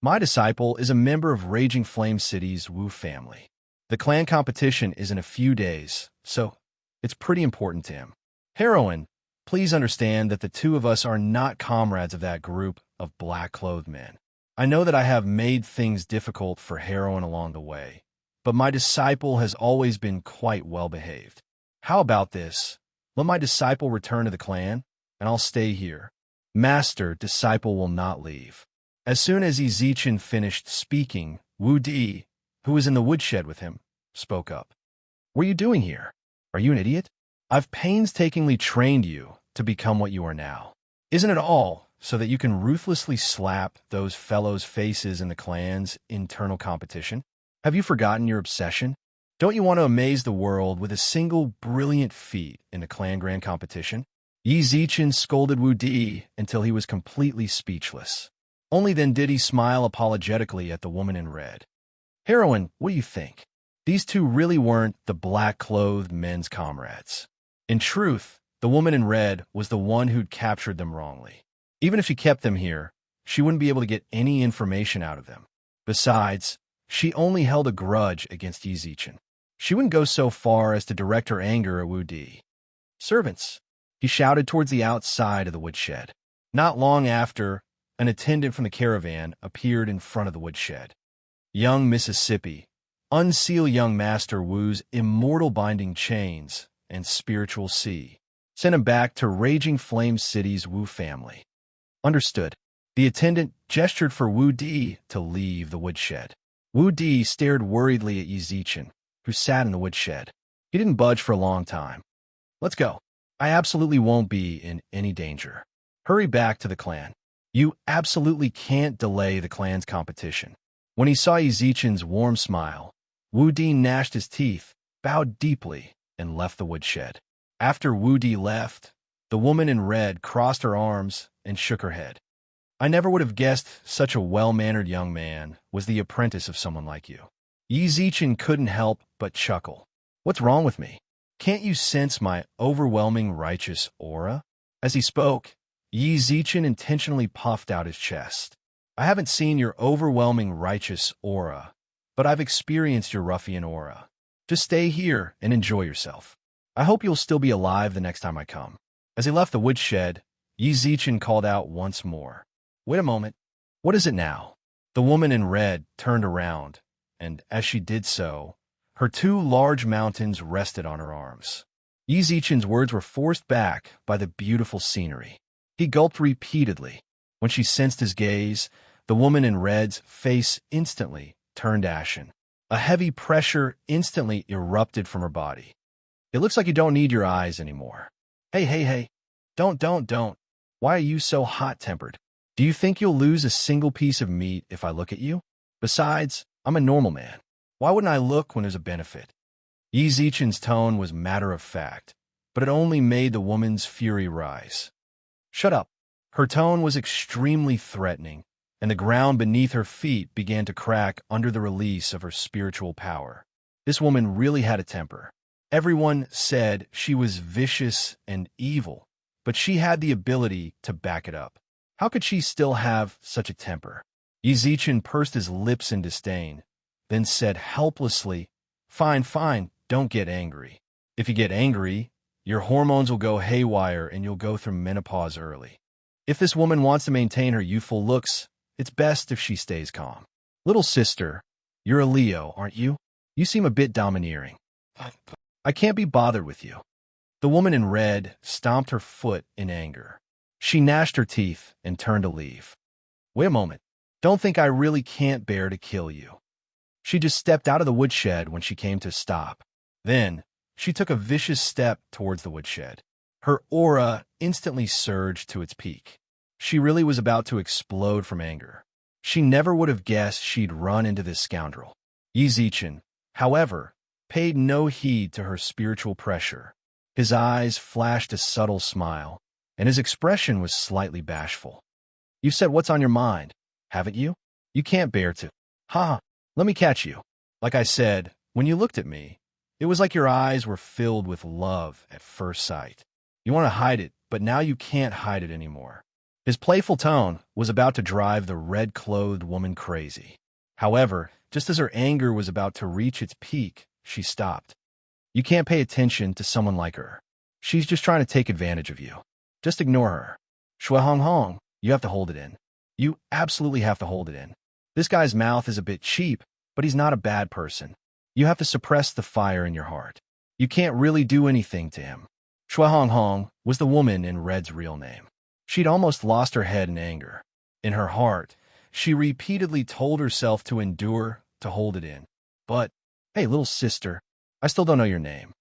"My disciple is a member of Raging Flame City's Wu family. The clan competition is in a few days, so it's pretty important to him. Heroine, please understand that the two of us are not comrades of that group of black-clothed men. I know that I have made things difficult for Heroine along the way, but my disciple has always been quite well-behaved. How about this? Let my disciple return to the clan, and I'll stay here. Master, disciple will not leave." As soon as Yi Zichen finished speaking, Wu Di, who was in the woodshed with him, spoke up. "What are you doing here? Are you an idiot? I've painstakingly trained you to become what you are now. Isn't it all so that you can ruthlessly slap those fellows' faces in the clan's internal competition? Have you forgotten your obsession? Don't you want to amaze the world with a single brilliant feat in the clan grand competition?" Yi Zichen scolded Wu Di until he was completely speechless. Only then did he smile apologetically at the woman in red. "Heroine, what do you think? These two really weren't the black-clothed men's comrades. In truth, the woman in red was the one who'd captured them wrongly. Even if she kept them here, she wouldn't be able to get any information out of them. Besides, she only held a grudge against Yi Zichen. She wouldn't go so far as to direct her anger at Wu Di. Servants!" He shouted towards the outside of the woodshed. Not long after, an attendant from the caravan appeared in front of the woodshed. Young Mississippi, unseal young Master Wu's immortal binding chains and spiritual sea. Send him back to Raging Flame City's Wu family. Understood. The attendant gestured for Wu Di to leave the woodshed. Wu Di stared worriedly at Yi Zichen, who sat in the woodshed. He didn't budge for a long time. "Let's go. I absolutely won't be in any danger. Hurry back to the clan. You absolutely can't delay the clan's competition." When he saw Yi Zichen's warm smile, Wu Di gnashed his teeth, bowed deeply, and left the woodshed. After Wu Di left, the woman in red crossed her arms and shook her head. "I never would have guessed such a well-mannered young man was the apprentice of someone like you." Yi Zichen couldn't help but chuckle. "What's wrong with me? Can't you sense my overwhelming righteous aura?" As he spoke, Yi Zichen intentionally puffed out his chest. "I haven't seen your overwhelming righteous aura, but I've experienced your ruffian aura. Just stay here and enjoy yourself. I hope you'll still be alive the next time I come." As he left the woodshed, Yi Zichen called out once more. "Wait a moment. What is it now?" The woman in red turned around, and as she did so, her two large mountains rested on her arms. Yi Zichen's words were forced back by the beautiful scenery. He gulped repeatedly. When she sensed his gaze, the woman in red's face instantly turned ashen. A heavy pressure instantly erupted from her body. "It looks like you don't need your eyes anymore." Hey. Don't. Why are you so hot-tempered? Do you think you'll lose a single piece of meat if I look at you? Besides, I'm a normal man. Why wouldn't I look when there's a benefit? Yi Zichen's tone was matter of fact, but it only made the woman's fury rise. Shut up. Her tone was extremely threatening, and the ground beneath her feet began to crack under the release of her spiritual power. This woman really had a temper. Everyone said she was vicious and evil, but she had the ability to back it up. How could she still have such a temper? Yi Zichen pursed his lips in disdain, then said helplessly, Fine, fine, don't get angry. If you get angry, your hormones will go haywire and you'll go through menopause early. If this woman wants to maintain her youthful looks, it's best if she stays calm. Little sister, you're a Leo, aren't you? You seem a bit domineering. I can't be bothered with you. The woman in red stomped her foot in anger. She gnashed her teeth and turned to leave. Wait a moment. Don't think I really can't bear to kill you. She just stepped out of the woodshed when she came to a stop. Then, she took a vicious step towards the woodshed. Her aura instantly surged to its peak. She really was about to explode from anger. She never would have guessed she'd run into this scoundrel. Yi Zichen, however, paid no heed to her spiritual pressure. His eyes flashed a subtle smile, and his expression was slightly bashful. You've said what's on your mind, haven't you? You can't bear to. Ha! Let me catch you. Like I said, when you looked at me, it was like your eyes were filled with love at first sight. You want to hide it, but now you can't hide it anymore. His playful tone was about to drive the red-clothed woman crazy. However, just as her anger was about to reach its peak, she stopped. You can't pay attention to someone like her. She's just trying to take advantage of you. Just ignore her. Shui Hong Hong, you have to hold it in. You absolutely have to hold it in. This guy's mouth is a bit cheap, but he's not a bad person. You have to suppress the fire in your heart. You can't really do anything to him. Shui Hong Hong was the woman in red's real name. She'd almost lost her head in anger. In her heart, she repeatedly told herself to endure, to hold it in. But, hey, little sister, I still don't know your name.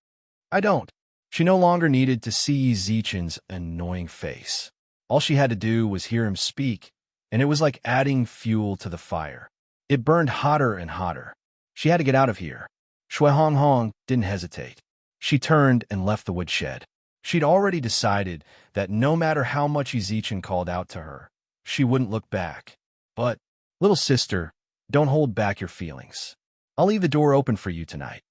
I don't. She no longer needed to see Zichen's annoying face. All she had to do was hear him speak, and it was like adding fuel to the fire. It burned hotter and hotter. She had to get out of here. Shui Hong Hong didn't hesitate. She turned and left the woodshed. She'd already decided that no matter how much Zichen called out to her, she wouldn't look back. But, little sister, don't hold back your feelings. I'll leave the door open for you tonight.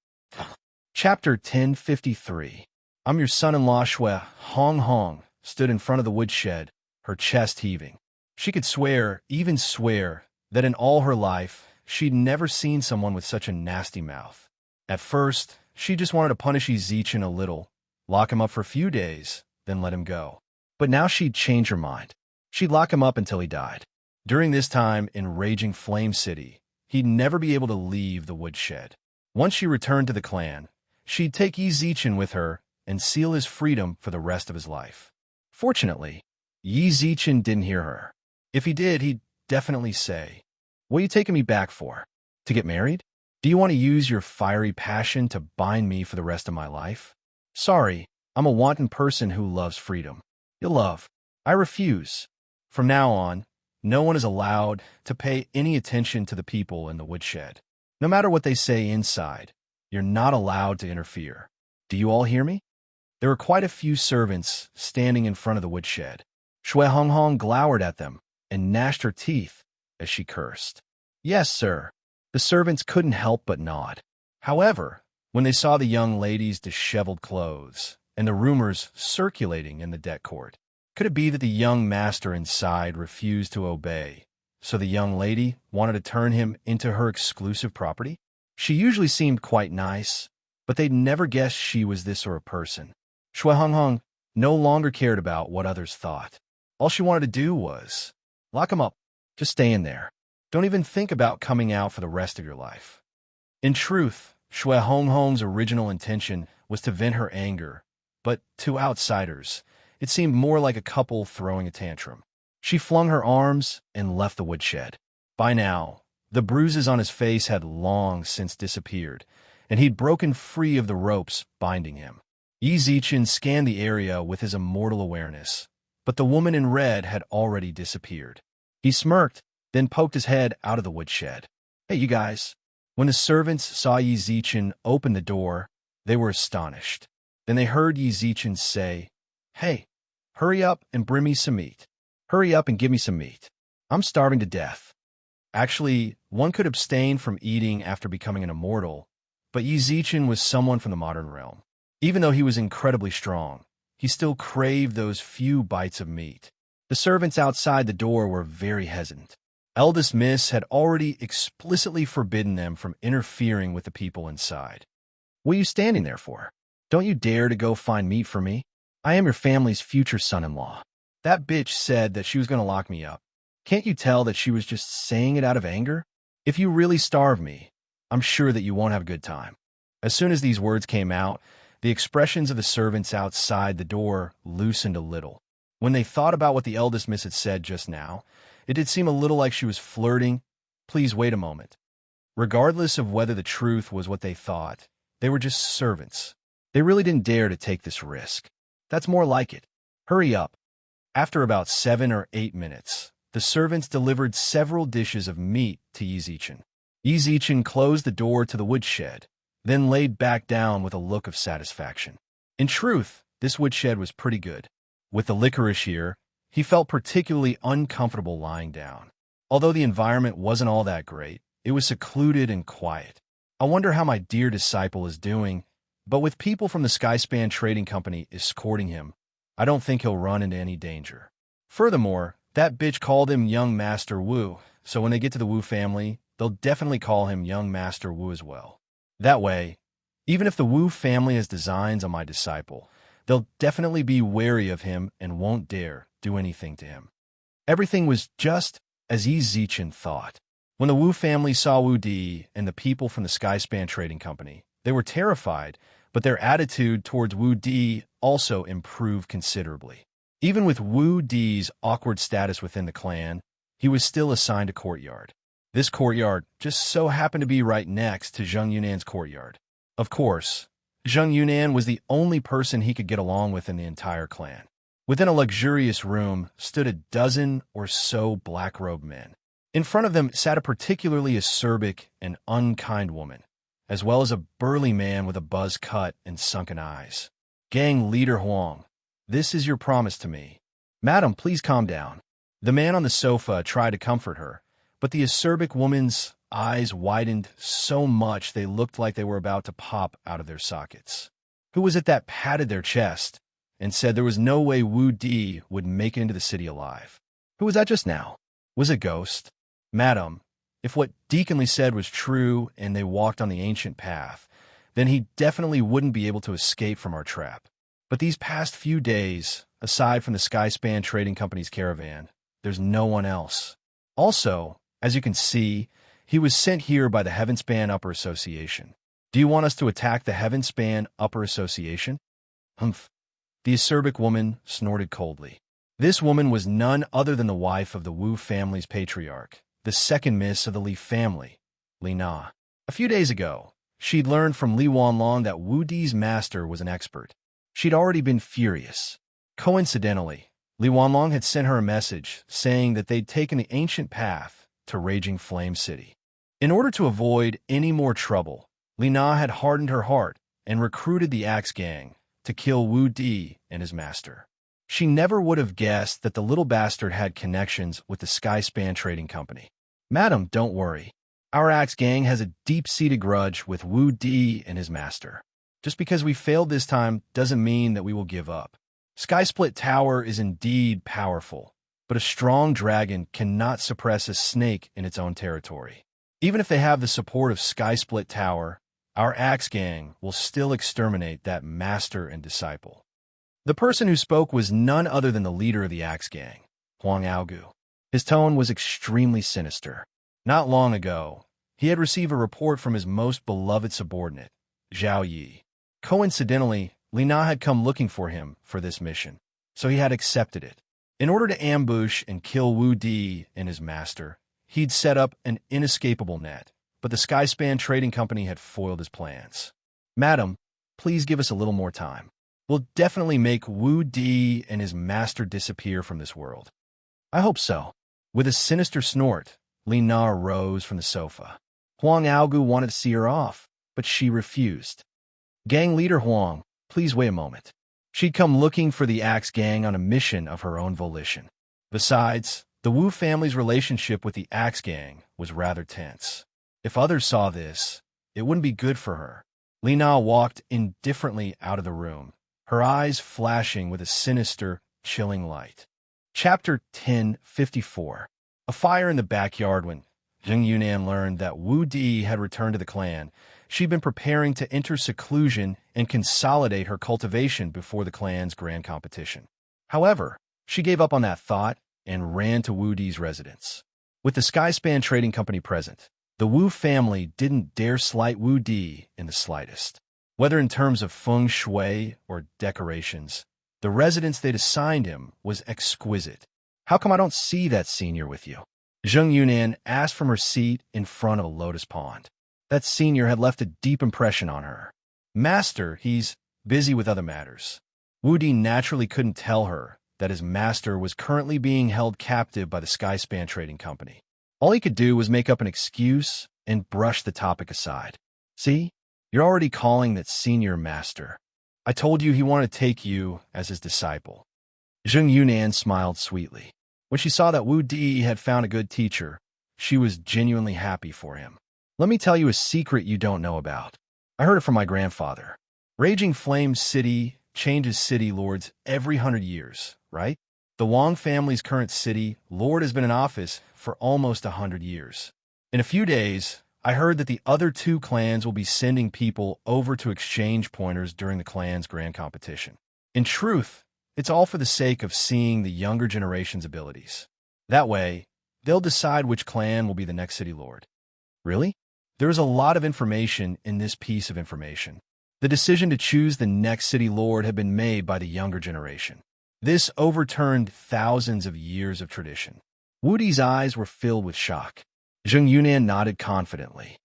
Chapter 1053. I'm your son-in-law Shui Hong Hong stood in front of the woodshed, her chest heaving. She could swear, even swear, that in all her life, she'd never seen someone with such a nasty mouth. At first, she just wanted to punish Zichen a little, lock him up for a few days, then let him go. But now she'd change her mind. She'd lock him up until he died. During this time in Raging Flame City, he'd never be able to leave the woodshed. Once she returned to the clan, she'd take Yi Zichen with her and seal his freedom for the rest of his life. Fortunately, Yi Zichen didn't hear her. If he did, he'd definitely say, What are you taking me back for? To get married? Do you want to use your fiery passion to bind me for the rest of my life? Sorry, I'm a wanton person who loves freedom. You'll love. I refuse. From now on, no one is allowed to pay any attention to the people in the woodshed. No matter what they say inside, you're not allowed to interfere. Do you all hear me? There were quite a few servants standing in front of the woodshed. Shui Hong Hong glowered at them and gnashed her teeth as she cursed. Yes, sir. The servants couldn't help but nod. However, when they saw the young lady's disheveled clothes and the rumors circulating in the deck court, could it be that the young master inside refused to obey, so the young lady wanted to turn him into her exclusive property? She usually seemed quite nice, but they'd never guessed she was this sort of person. Shui Hong Hong no longer cared about what others thought. All she wanted to do was lock him up. Just stay in there. Don't even think about coming out for the rest of your life. In truth, Shui Hong Hong's original intention was to vent her anger, but to outsiders, it seemed more like a couple throwing a tantrum. She flung her arms and left the woodshed. By now, the bruises on his face had long since disappeared, and he'd broken free of the ropes binding him. Yi Zichen scanned the area with his immortal awareness, but the woman in red had already disappeared. He smirked, then poked his head out of the woodshed. "Hey, you guys." When the servants saw Yi Zichen open the door, they were astonished. Then they heard Yi Zichen say, "Hey, hurry up and bring me some meat. Hurry up and give me some meat. I'm starving to death." Actually, one could abstain from eating after becoming an immortal, but Yi Zichen was someone from the modern realm. Even though he was incredibly strong, he still craved those few bites of meat. The servants outside the door were very hesitant. Eldest Miss had already explicitly forbidden them from interfering with the people inside. "What are you standing there for? Don't you dare to go find meat for me. I am your family's future son-in-law." That bitch said that she was going to lock me up. Can't you tell that she was just saying it out of anger? "If you really starve me, I'm sure that you won't have a good time." As soon as these words came out, the expressions of the servants outside the door loosened a little. When they thought about what the eldest miss had said just now, it did seem a little like she was flirting. Please wait a moment. Regardless of whether the truth was what they thought, they were just servants. They really didn't dare to take this risk. That's more like it. Hurry up. After about 7 or 8 minutes, the servants delivered several dishes of meat to Yi Zichen. Yi Zichen closed the door to the woodshed, then laid back down with a look of satisfaction. In truth, this woodshed was pretty good. With the licorice here, he felt particularly uncomfortable lying down. Although the environment wasn't all that great, it was secluded and quiet. I wonder how my dear disciple is doing, but with people from the Skyspan Trading Company escorting him, I don't think he'll run into any danger. Furthermore, that bitch called him Young Master Wu, so when they get to the Wu family, they'll definitely call him Young Master Wu as well. That way, even if the Wu family has designs on my disciple, they'll definitely be wary of him and won't dare do anything to him. Everything was just as Yi Zichen thought. When the Wu family saw Wu Di and the people from the Skyspan Trading Company, they were terrified, but their attitude towards Wu Di also improved considerably. Even with Wu Di's awkward status within the clan, he was still assigned a courtyard. This courtyard just so happened to be right next to Zheng Yunan's courtyard. Of course, Zheng Yunan was the only person he could get along with in the entire clan. Within a luxurious room stood a dozen or so black-robed men. In front of them sat a particularly acerbic and unkind woman, as well as a burly man with a buzz cut and sunken eyes. "Gang leader Huang, this is your promise to me." "Madam, please calm down." The man on the sofa tried to comfort her, but the acerbic woman's eyes widened so much they looked like they were about to pop out of their sockets. Who was it that patted their chest and said there was no way Wu Di would make it into the city alive? Who was that just now? Was it Ghost? "Madam, if what Deaconly said was true and they walked on the ancient path, then he definitely wouldn't be able to escape from our trap. But these past few days, aside from the Skyspan Trading Company's caravan, there's no one else. Also, as you can see, he was sent here by the Heavenspan Upper Association. Do you want us to attack the Heavenspan Upper Association?" "Humph." The acerbic woman snorted coldly. This woman was none other than the wife of the Wu family's patriarch, the second miss of the Li family, Li Na. A few days ago, she'd learned from Li Wanlong that Wu Di's master was an expert. She'd already been furious. Coincidentally, Li Wanlong had sent her a message saying that they'd taken the ancient path to Raging Flame City. In order to avoid any more trouble, Li Na had hardened her heart and recruited the Axe Gang to kill Wu Di and his master. She never would have guessed that the little bastard had connections with the Skyspan Trading Company. "Madam, don't worry. Our Axe Gang has a deep-seated grudge with Wu Di and his master. Just because we failed this time doesn't mean that we will give up. Skysplit Tower is indeed powerful, but a strong dragon cannot suppress a snake in its own territory. Even if they have the support of Skysplit Tower, our Axe Gang will still exterminate that master and disciple." The person who spoke was none other than the leader of the Axe Gang, Huang Aogu. His tone was extremely sinister. Not long ago, he had received a report from his most beloved subordinate, Zhao Yi. Coincidentally, Li Na had come looking for him for this mission, so he had accepted it. In order to ambush and kill Wu Di and his master, he'd set up an inescapable net, but the Skyspan Trading Company had foiled his plans. "Madam, please give us a little more time. We'll definitely make Wu Di and his master disappear from this world." "I hope so." With a sinister snort, Li Na rose from the sofa. Huang Aogu wanted to see her off, but she refused. Gang leader Huang, please wait a moment. She'd come looking for the Axe Gang on a mission of her own volition. Besides, the Wu family's relationship with the Axe Gang was rather tense. If others saw this, it wouldn't be good for her. Li Na walked indifferently out of the room, her eyes flashing with a sinister, chilling light. Chapter 1054. A fire in the backyard. When Zheng Yunan learned that Wu Di had returned to the clan, she'd been preparing to enter seclusion and consolidate her cultivation before the clan's grand competition. However, she gave up on that thought and ran to Wu Di's residence. With the Skyspan Trading Company present, the Wu family didn't dare slight Wu Di in the slightest. Whether in terms of feng shui or decorations, the residence they'd assigned him was exquisite. How come I don't see that senior with you? Zheng Yunan asked from her seat in front of a lotus pond. That senior had left a deep impression on her. Master, he's busy with other matters. Wu Di naturally couldn't tell her that his master was currently being held captive by the Skyspan Trading Company. All he could do was make up an excuse and brush the topic aside. See, you're already calling that senior master. I told you he wanted to take you as his disciple. Zheng Yunan smiled sweetly. When she saw that Wu Di had found a good teacher, she was genuinely happy for him. Let me tell you a secret you don't know about. I heard it from my grandfather. Raging Flame City changes city lords every 100 years, right? The Wang family's current city lord has been in office for almost 100 years. In a few days, I heard that the other two clans will be sending people over to exchange pointers during the clan's grand competition. In truth, it's all for the sake of seeing the younger generation's abilities. That way, they'll decide which clan will be the next city lord. Really? There is a lot of information in this piece of information. The decision to choose the next city lord had been made by the younger generation. This overturned thousands of years of tradition. Wu Di's eyes were filled with shock. Zheng Yunan nodded confidently.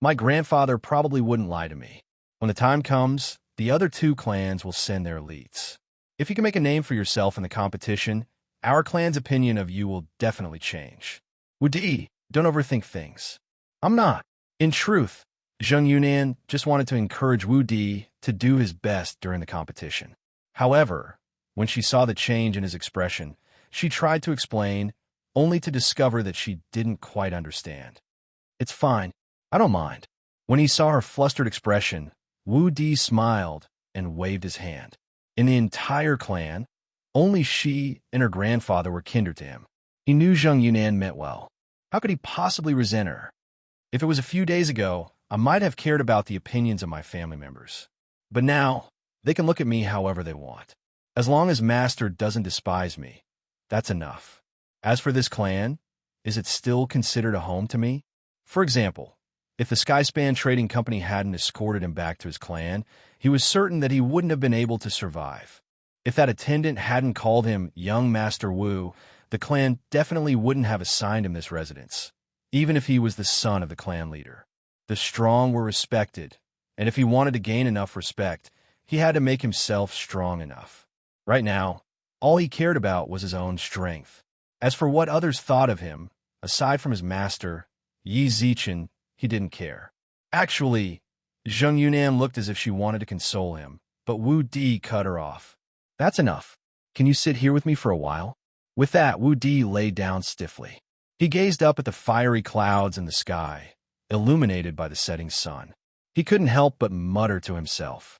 My grandfather probably wouldn't lie to me. When the time comes, the other two clans will send their elites. If you can make a name for yourself in the competition, our clan's opinion of you will definitely change. Wu Di, don't overthink things. I'm not. In truth, Zheng Yunan just wanted to encourage Wu Di to do his best during the competition. However, when she saw the change in his expression, she tried to explain, only to discover that she didn't quite understand. It's fine. I don't mind. When he saw her flustered expression, Wu Di smiled and waved his hand. In the entire clan, only she and her grandfather were kindred to him. He knew Zheng Yunan meant well. How could he possibly resent her? If it was a few days ago, I might have cared about the opinions of my family members. But now, they can look at me however they want. As long as Master doesn't despise me, that's enough. As for this clan, is it still considered a home to me? For example, if the Skyspan Trading Company hadn't escorted him back to his clan, he was certain that he wouldn't have been able to survive. If that attendant hadn't called him young Master Wu, the clan definitely wouldn't have assigned him this residence, even if he was the son of the clan leader. The strong were respected, and if he wanted to gain enough respect, he had to make himself strong enough. Right now, all he cared about was his own strength. As for what others thought of him, aside from his master, Yi Zichen, he didn't care. Actually, Zheng Yunan looked as if she wanted to console him, but Wu Di cut her off. That's enough. Can you sit here with me for a while? With that, Wu Di lay down stiffly. He gazed up at the fiery clouds in the sky, illuminated by the setting sun. He couldn't help but mutter to himself.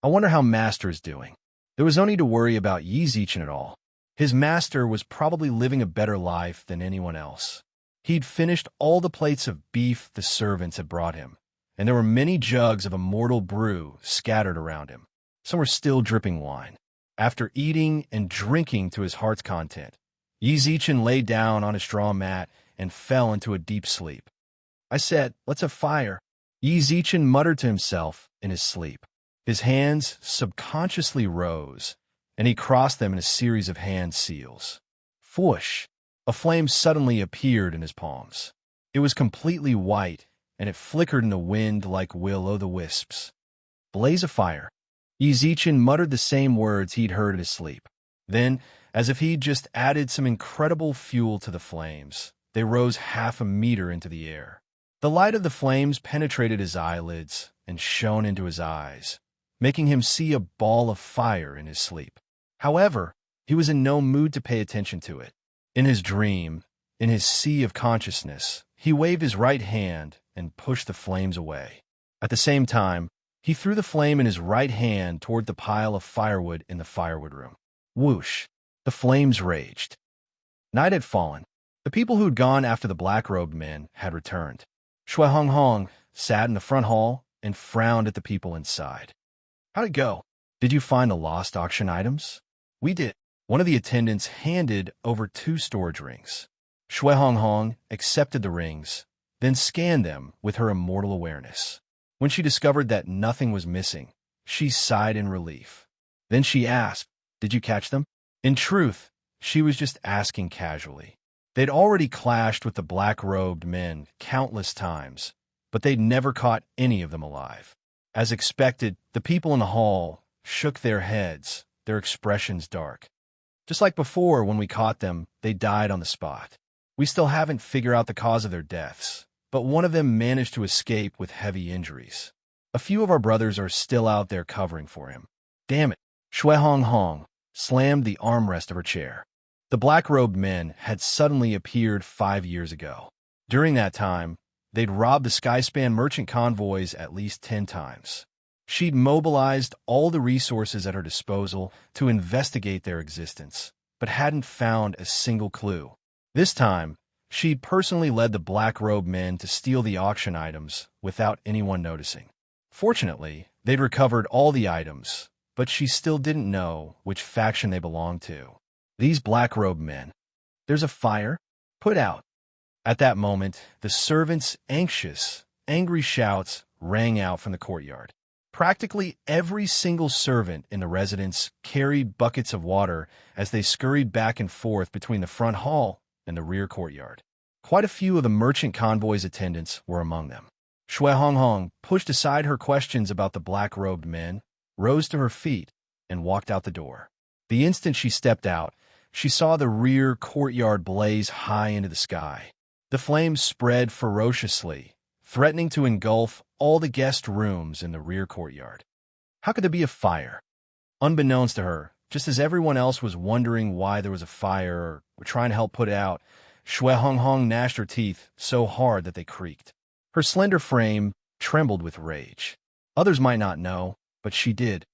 I wonder how Master is doing. There was no need to worry about Yi Zichen at all. His master was probably living a better life than anyone else. He'd finished all the plates of beef the servants had brought him, and there were many jugs of immortal brew scattered around him. Some were still dripping wine. After eating and drinking to his heart's content, Yi Zichen lay down on his straw mat and fell into a deep sleep. I said, let's have fire. Yi Zichen muttered to himself in his sleep. His hands subconsciously rose, and he crossed them in a series of hand seals. Whoosh! A flame suddenly appeared in his palms. It was completely white, and it flickered in the wind like will-o'-the-wisps. Blaze of fire. Yi Zichen muttered the same words he'd heard in his sleep. Then, as if he'd just added some incredible fuel to the flames, they rose half a meter into the air. The light of the flames penetrated his eyelids and shone into his eyes, making him see a ball of fire in his sleep. However, he was in no mood to pay attention to it. In his dream, in his sea of consciousness, he waved his right hand and pushed the flames away. At the same time, he threw the flame in his right hand toward the pile of firewood in the firewood room. Whoosh! The flames raged. Night had fallen. The people who'd gone after the black-robed men had returned. Shui Hong Hong sat in the front hall and frowned at the people inside. "How'd it go? Did you find the lost auction items?" "We did." One of the attendants handed over 2 storage rings. Shui Hong Hong accepted the rings, then scanned them with her immortal awareness. When she discovered that nothing was missing, she sighed in relief. Then she asked, "Did you catch them?" In truth, she was just asking casually. They'd already clashed with the black-robed men countless times, but they'd never caught any of them alive. As expected, the people in the hall shook their heads, their expressions dark. "Just like before when we caught them, they died on the spot. We still haven't figured out the cause of their deaths, but one of them managed to escape with heavy injuries. A few of our brothers are still out there covering for him." "Damn it!" Shui Hong Hong slammed the armrest of her chair. The black-robed men had suddenly appeared 5 years ago. During that time, they'd robbed the Skyspan merchant convoys at least 10 times. She'd mobilized all the resources at her disposal to investigate their existence, but hadn't found a single clue. This time, she'd personally led the black-robed men to steal the auction items without anyone noticing. Fortunately, they'd recovered all the items, but she still didn't know which faction they belonged to. These black-robed men. "There's a fire? Put out." At that moment, the servants' anxious, angry shouts rang out from the courtyard. Practically every single servant in the residence carried buckets of water as they scurried back and forth between the front hall and the rear courtyard. Quite a few of the merchant convoy's attendants were among them. Shui Hong Hong pushed aside her questions about the black-robed men, rose to her feet, and walked out the door. The instant she stepped out, she saw the rear courtyard blaze high into the sky. The flames spread ferociously, threatening to engulf all the guest rooms in the rear courtyard. How could there be a fire? Unbeknownst to her, just as everyone else was wondering why there was a fire or were trying to help put it out, Shui Hong Hong gnashed her teeth so hard that they creaked. Her slender frame trembled with rage. Others might not know, but she did.